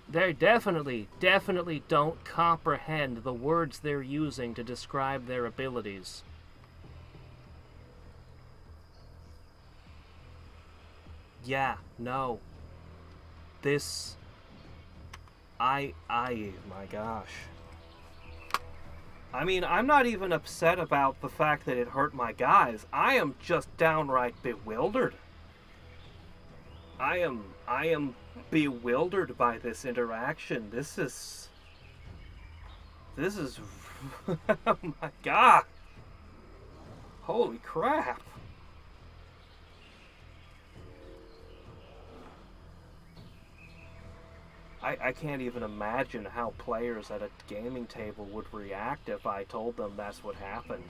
they definitely don't comprehend the words they're using to describe their abilities. Yeah, no. This... my gosh. I mean, I'm not even upset about the fact that it hurt my guys. I am just downright bewildered. I am bewildered by this interaction. This is oh my god. Holy crap. I can't even imagine how players at a gaming table would react if I told them that's what happened.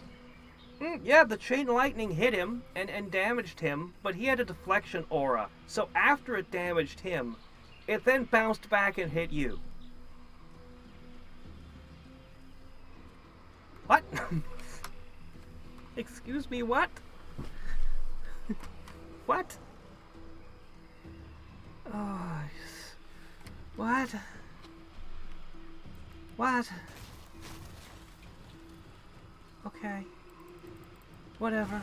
Yeah, the chain lightning hit him and damaged him, but he had a deflection aura. So after it damaged him, it then bounced back and hit you. What? Excuse me, what? What? Oh, what? What? Okay. Whatever.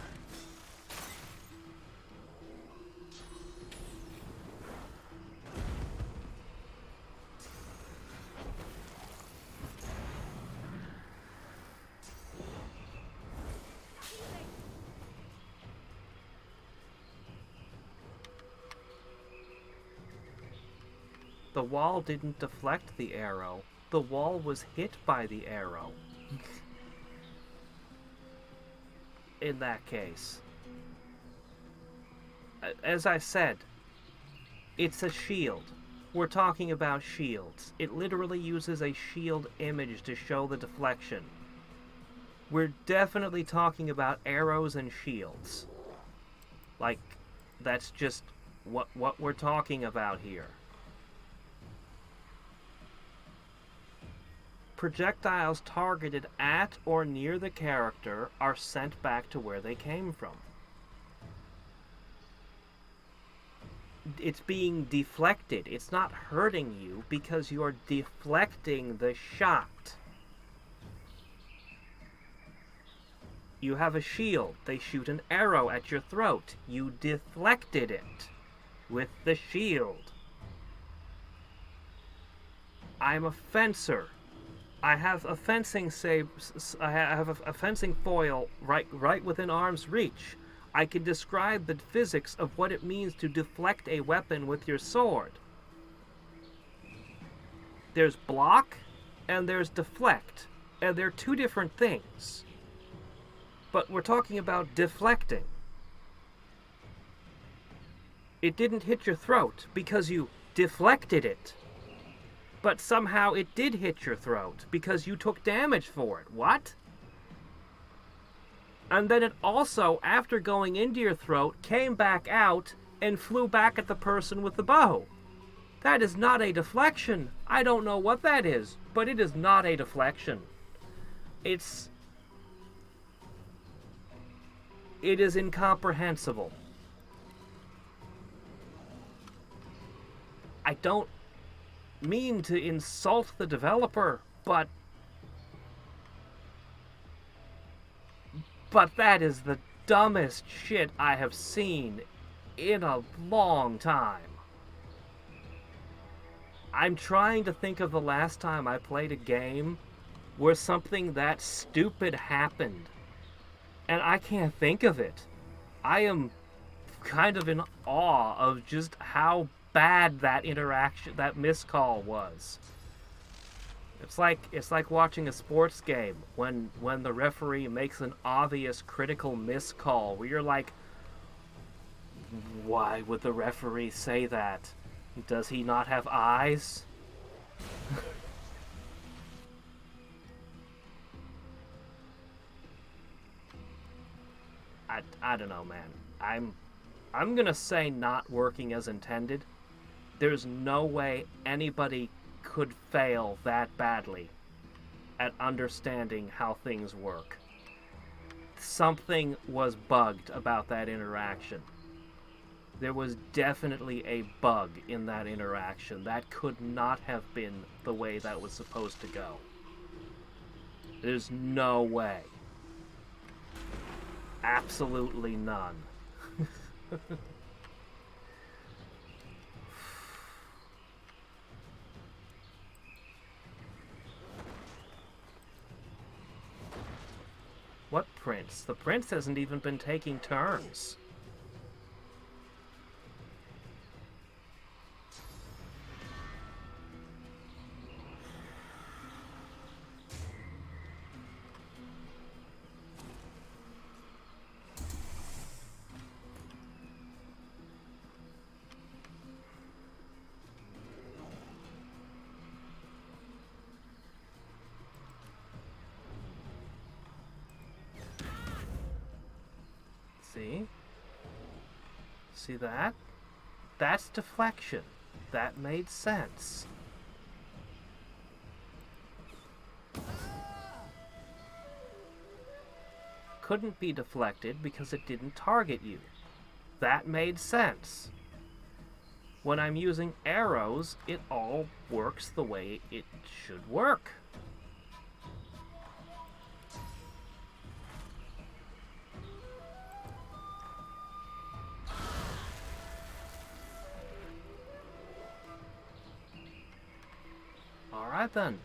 The wall didn't deflect the arrow. The wall was hit by the arrow. In that case. As I said, it's a shield. We're talking about shields. It literally uses a shield image to show the deflection. We're definitely talking about arrows and shields. Like, that's just what we're talking about here. Projectiles targeted at or near the character are sent back to where they came from. It's being deflected. It's not hurting you because you're deflecting the shot. You have a shield. They shoot an arrow at your throat. You deflected it with the shield. I'm a fencer. I have a fencing a fencing foil right within arm's reach. I can describe the physics of what it means to deflect a weapon with your sword. There's block and there's deflect, and they're two different things. But we're talking about deflecting. It didn't hit your throat because you deflected it. But somehow it did hit your throat because you took damage for it. What? And then it also, after going into your throat, came back out and flew back at the person with the bow. That is not a deflection. I don't know what that is, but it is not a deflection. It is incomprehensible. I don't mean to insult the developer, but that is the dumbest shit I have seen in a long time. I'm trying to think of the last time I played a game where something that stupid happened, and I can't think of it. I am kind of in awe of just how bad that interaction, that miscall was. It's like watching a sports game when the referee makes an obvious critical miscall where you're like, why would the referee say that? Does he not have eyes? I don't know, man. I'm gonna say not working as intended. There's no way anybody could fail that badly at understanding how things work. Something was bugged about that interaction. There was definitely a bug in that interaction. That could not have been the way that was supposed to go. There's no way. Absolutely none. What prince? The prince hasn't even been taking turns. See? See that? That's deflection. That made sense. Couldn't be deflected because it didn't target you. That made sense. When I'm using arrows, it all works the way it should work. Alright then.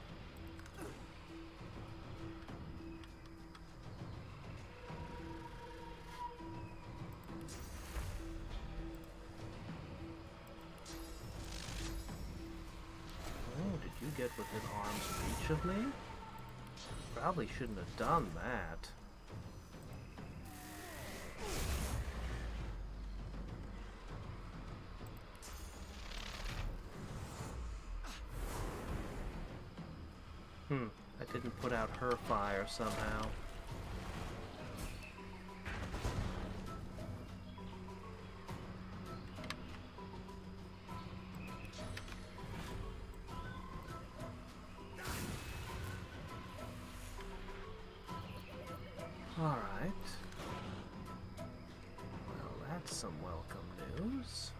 Oh, did you get within arm's reach of me? Probably shouldn't have done that. I didn't put out her fire somehow. Alright. Well, that's some welcome news.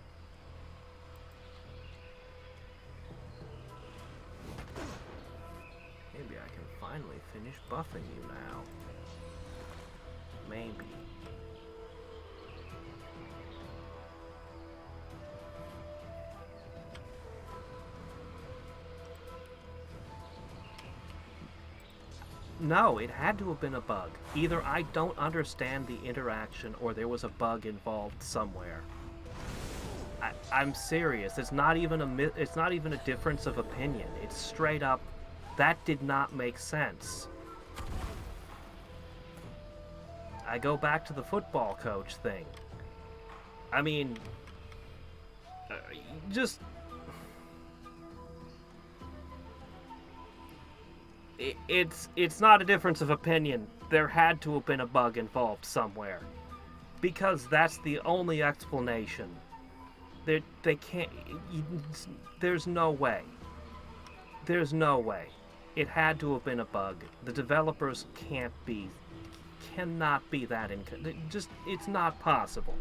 Maybe I can finally finish buffing you now. Maybe. No, it had to have been a bug. Either I don't understand the interaction or there was a bug involved somewhere. I'm serious. It's not even a difference of opinion. It's straight up, that did not make sense. I go back to the football coach thing. I mean, just... It's not a difference of opinion. There had to have been a bug involved somewhere. Because that's the only explanation. They can't... There's no way. There's no way. It had to have been a bug. The developers cannot be that it's not possible.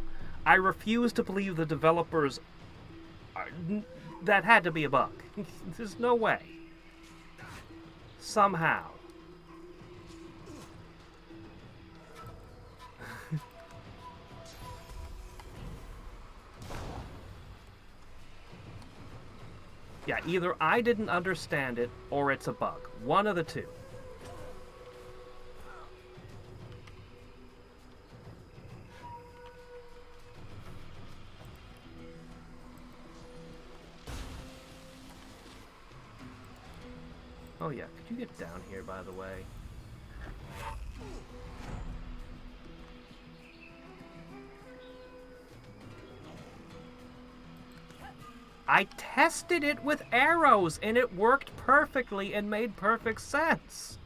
I refuse to believe the developers that had to be a bug. There's no way. Somehow. Yeah, either I didn't understand it or it's a bug. One of the two. Oh yeah, could you get down here, by the way? I tested it with arrows, and it worked perfectly and made perfect sense.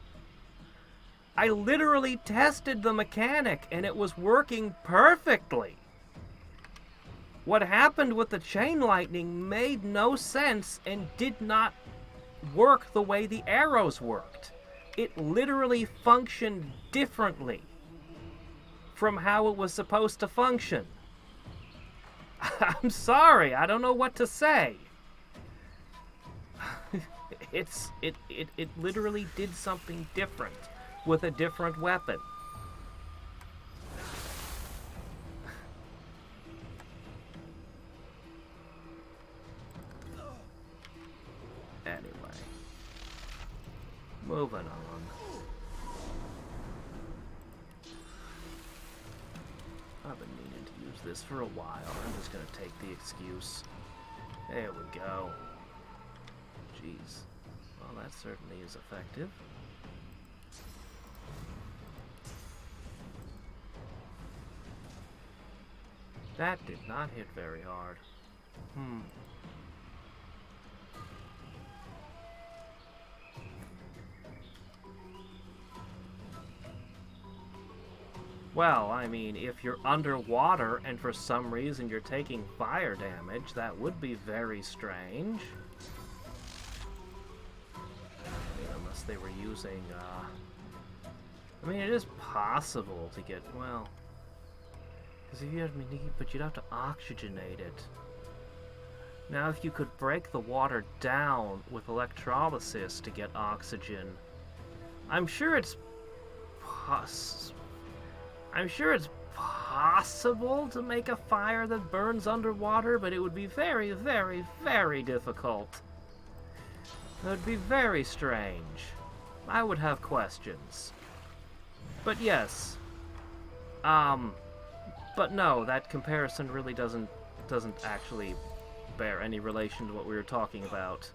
I literally tested the mechanic, and it was working perfectly. What happened with the chain lightning made no sense and did not work the way the arrows worked. It literally functioned differently from how it was supposed to function. I'm sorry, I don't know what to say. It literally did something different with a different weapon. Anyway, moving on. I've been meaning to use this for a while. I'm just gonna take the excuse. There we go. Jeez. Well, that certainly is effective. That did not hit very hard. Well, I mean, if you're underwater and for some reason you're taking fire damage, that would be very strange. I mean, unless they were using, I mean, it is possible to get, well... Because if you have, but you'd have to oxygenate it. Now, if you could break the water down with electrolysis to get oxygen, I'm sure it's possible to make a fire that burns underwater, but it would be very, very, very difficult. It would be very strange. I would have questions. But yes. But no, that comparison really doesn't actually bear any relation to what we were talking about.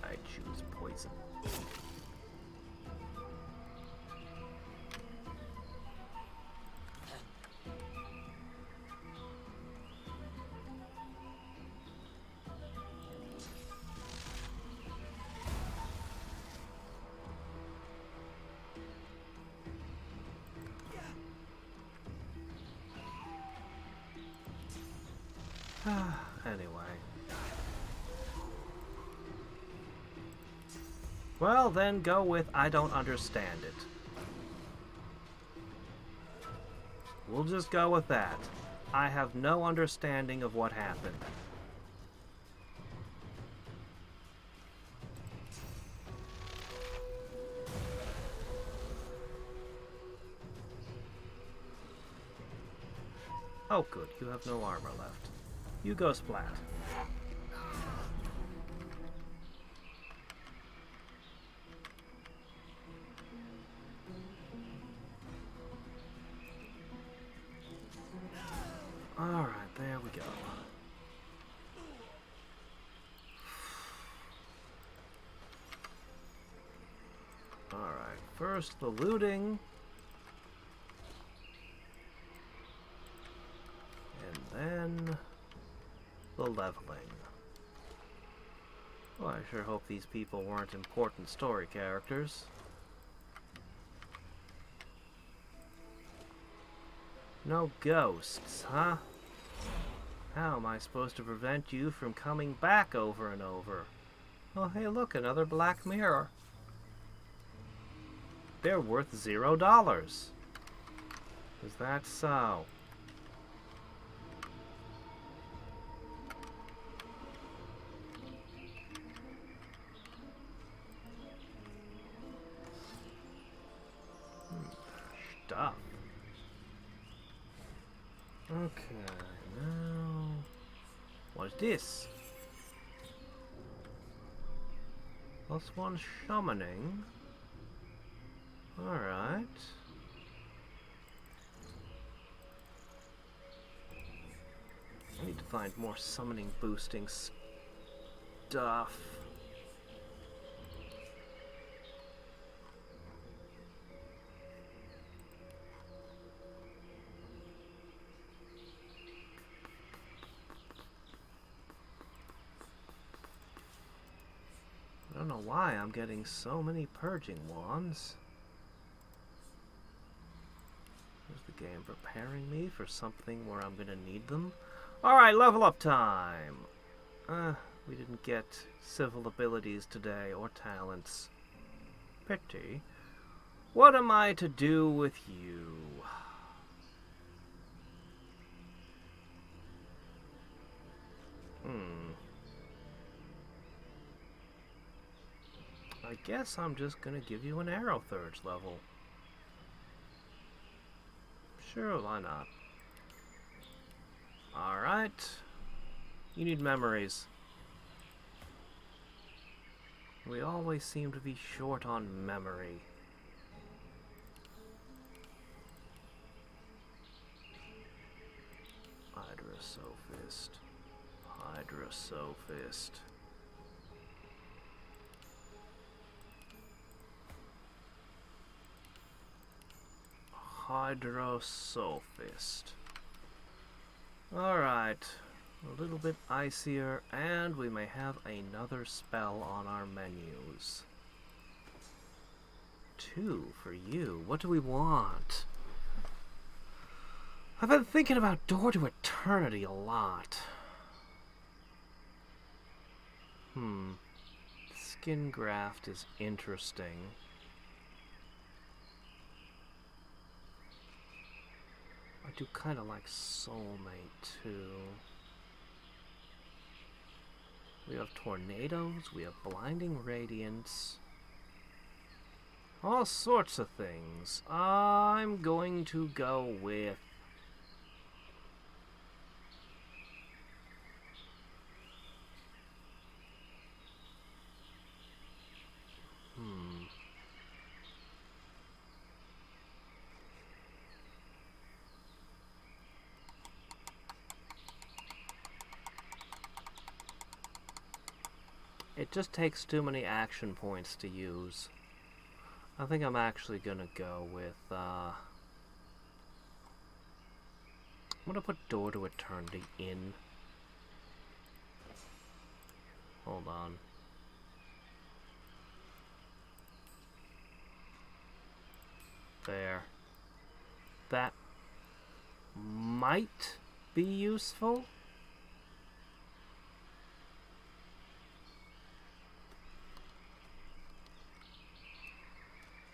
I choose poison. Anyway. Well, then go with I don't understand it. We'll just go with that. I have no understanding of what happened. Oh good, you have no armor left. You go splat. First the looting. And then the leveling. Well, I sure hope these people weren't important story characters. No ghosts, huh? How am I supposed to prevent you from coming back over and over? Oh, hey, look, another black mirror. They're worth $0. Is that so? Stuff. Okay, now... What's this? +1 summoning. Alright. I need to find more summoning boosting stuff. I don't know why I'm getting so many purging wands. Is the game preparing me for something where I'm gonna need them? Alright, level up time! We didn't get civil abilities today, or talents. Pity. What am I to do with you? I guess I'm just gonna give you an arrow third level. Sure, why not? Alright. You need memories. We always seem to be short on memory. Hydrosophist. Hydrosophist. Hydrosophist. Alright. A little bit icier, and we may have another spell on our menus. 2 for you. What do we want? I've been thinking about Door to Eternity a lot. Skin graft is interesting. I do kind of like Soulmate, too. We have Tornadoes, we have Blinding Radiance. All sorts of things. I'm going to go with... It just takes too many action points to use. I think I'm actually gonna go with, I'm gonna put Door to Eternity in. Hold on. There. That might be useful.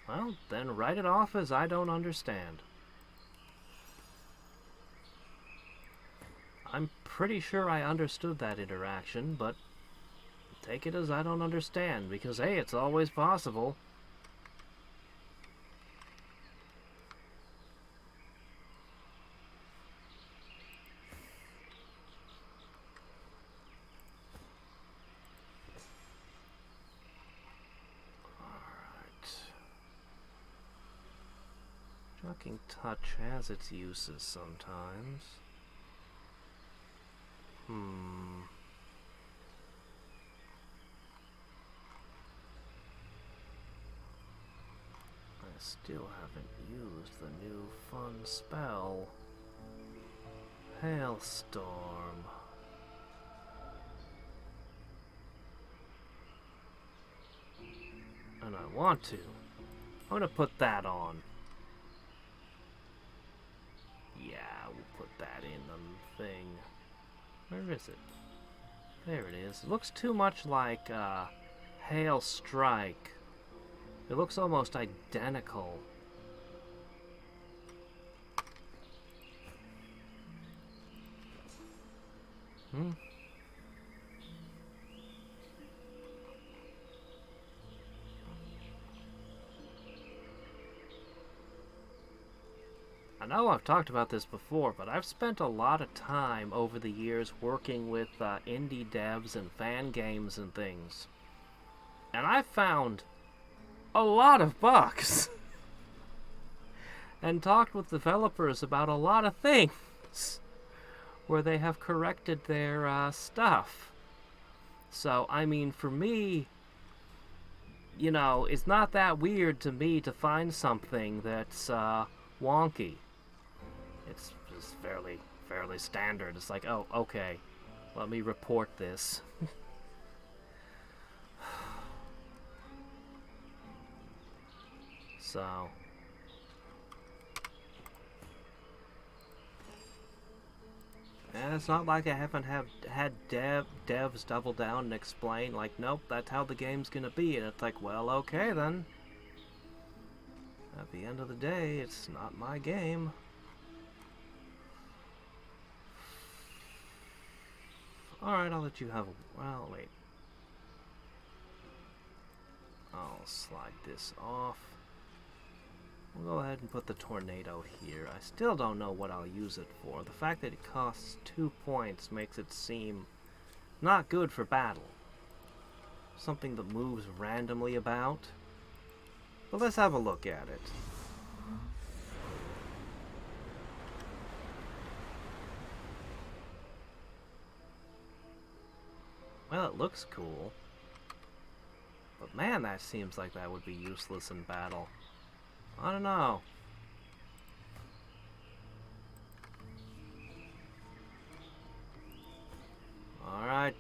Well, then write it off as I don't understand. I'm pretty sure I understood that interaction, but take it as I don't understand, because hey, it's always possible. Shocking Touch has its uses sometimes. still haven't used the new fun spell. Hailstorm. And I want to. I'm gonna put that on. Yeah, we'll put that in the thing. Where is it? There it is. It looks too much like Hail Strike. It looks almost identical. I know I've talked about this before, but I've spent a lot of time over the years working with indie devs and fan games and things. And I found a lot of bugs. And talked with developers about a lot of things where they have corrected their stuff. So, I mean, for me, you know, it's not that weird to me to find something that's wonky. It's just fairly standard. It's like, oh, okay, let me report this. So, and it's not like I haven't had devs double down and explain, like, nope, that's how the game's gonna be. And it's like, well, okay then. At the end of the day, it's not my game. Alright, I'll let you have a... Well, wait. I'll slide this off. We'll go ahead and put the tornado here. I still don't know what I'll use it for. The fact that it costs 2 points makes it seem not good for battle. Something that moves randomly about. But let's have a look at it. Well, it looks cool. But man, that seems like that would be useless in battle. I don't know. Alright.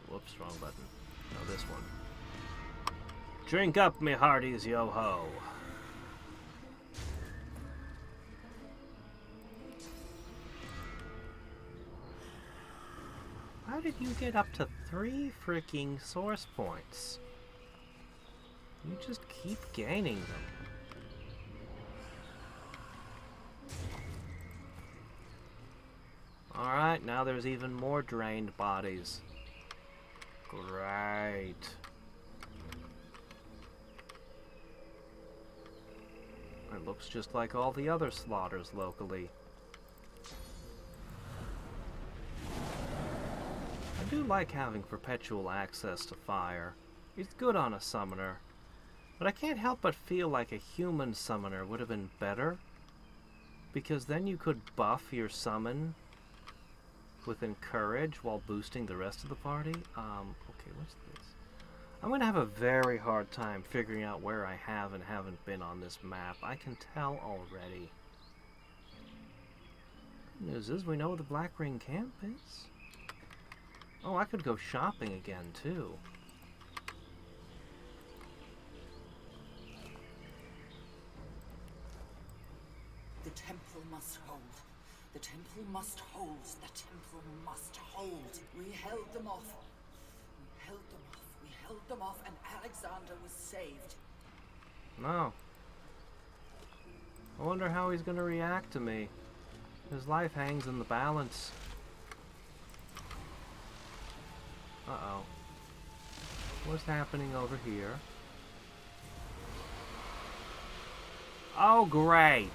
Whoops, wrong button. No, this one. Drink up, me hearties, yo-ho. How did you get up to 3 freaking source points? You just keep gaining them. Alright, now there's even more drained bodies. Great. It looks just like all the other slaughters locally. I do like having perpetual access to fire. It's good on a summoner. But I can't help but feel like a human summoner would have been better. Because then you could buff your summon with Encourage while boosting the rest of the party. Okay, what's this? I'm going to have a very hard time figuring out where I have and haven't been on this map. I can tell already. Good news is we know where the Black Ring camp is. Oh, I could go shopping again, too. The temple must hold. The temple must hold. The temple must hold. We held them off. We held them off. We held them off, and Alexander was saved. No. I wonder how he's going to react to me. His life hangs in the balance. Uh-oh. What's happening over here? Oh, great!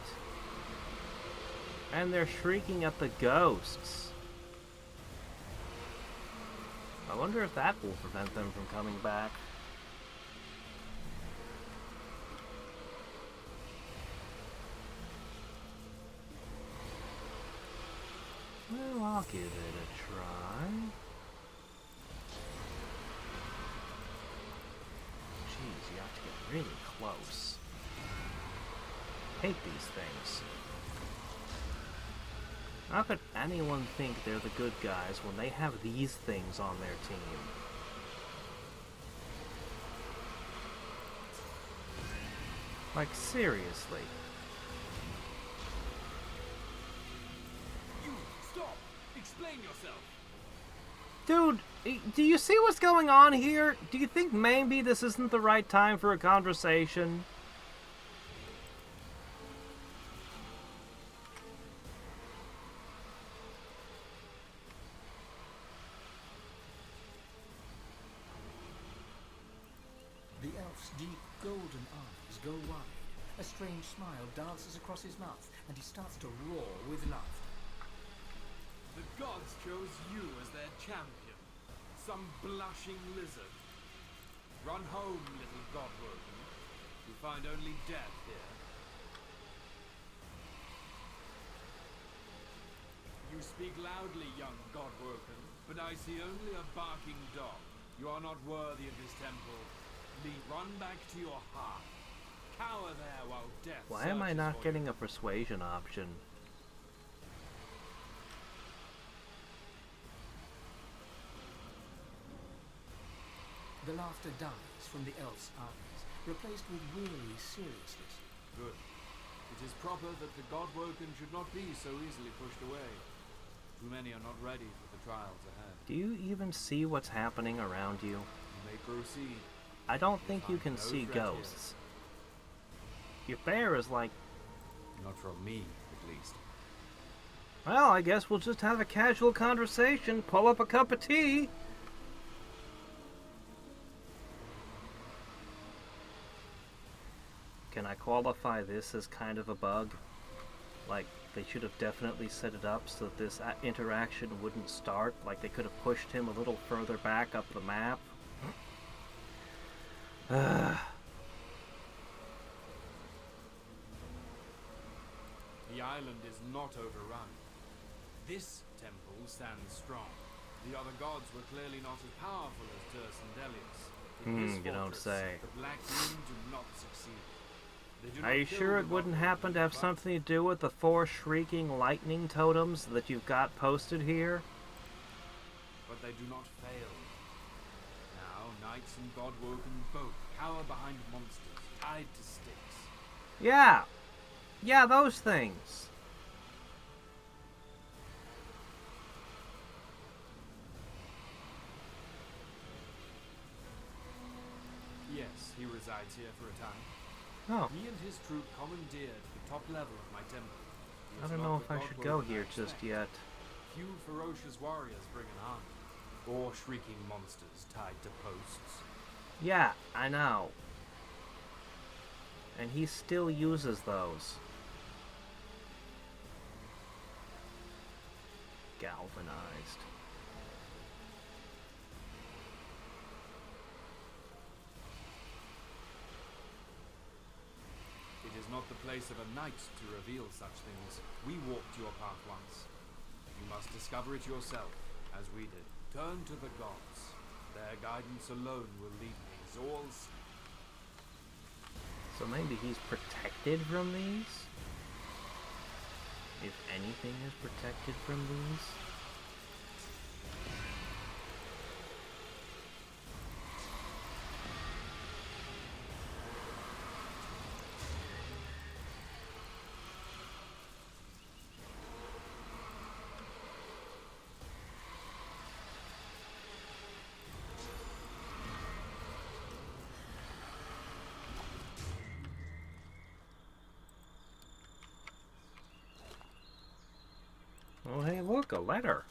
And they're shrieking at the ghosts. I wonder if that will prevent them from coming back. Well, I'll give it a try. Jeez, you have to get really close. hate these things. How could anyone think they're the good guys when they have these things on their team? Like, seriously. You, stop! Explain yourself! Dude, do you see what's going on here? Do you think maybe this isn't the right time for a conversation? The elf's deep golden eyes go wide. A strange smile dances across his mouth, and he starts to roar with laughter. The gods chose you as their champion. Some blushing lizard. Run home, little godwoken. You find only death here. You speak loudly, young godwoken, but I see only a barking dog. You are not worthy of this temple. Run back to your hearth. Cower there while death. Why am I not searches for getting you. a persuasion option? The laughter dies from the elf's eyes, replaced with weary seriousness. Good. It is proper that the godwoken should not be so easily pushed away. Too many are not ready for the trials ahead. Do you even see what's happening around you? You may proceed. I don't think you can no see threat ghosts. Your bear is like... Not from me, at least. Well, I guess we'll just have a casual conversation, pull up a cup of tea. Can I qualify this as kind of a bug? Like, they should have definitely set it up so that this interaction wouldn't start. Like, they could have pushed him a little further back up the map. The island is not overrun. This temple stands strong. The other gods were clearly not as powerful as Turs and Delius. In this You don't fortress, say. The Black Men do not succeed. They do Are not you kill sure the it wouldn't godwoken, happen to have but- something to do with the 4 shrieking lightning totems that you've got posted here? But they do not fail. Now, knights and godwoken both cower behind monsters, tied to sticks. Yeah! Yeah, those things! Yes, he resides here for a time. Oh. He and his troop commandeered the top level of my temple. He I is don't not know the if I should go godwoken I here just expect. yet. Few ferocious warriors bring an army, or shrieking monsters tied to posts. Yeah, I know. And he still uses those. Galvanized. It is not the place of a knight to reveal such things. We walked your path once. You must discover it yourself, as we did. Turn to the gods. Their guidance alone will lead me. Zor's. So maybe he's protected from these? If anything is protected from these? Oh, hey, look, a letter.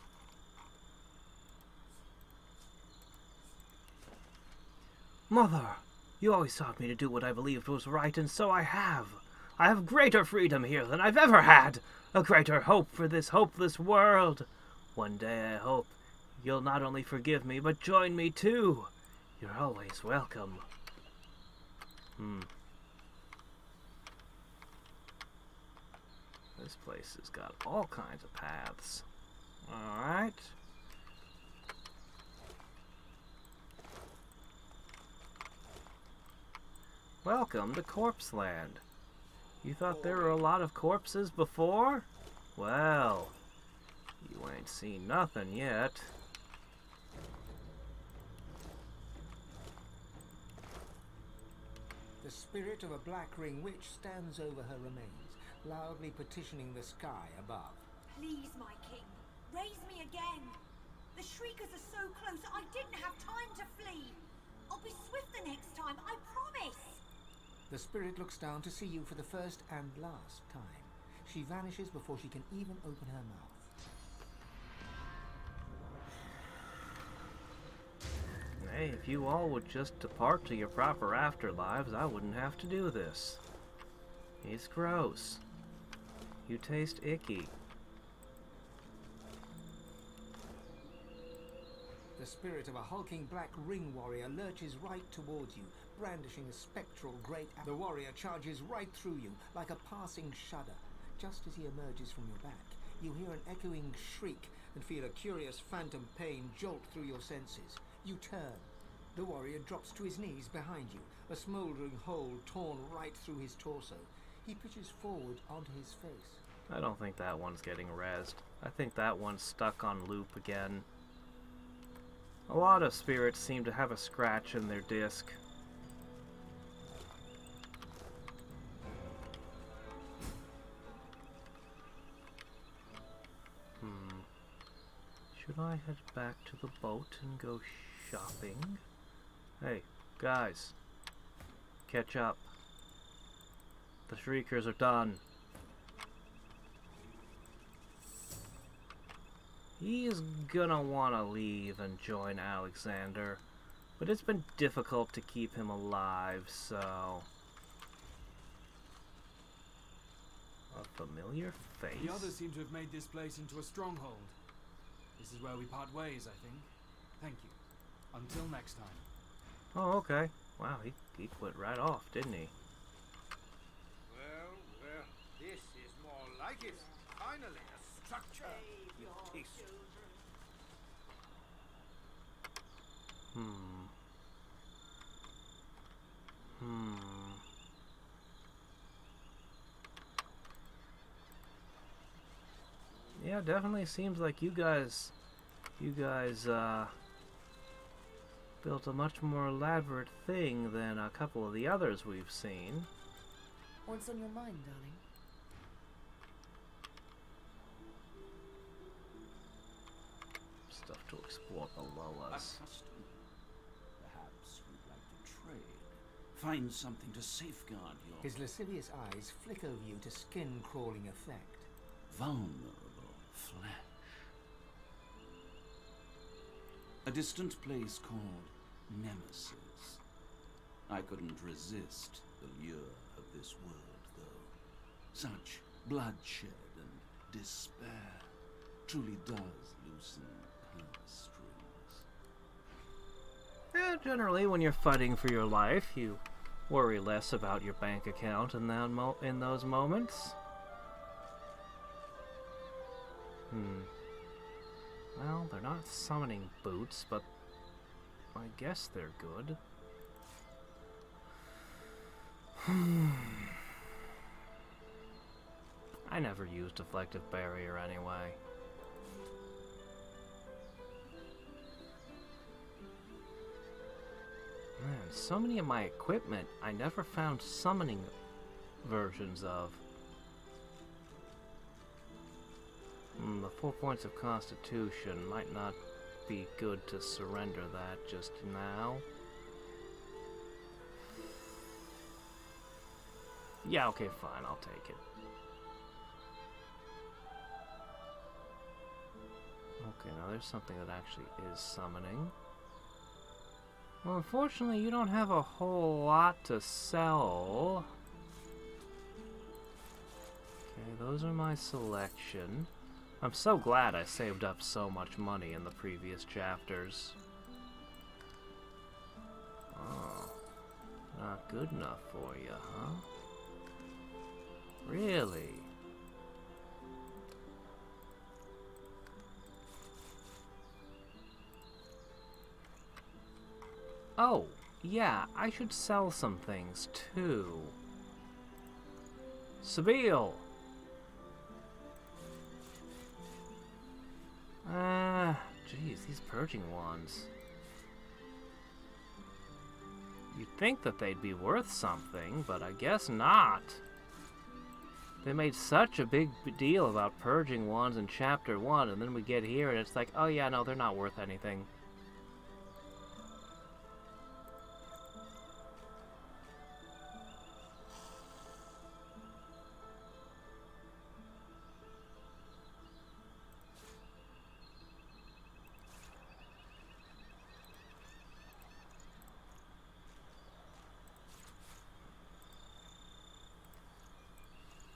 Mother, you always taught me to do what I believed was right, and so I have. I have greater freedom here than I've ever had, a greater hope for this hopeless world. One day I hope you'll not only forgive me, but join me too. You're always welcome. This place has got all kinds of paths. Alright. Welcome to Corpse Land. You thought there were a lot of corpses before? Well, you ain't seen nothing yet. The spirit of a black ring witch stands over her remains, loudly petitioning the sky above. Please, my king, raise me again. The shriekers are so close, I didn't have time to flee. I'll be swift the next time, I promise. The spirit looks down to see you for the first and last time. She vanishes before she can even open her mouth. Hey, if you all would just depart to your proper afterlives, I wouldn't have to do this. It's gross. You taste icky. The spirit of a hulking black ring warrior lurches right towards you, brandishing a spectral great axe. The warrior charges right through you, like a passing shudder. Just as he emerges from your back, you hear an echoing shriek and feel a curious phantom pain jolt through your senses. You turn. The warrior drops to his knees behind you, a smouldering hole torn right through his torso. He pitches forward onto his face. I don't think that one's getting rezzed. I think that one's stuck on loop again. A lot of spirits seem to have a scratch in their disc. Should I head back to the boat and go shopping? Hey, guys. Catch up. The Shriekers are done. He's gonna want to leave and join Alexander, but it's been difficult to keep him alive, so... A familiar face? The others seem to have made this place into a stronghold. This is where we part ways, I think. Thank you. Until next time. Oh, okay. Wow, he quit right off, didn't he? Well, this is more like it. Finally, a structure with taste. Yeah, definitely seems like you guys built a much more elaborate thing than a couple of the others we've seen. What's on your mind, darling? Stuff to explore below us. Perhaps we'd like to trade. Find something to safeguard your His lascivious eyes flick over you to skin-crawling effect. vulnerable flesh. A distant place called Nemesis. I couldn't resist the lure of this world, though. Such bloodshed and despair truly does loosen purse strings. Yeah, generally when you're fighting for your life, you worry less about your bank account in those moments. Well, they're not summoning boots, but I guess they're good. I never used Deflective Barrier anyway. Man, so many of my equipment I never found summoning versions of. The 4 points of Constitution might not be good to surrender that just now. Yeah, okay, fine, I'll take it. Okay, now there's something that actually is summoning. Well, unfortunately, you don't have a whole lot to sell. Okay, those are my selection. I'm so glad I saved up so much money in the previous chapters. Oh, not good enough for you, huh? Really? Oh, yeah, I should sell some things too. Seville! Jeez, these purging wands. You'd think that they'd be worth something, but I guess not. They made such a big deal about purging wands in Chapter 1, and then we get here and it's like, oh yeah, no, they're not worth anything.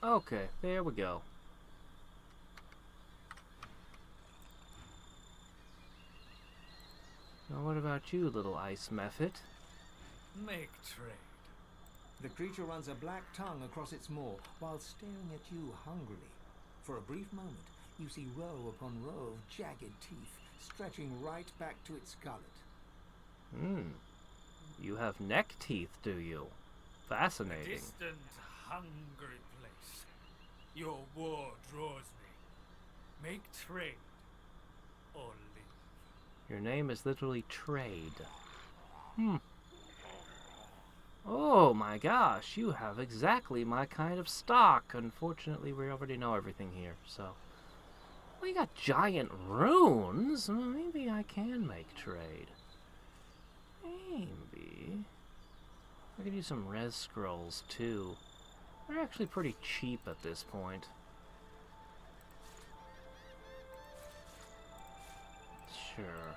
Okay, there we go. Now what about you, little ice mephit? Make trade. The creature runs a black tongue across its maw while staring at you hungrily. For a brief moment, you see row upon row of jagged teeth stretching right back to its gullet. You have neck teeth, do you? Fascinating. A distant, hungry place. Your war draws me. Make trade, or leave. Your name is literally Trade. Oh my gosh, you have exactly my kind of stock. Unfortunately, we already know everything here, so... We got giant runes. Maybe I can make trade. Maybe. I could use some res scrolls, too. They're actually pretty cheap at this point. Sure.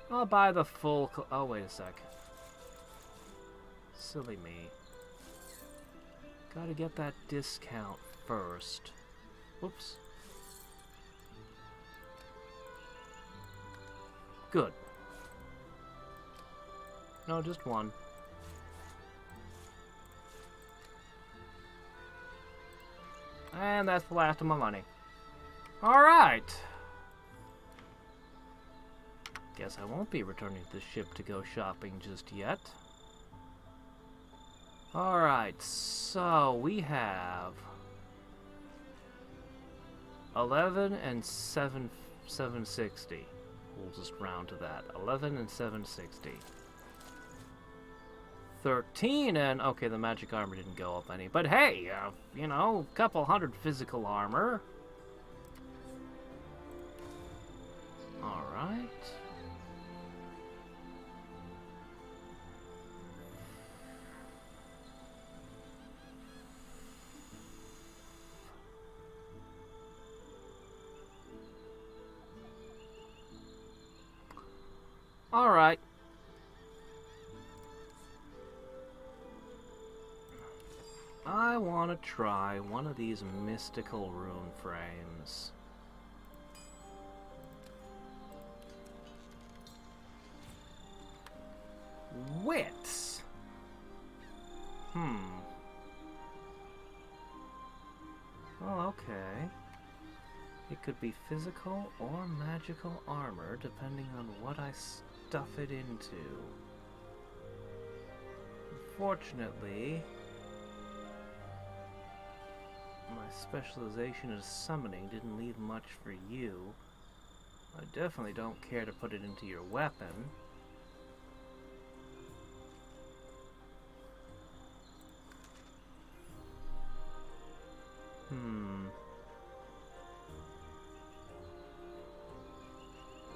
I'll buy the full... Oh, wait a sec. Silly me. Gotta get that discount first. Whoops. Good. No, just one. And that's the last of my money. Alright. Guess I won't be returning to the ship to go shopping just yet. Alright, so we have 11 and 760. We'll just round to that. 11 and 760. 13 and... Okay, the magic armor didn't go up any. But hey, you know, a couple hundred physical armor. Alright. Alright. I want to try one of these mystical rune frames. Wits. Well, okay. It could be physical or magical armor, depending on what I stuff it into. Unfortunately, my specialization in summoning didn't leave much for you. I definitely don't care to put it into your weapon.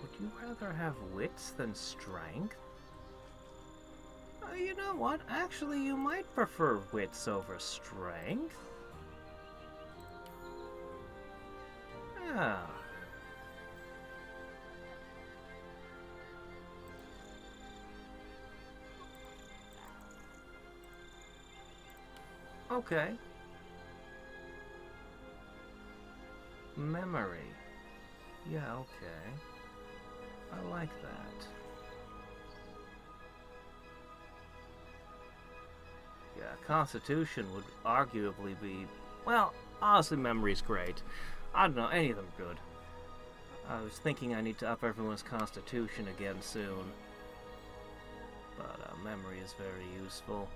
Would you rather have wits than strength? You know what? Actually, you might prefer wits over strength. Yeah. Okay. Memory. Yeah, okay. I like that. Yeah, Constitution would arguably be... Well, honestly, memory's great. I don't know, any of them are good. I was thinking I need to up everyone's Constitution again soon. But memory is very useful.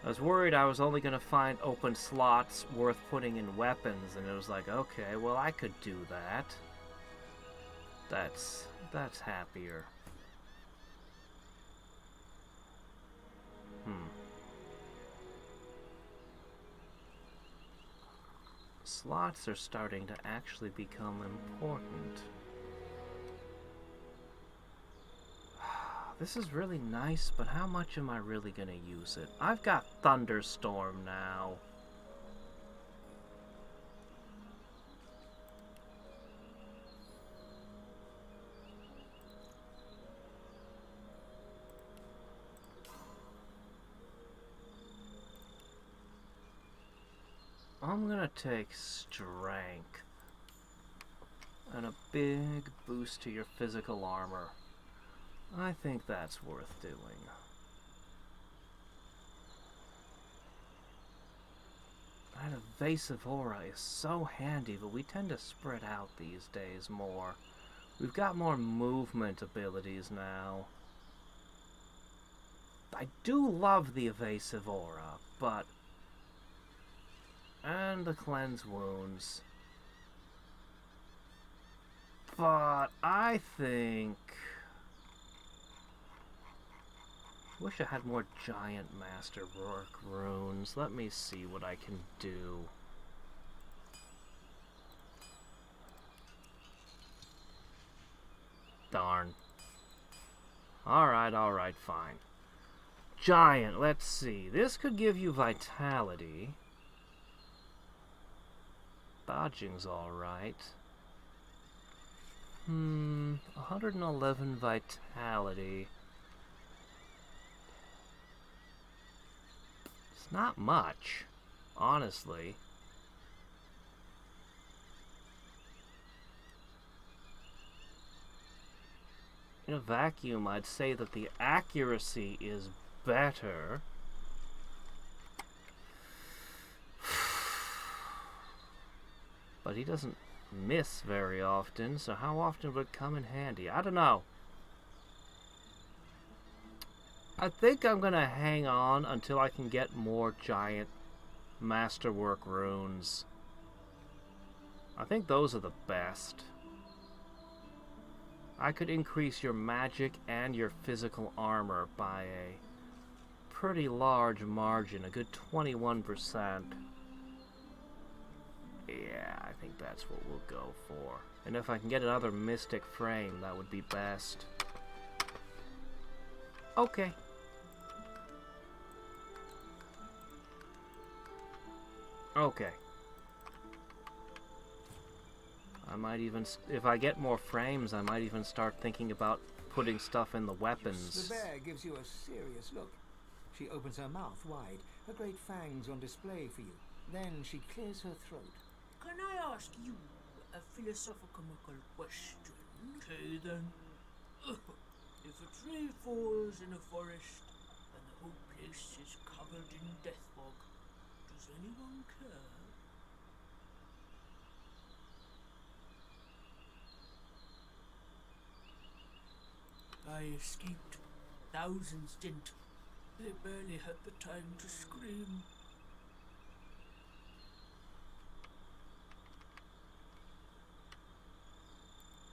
I was worried I was only going to find open slots worth putting in weapons, and it was like, okay, well, I could do that. That's happier. Slots are starting to actually become important. This is really nice, but how much am I really gonna use it? I've got Thunderstorm now. I'm gonna take Strength and a big boost to your physical armor. I think that's worth doing. That evasive aura is so handy, but we tend to spread out these days more. We've got more movement abilities now. I do love the evasive aura, but... and the cleanse wounds. But I think... wish I had more giant masterwork runes. Let me see what I can do. Darn. Alright, fine. Giant, let's see. This could give you vitality. Dodging's alright. 111 vitality. It's not much, honestly. In a vacuum, I'd say that the accuracy is better. But he doesn't miss very often, so how often would it come in handy? I don't know. I think I'm gonna hang on until I can get more giant masterwork runes. I think those are the best. I could increase your magic and your physical armor by a pretty large margin, a good 21%. Yeah, I think that's what we'll go for. And if I can get another mystic frame, that would be best. Okay. Okay. I might even, if I get more frames, I might even start thinking about putting stuff in the weapons. The bear gives you a serious look. She opens her mouth wide, her great fangs on display for you. Then she clears her throat. Can I ask you a philosophical question? Okay then. If a tree falls in a forest and the whole place is covered in death fog, does anyone care? I escaped. Thousands didn't. They barely had the time to scream.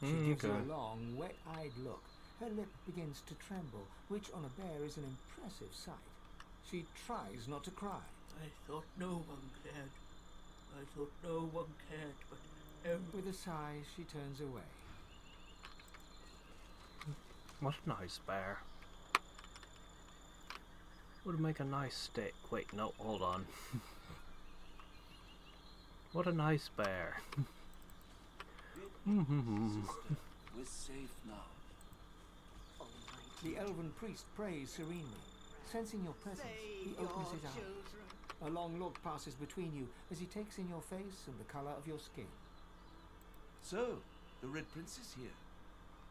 She gives you a long, wet-eyed look. Her lip begins to tremble, which on a bear is an impressive sight. She tries not to cry. I thought no one cared. I thought no one cared, but... With a sigh, she turns away. What a nice bear. Would make a nice steak. Wait, no, hold on. What a nice bear. We're safe now. The elven priest prays serenely. Sensing your presence, he opens his eyes. A long look passes between you as he takes in your face and the color of your skin. So, the Red Prince is here.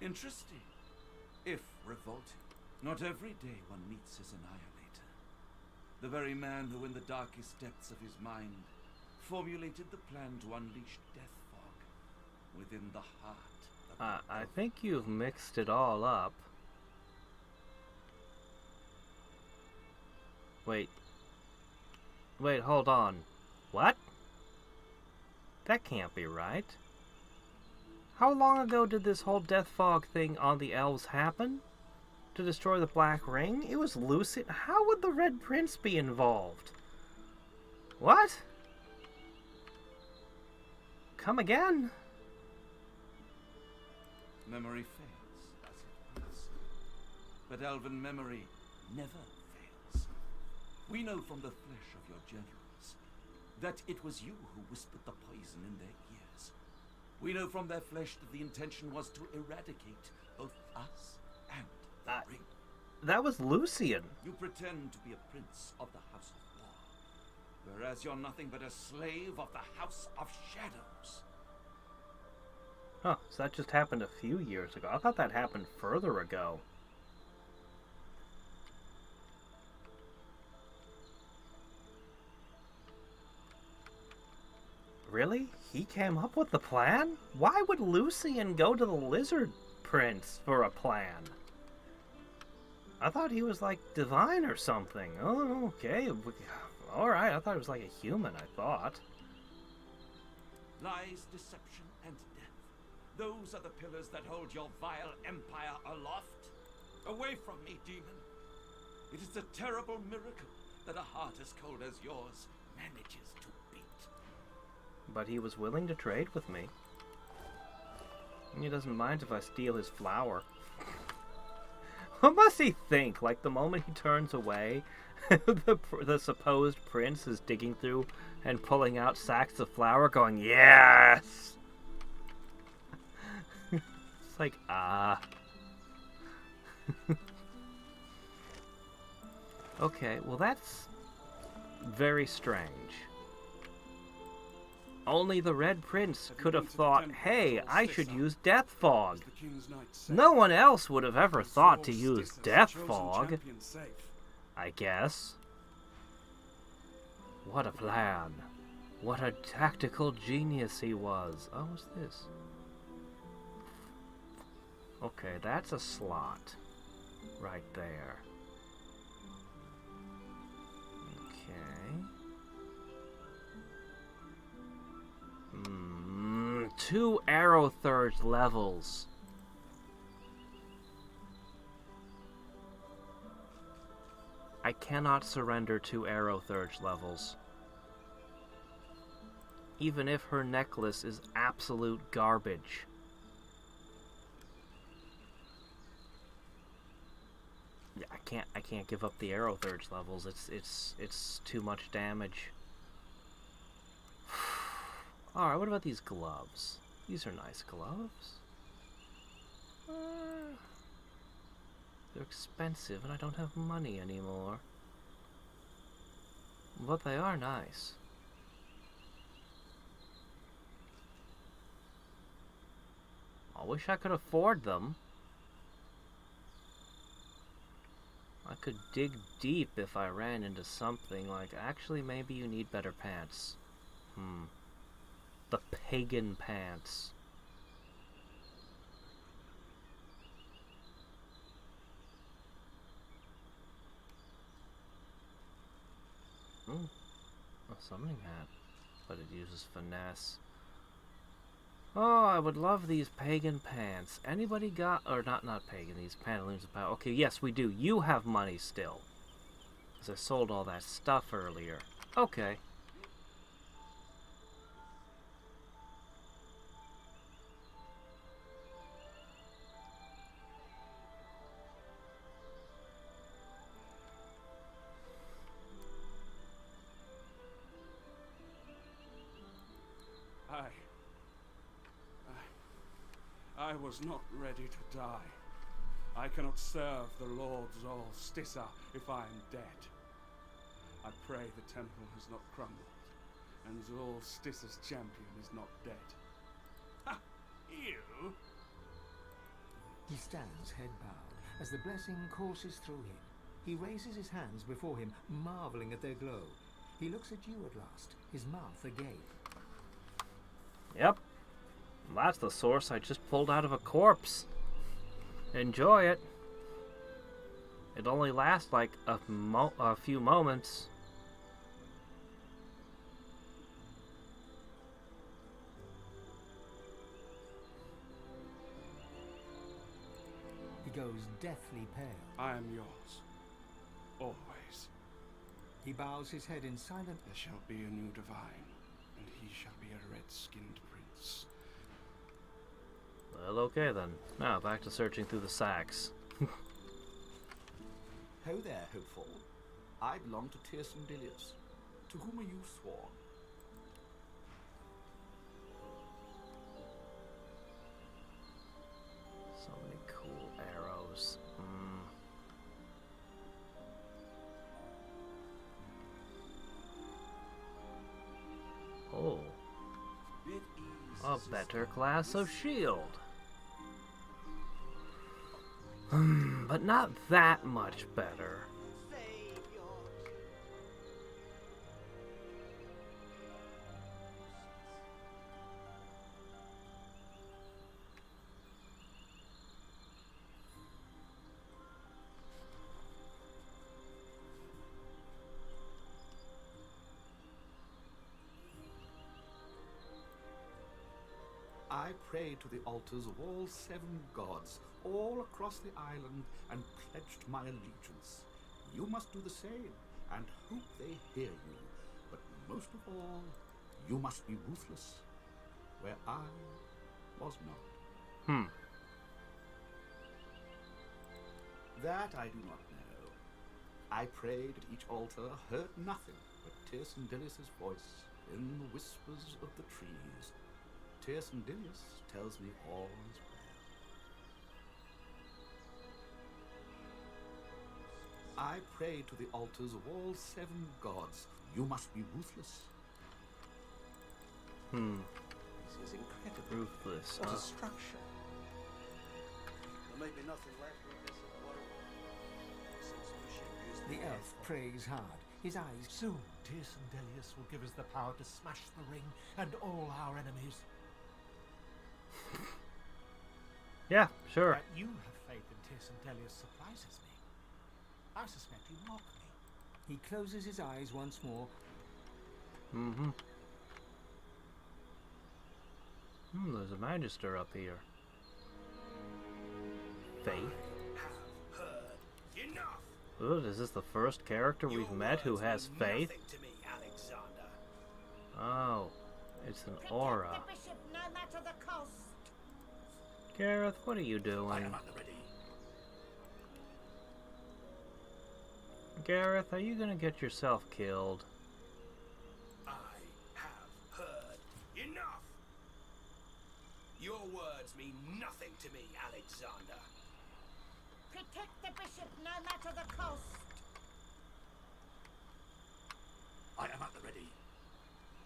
Interesting. If revolting. Not every day one meets his annihilator. The very man who in the darkest depths of his mind formulated the plan to unleash death fog within the heart of I think you've mixed it all up. Wait, Wait, hold on. What? That can't be right. How long ago did this whole death fog thing on the elves happen? To destroy the Black Ring? It was Lucian. How would the Red Prince be involved? What? Come again? Memory fails, as it must. But elven memory never fails. We know from the flesh of your generals that it was you who whispered the poison in their ears. We know from their flesh that the intention was to eradicate both us and the ring. That was Lucian. You pretend to be a prince of the House of War, whereas you're nothing but a slave of the House of Shadows. Huh, so that just happened a few years ago. I thought that happened further ago. Really? He came up with the plan? Why would Lucian go to the Lizard Prince for a plan? I thought he was like divine or something. Oh, okay. Alright, I thought it was like a human, I thought. Lies, deception, and death. Those are the pillars that hold your vile empire aloft. Away from me, demon. It is a terrible miracle that a heart as cold as yours manages to beat. But he was willing to trade with me. And he doesn't mind if I steal his flower. What must he think? Like, the moment he turns away, the supposed prince is digging through and pulling out sacks of flour going, yes! It's like, ah. Okay, well that's very strange. Only the Red Prince could have thought, hey, I should use Death Fog. No one else would have ever thought to use Death Fog, I guess. What a plan. What a tactical genius he was. Oh, what's this? Okay, that's a slot. Right there. Okay. 2 arrow third levels. I cannot surrender 2 arrow third levels. Even if her necklace is absolute garbage. Yeah, I can't give up the arrow third levels. It's too much damage. Alright, what about these gloves? These are nice gloves. They're expensive and I don't have money anymore. But they are nice. I wish I could afford them. I could dig deep if I ran into something like, actually maybe you need better pants. The pagan pants. A summoning hat, but it uses finesse. Oh, I would love these pagan pants. Anybody got, or not pagan, these pantaloons of power. Okay, yes we do. You have money still. Because I sold all that stuff earlier. Okay. I was not ready to die. I cannot serve the Lord Zolstissa if I am dead. I pray the temple has not crumbled, and Zolstissa's champion is not dead. Ha! You! He stands head bowed as the blessing courses through him. He raises his hands before him, marveling at their glow. He looks at you at last, his mouth agape. Yep. That's the source I just pulled out of a corpse. Enjoy it. It only lasts like a few moments. goes deathly pale. I am yours. Always. He bows his head in silent... There shall be a new divine, and he shall be a red-skinned prince. Well, okay then. Now, back to searching through the sacks. Ho there, hopeful. I belong to Tirsen Dilius. To whom are you sworn? So many cool arrows. Oh. A better class of shield. But not that much better. I pray to the altars of all 7 gods, all across the island, and pledged my allegiance. You must do the same, and hope they hear you. But most of all, you must be ruthless, where I was not. That I do not know. I prayed at each altar, heard nothing but Tirsen Dilius' voice in the whispers of the trees. Tirsen Dilius tells me all is well. I pray to the altars of all 7 gods. You must be ruthless. This is incredible. Ruthless. What a structure. There may be nothing left of this world. Since the ship used The elf prays hard. His eyes... Soon, Tirsen Dilius will give us the power to smash the ring and all our enemies. Yeah, sure. That you have faith in Tirsen Dilius surprises me. I suspect you mock me. He closes his eyes once more. There's a magister up here. Faith. have heard enough. Ooh, is this the first character we've met who has faith? Nothing to me, Alexander. Oh, it's an aura. The bishop, no matter the cost. Gareth, what are you doing? I am at the ready. Gareth, are you gonna get yourself killed? I have heard enough. Your words mean nothing to me, Alexander. Protect the bishop, no matter the cost. I am at the ready.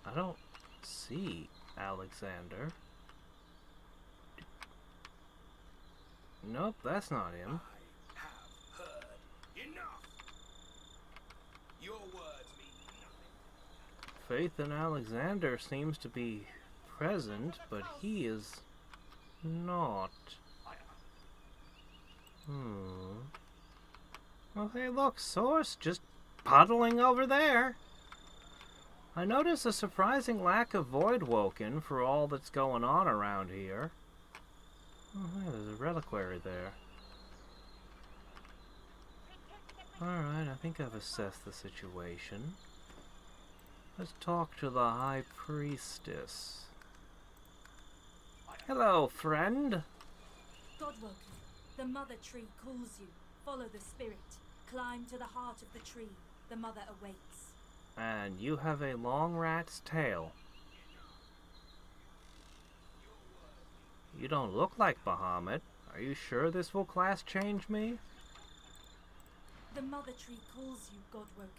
I don't see Alexander. Nope, that's not him. I have heard enough. Your words mean nothing. Faith in Alexander seems to be present, but he is not. Well, hey, look, Source just puddling over there. I notice a surprising lack of Voidwoken for all that's going on around here. Oh, hey, there's a reliquary there. Alright, I think I've assessed the situation. Let's talk to the High Priestess. Hello, friend. Godwoken, the Mother Tree calls you. Follow the spirit. Climb to the heart of the tree. The Mother awaits. And you have a long rat's tail. You don't look like Bahamut. Are you sure this will class change me? The Mother Tree calls you, Godwoken.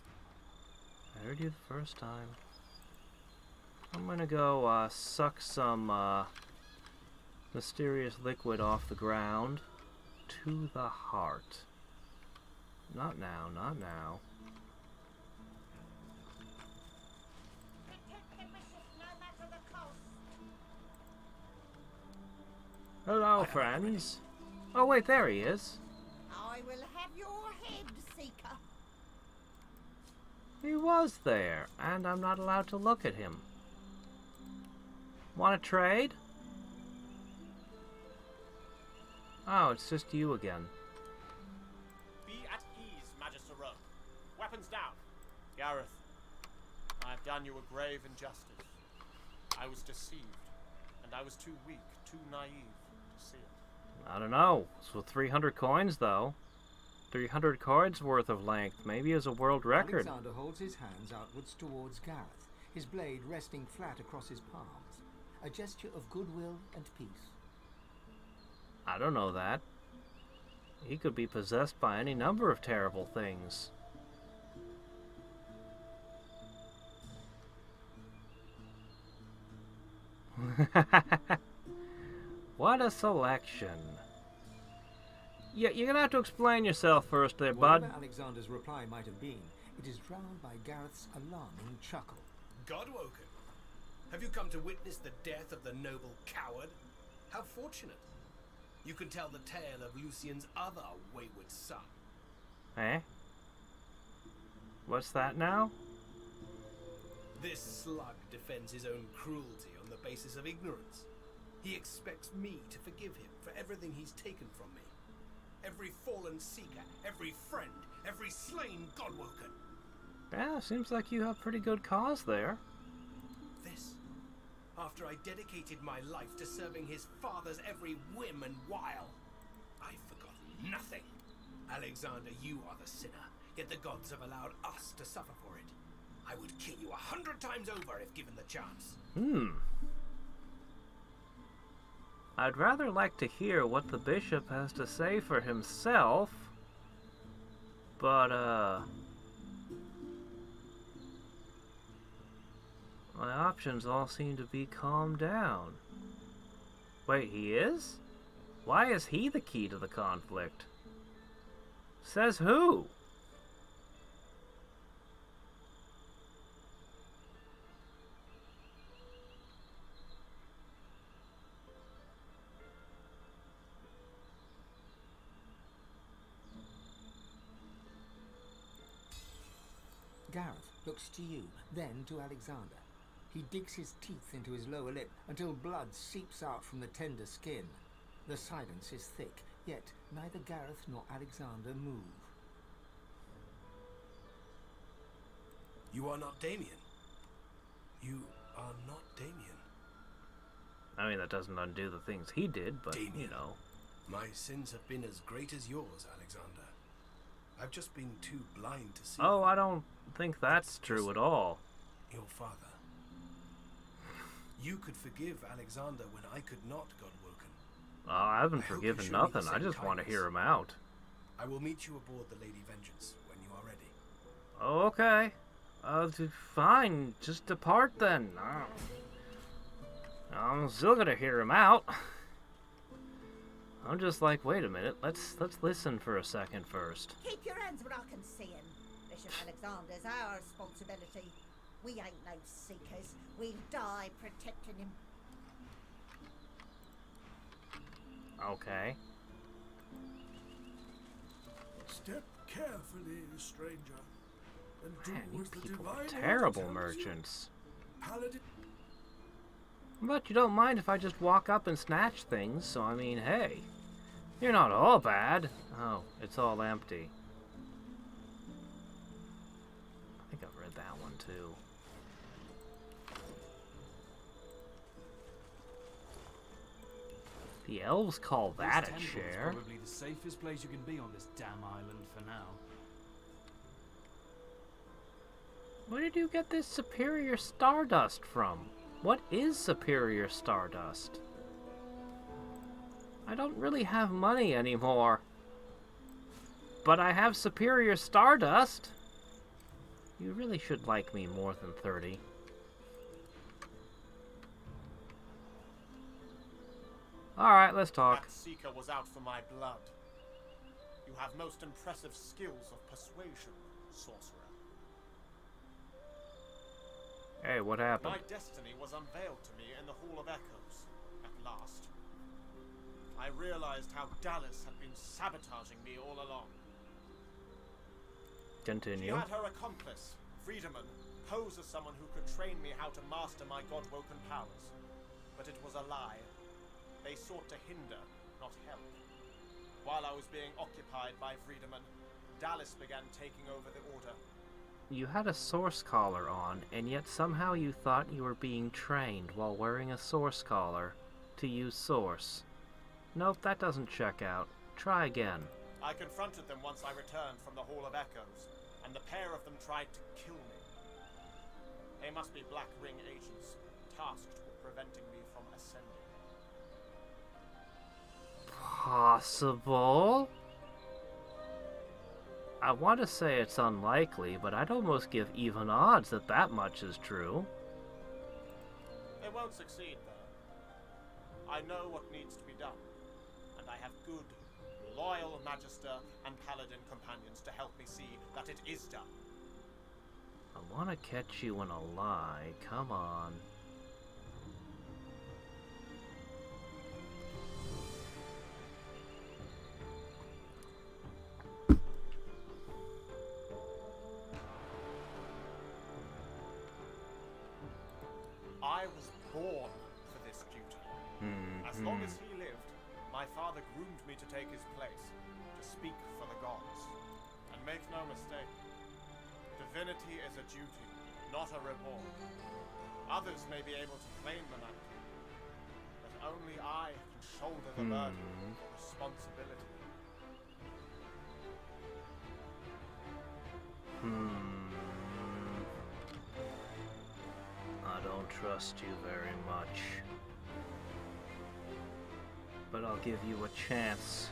I heard you the first time. I'm gonna go suck some mysterious liquid off the ground to the heart. Not now, not now. Protect the bishop, no matter the cost. Hello, friends. Oh, wait, there he is. I will have your head, Seeker. He was there, and I'm not allowed to look at him. Want to trade? Oh, it's just you again. weapons down. Gareth, I have done you a grave injustice. I was deceived, and I was too weak, too naive to see it. I don't know. It's with 300 coins, though. 300 cards worth of length. Maybe is a world record. Alexander holds his hands outwards towards Gareth, his blade resting flat across his palms. A gesture of goodwill and peace. I don't know that. He could be possessed by any number of terrible things. What a selection. Yeah, you're gonna have to explain yourself first there, bud. Whatever Alexander's reply might have been, it is drowned by Gareth's alarming chuckle. Godwoken, have you come to witness the death of the noble coward? How fortunate. You can tell the tale of Lucien's other wayward son. Eh? What's that now? This slug defends his own cruelty on the basis of ignorance. He expects me to forgive him for everything he's taken from me. Every fallen seeker, every friend, every slain Godwoken. Yeah, seems like you have pretty good cause there. This, after I dedicated my life to serving his father's every whim and wile. I've forgotten nothing. Alexander, you are the sinner, yet the gods have allowed us to suffer for it. I would kill you 100 times over if given the chance. I'd rather like to hear what the bishop has to say for himself, but, my options all seem to be calm down. Wait, he is? Why is he the key to the conflict? Says who? Gareth looks to you, then to Alexander. He digs his teeth into his lower lip until blood seeps out from the tender skin. The silence is thick, yet neither Gareth nor Alexander move. You are not Damien. You are not Damien. I mean, that doesn't undo the things he did, but, Damien, you know. My sins have been as great as yours, Alexander. I've just been too blind to see. Oh, I don't think that's true at all. Your father. You could forgive Alexander when I could not, Godwoken. Oh, I haven't forgiven nothing. I just want to hear him out. I will meet you aboard the Lady Vengeance when you are ready. Oh, okay. Fine. Just depart then. I'm still gonna hear him out. I'm just like, wait a minute. Let's listen for a second first. Keep your hands where I can see him. Bishop Alexander's our responsibility. We ain't no seekers. We'll die protecting him. Okay. Step carefully, stranger, and do Man, as these the people divine are order terrible tells merchants. you. Paladin. But you don't mind if I just walk up and snatch things, so I mean, hey. You're not all bad. Oh, it's all empty. I think I've read that one too. The elves call that a chair. Probably the safest place you can be on this damn island for now. Where did you get this superior stardust from? What is superior stardust? I don't really have money anymore. But I have superior stardust. You really should like me more than 30. Alright, let's talk. That seeker was out for my blood. You have most impressive skills of persuasion, sorcerer. Hey, what happened? My destiny was unveiled to me in the Hall of Echoes, at last. I realized how Dallas had been sabotaging me all along. Continue. She had her accomplice, Friedemann, pose as someone who could train me how to master my godwoken powers. But it was a lie. They sought to hinder, not help. While I was being occupied by Friedemann, Dallas began taking over the Order, You had a source collar on, and yet somehow you thought you were being trained while wearing a source collar to use source. Nope, that doesn't check out. Try again. I confronted them once I returned from the Hall of Echoes, and the pair of them tried to kill me. They must be Black Ring agents, tasked with preventing me from ascending. Possible? I want to say it's unlikely, but I'd almost give even odds that that much is true. They won't succeed, though. I know what needs to be done, and I have good, loyal Magister and Paladin companions to help me see that it is done. I want to catch you in a lie. Come on. I was born for this duty. As long as he lived, my father groomed me to take his place, to speak for the gods. And make no mistake, divinity is a duty, not a reward. Others may be able to claim the mantle, but only I can shoulder the burden of responsibility. I don't trust you very much. But I'll give you a chance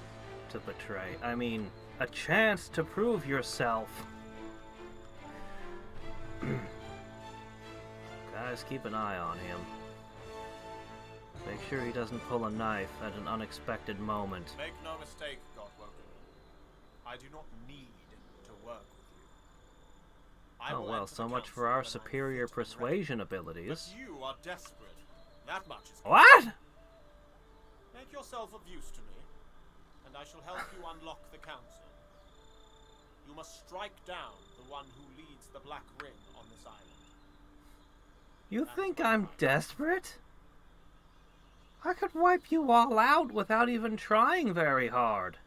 to betray. I mean, a chance to prove yourself. Guys, keep an eye on him. Make sure he doesn't pull a knife at an unexpected moment. Make no mistake, Godwoken. I do not need to work with you. Oh well, so much for our superior persuasion abilities. But you are desperate. That much is clear. What? Make yourself of use to me, and I shall help you unlock the council. You must strike down the one who leads the Black Ring on this island. You think I'm desperate? I could wipe you all out without even trying very hard.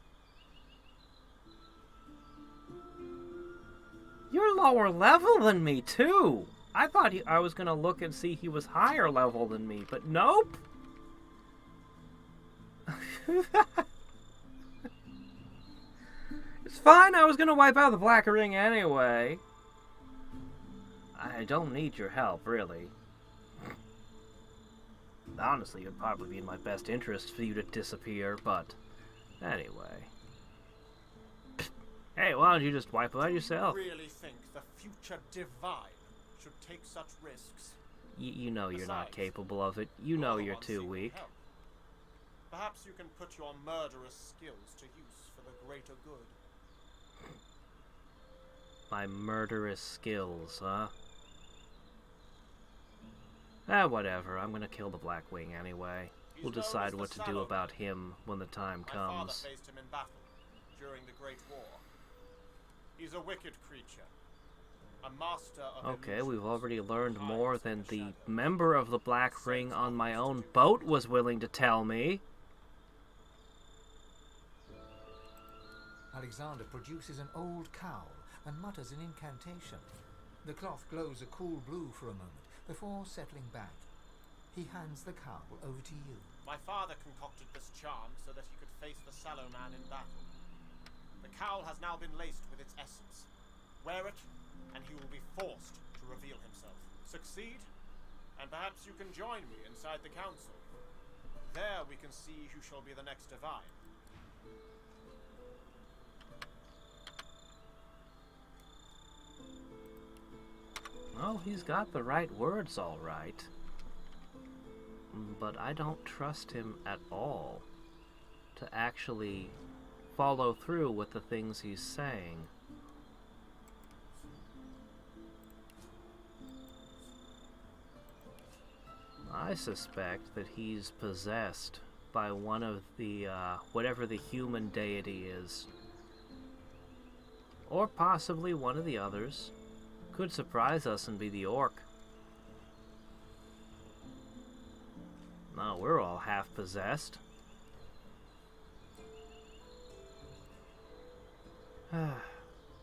You're lower level than me, too. I thought I was going to look and see he was higher level than me, but nope. It's fine, I was going to wipe out the Black Ring anyway. I don't need your help, really. Honestly, it'd probably be in my best interest for you to disappear, but anyway. Hey, why don't you just wipe it out yourself? You really think the future divine should take such risks? You know you're not capable of it. You know you're too weak. Help. Perhaps you can put your murderous skills to use for the greater good. My murderous skills, huh? Whatever. I'm gonna kill the Blackwing anyway. We'll decide what to do about him when the time comes. My father faced him in battle during the Great War. He's a wicked creature. A master of Okay, we've already learned more than the member of the Black Ring on my own boat was willing to tell me. Alexander produces an old cowl and mutters an incantation. The cloth glows a cool blue for a moment before settling back. He hands the cowl over to you. My father concocted this charm so that he could face the Sallow Man in battle. The cowl has now been laced with its essence. Wear it, and he will be forced to reveal himself. Succeed, and perhaps you can join me inside the council. There we can see who shall be the next divine. Oh, he's got the right words, all right. But I don't trust him at all to actually follow through with the things he's saying. I suspect that he's possessed by one of the, whatever the human deity is. Or possibly one of the others. Could surprise us and be the orc. No, we're all half possessed.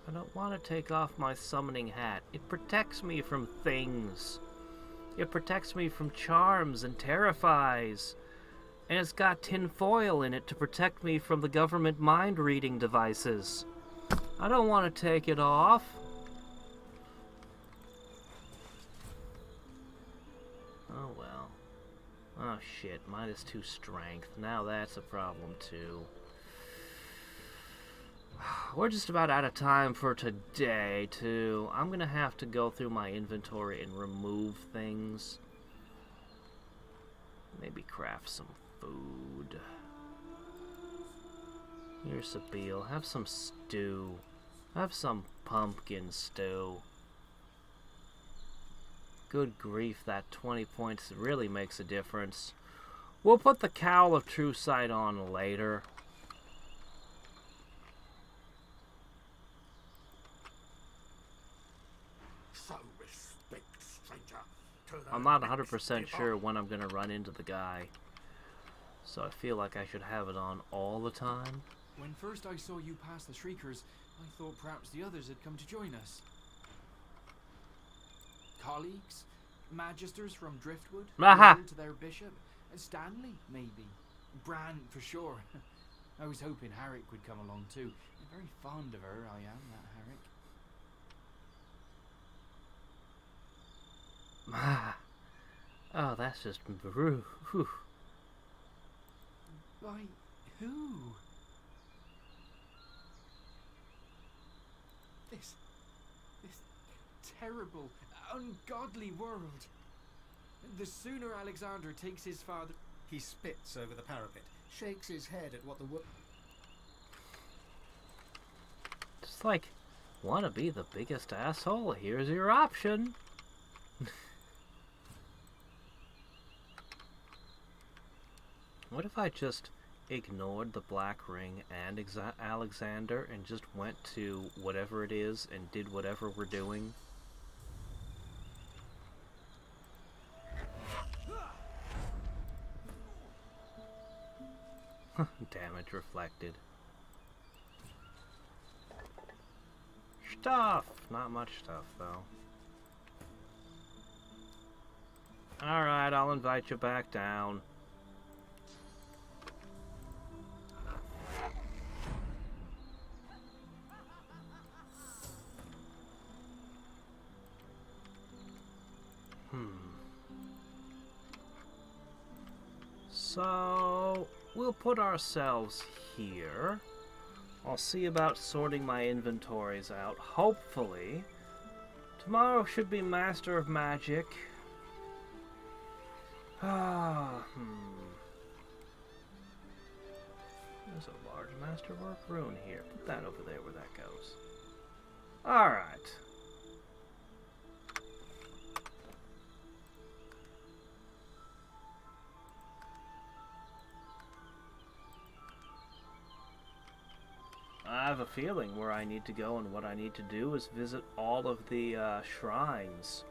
I don't want to take off my summoning hat. It protects me from things. It protects me from charms and terrifies. And it's got tin foil in it to protect me from the government mind-reading devices. I don't want to take it off. Oh well. Oh shit, -2 strength. Now that's a problem too. We're just about out of time for today, too. I'm gonna have to go through my inventory and remove things. Maybe craft some food. Here's Sabine. Have some stew. Have some pumpkin stew. Good grief, that 20 points really makes a difference. We'll put the Cowl of True Sight on later. I'm not 100% sure when I'm going to run into the guy. So I feel like I should have it on all the time. When first I saw you pass the Shriekers, I thought perhaps the others had come to join us. Colleagues? Magisters from Driftwood? Aha! To their bishop? Stanley, maybe. Bran, for sure. I was hoping Hadriex would come along too. I'm very fond of her, I am, that Hadriex. Oh, that's just rude. By who? This terrible, ungodly world. The sooner Alexander takes his father... He spits over the parapet, shakes his head at what the Just like, want to be the biggest asshole? Here's your option. What if I just ignored the Black Ring and Alexander and just went to whatever it is and did whatever we're doing? Damage reflected. Stuff! Not much stuff, though. Alright, I'll invite you back down. So, we'll put ourselves here. I'll see about sorting my inventories out, hopefully. Tomorrow should be Master of Magic. There's a large Masterwork rune here. Put that over there where that goes. Alright. I have a feeling where I need to go and what I need to do is visit all of the shrines.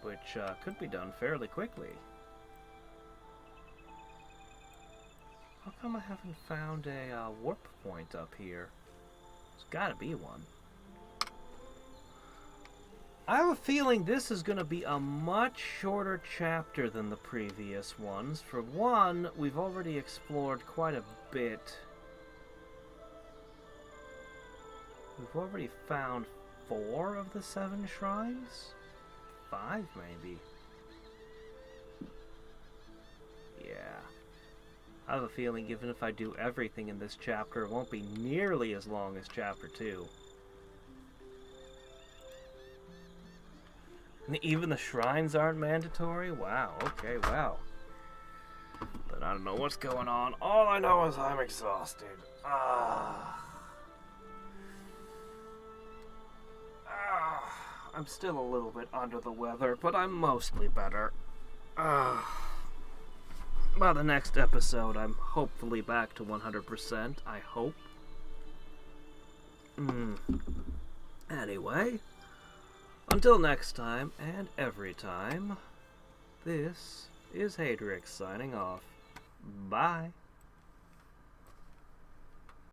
Which could be done fairly quickly. How come I haven't found a warp point up here? There's gotta be one. I have a feeling this is going to be a much shorter chapter than the previous ones. For one, we've already explored quite a bit. We've already found 4 of the 7 shrines? 5, maybe. Yeah. I have a feeling even if I do everything in this chapter, it won't be nearly as long as chapter 2. Even the shrines aren't mandatory? Wow, okay, wow. But I don't know what's going on. All I know is I'm exhausted. I'm still a little bit under the weather, but I'm mostly better. By the next episode, I'm hopefully back to 100%, I hope. Anyway... Until next time, and every time, this is Hadriex signing off. Bye.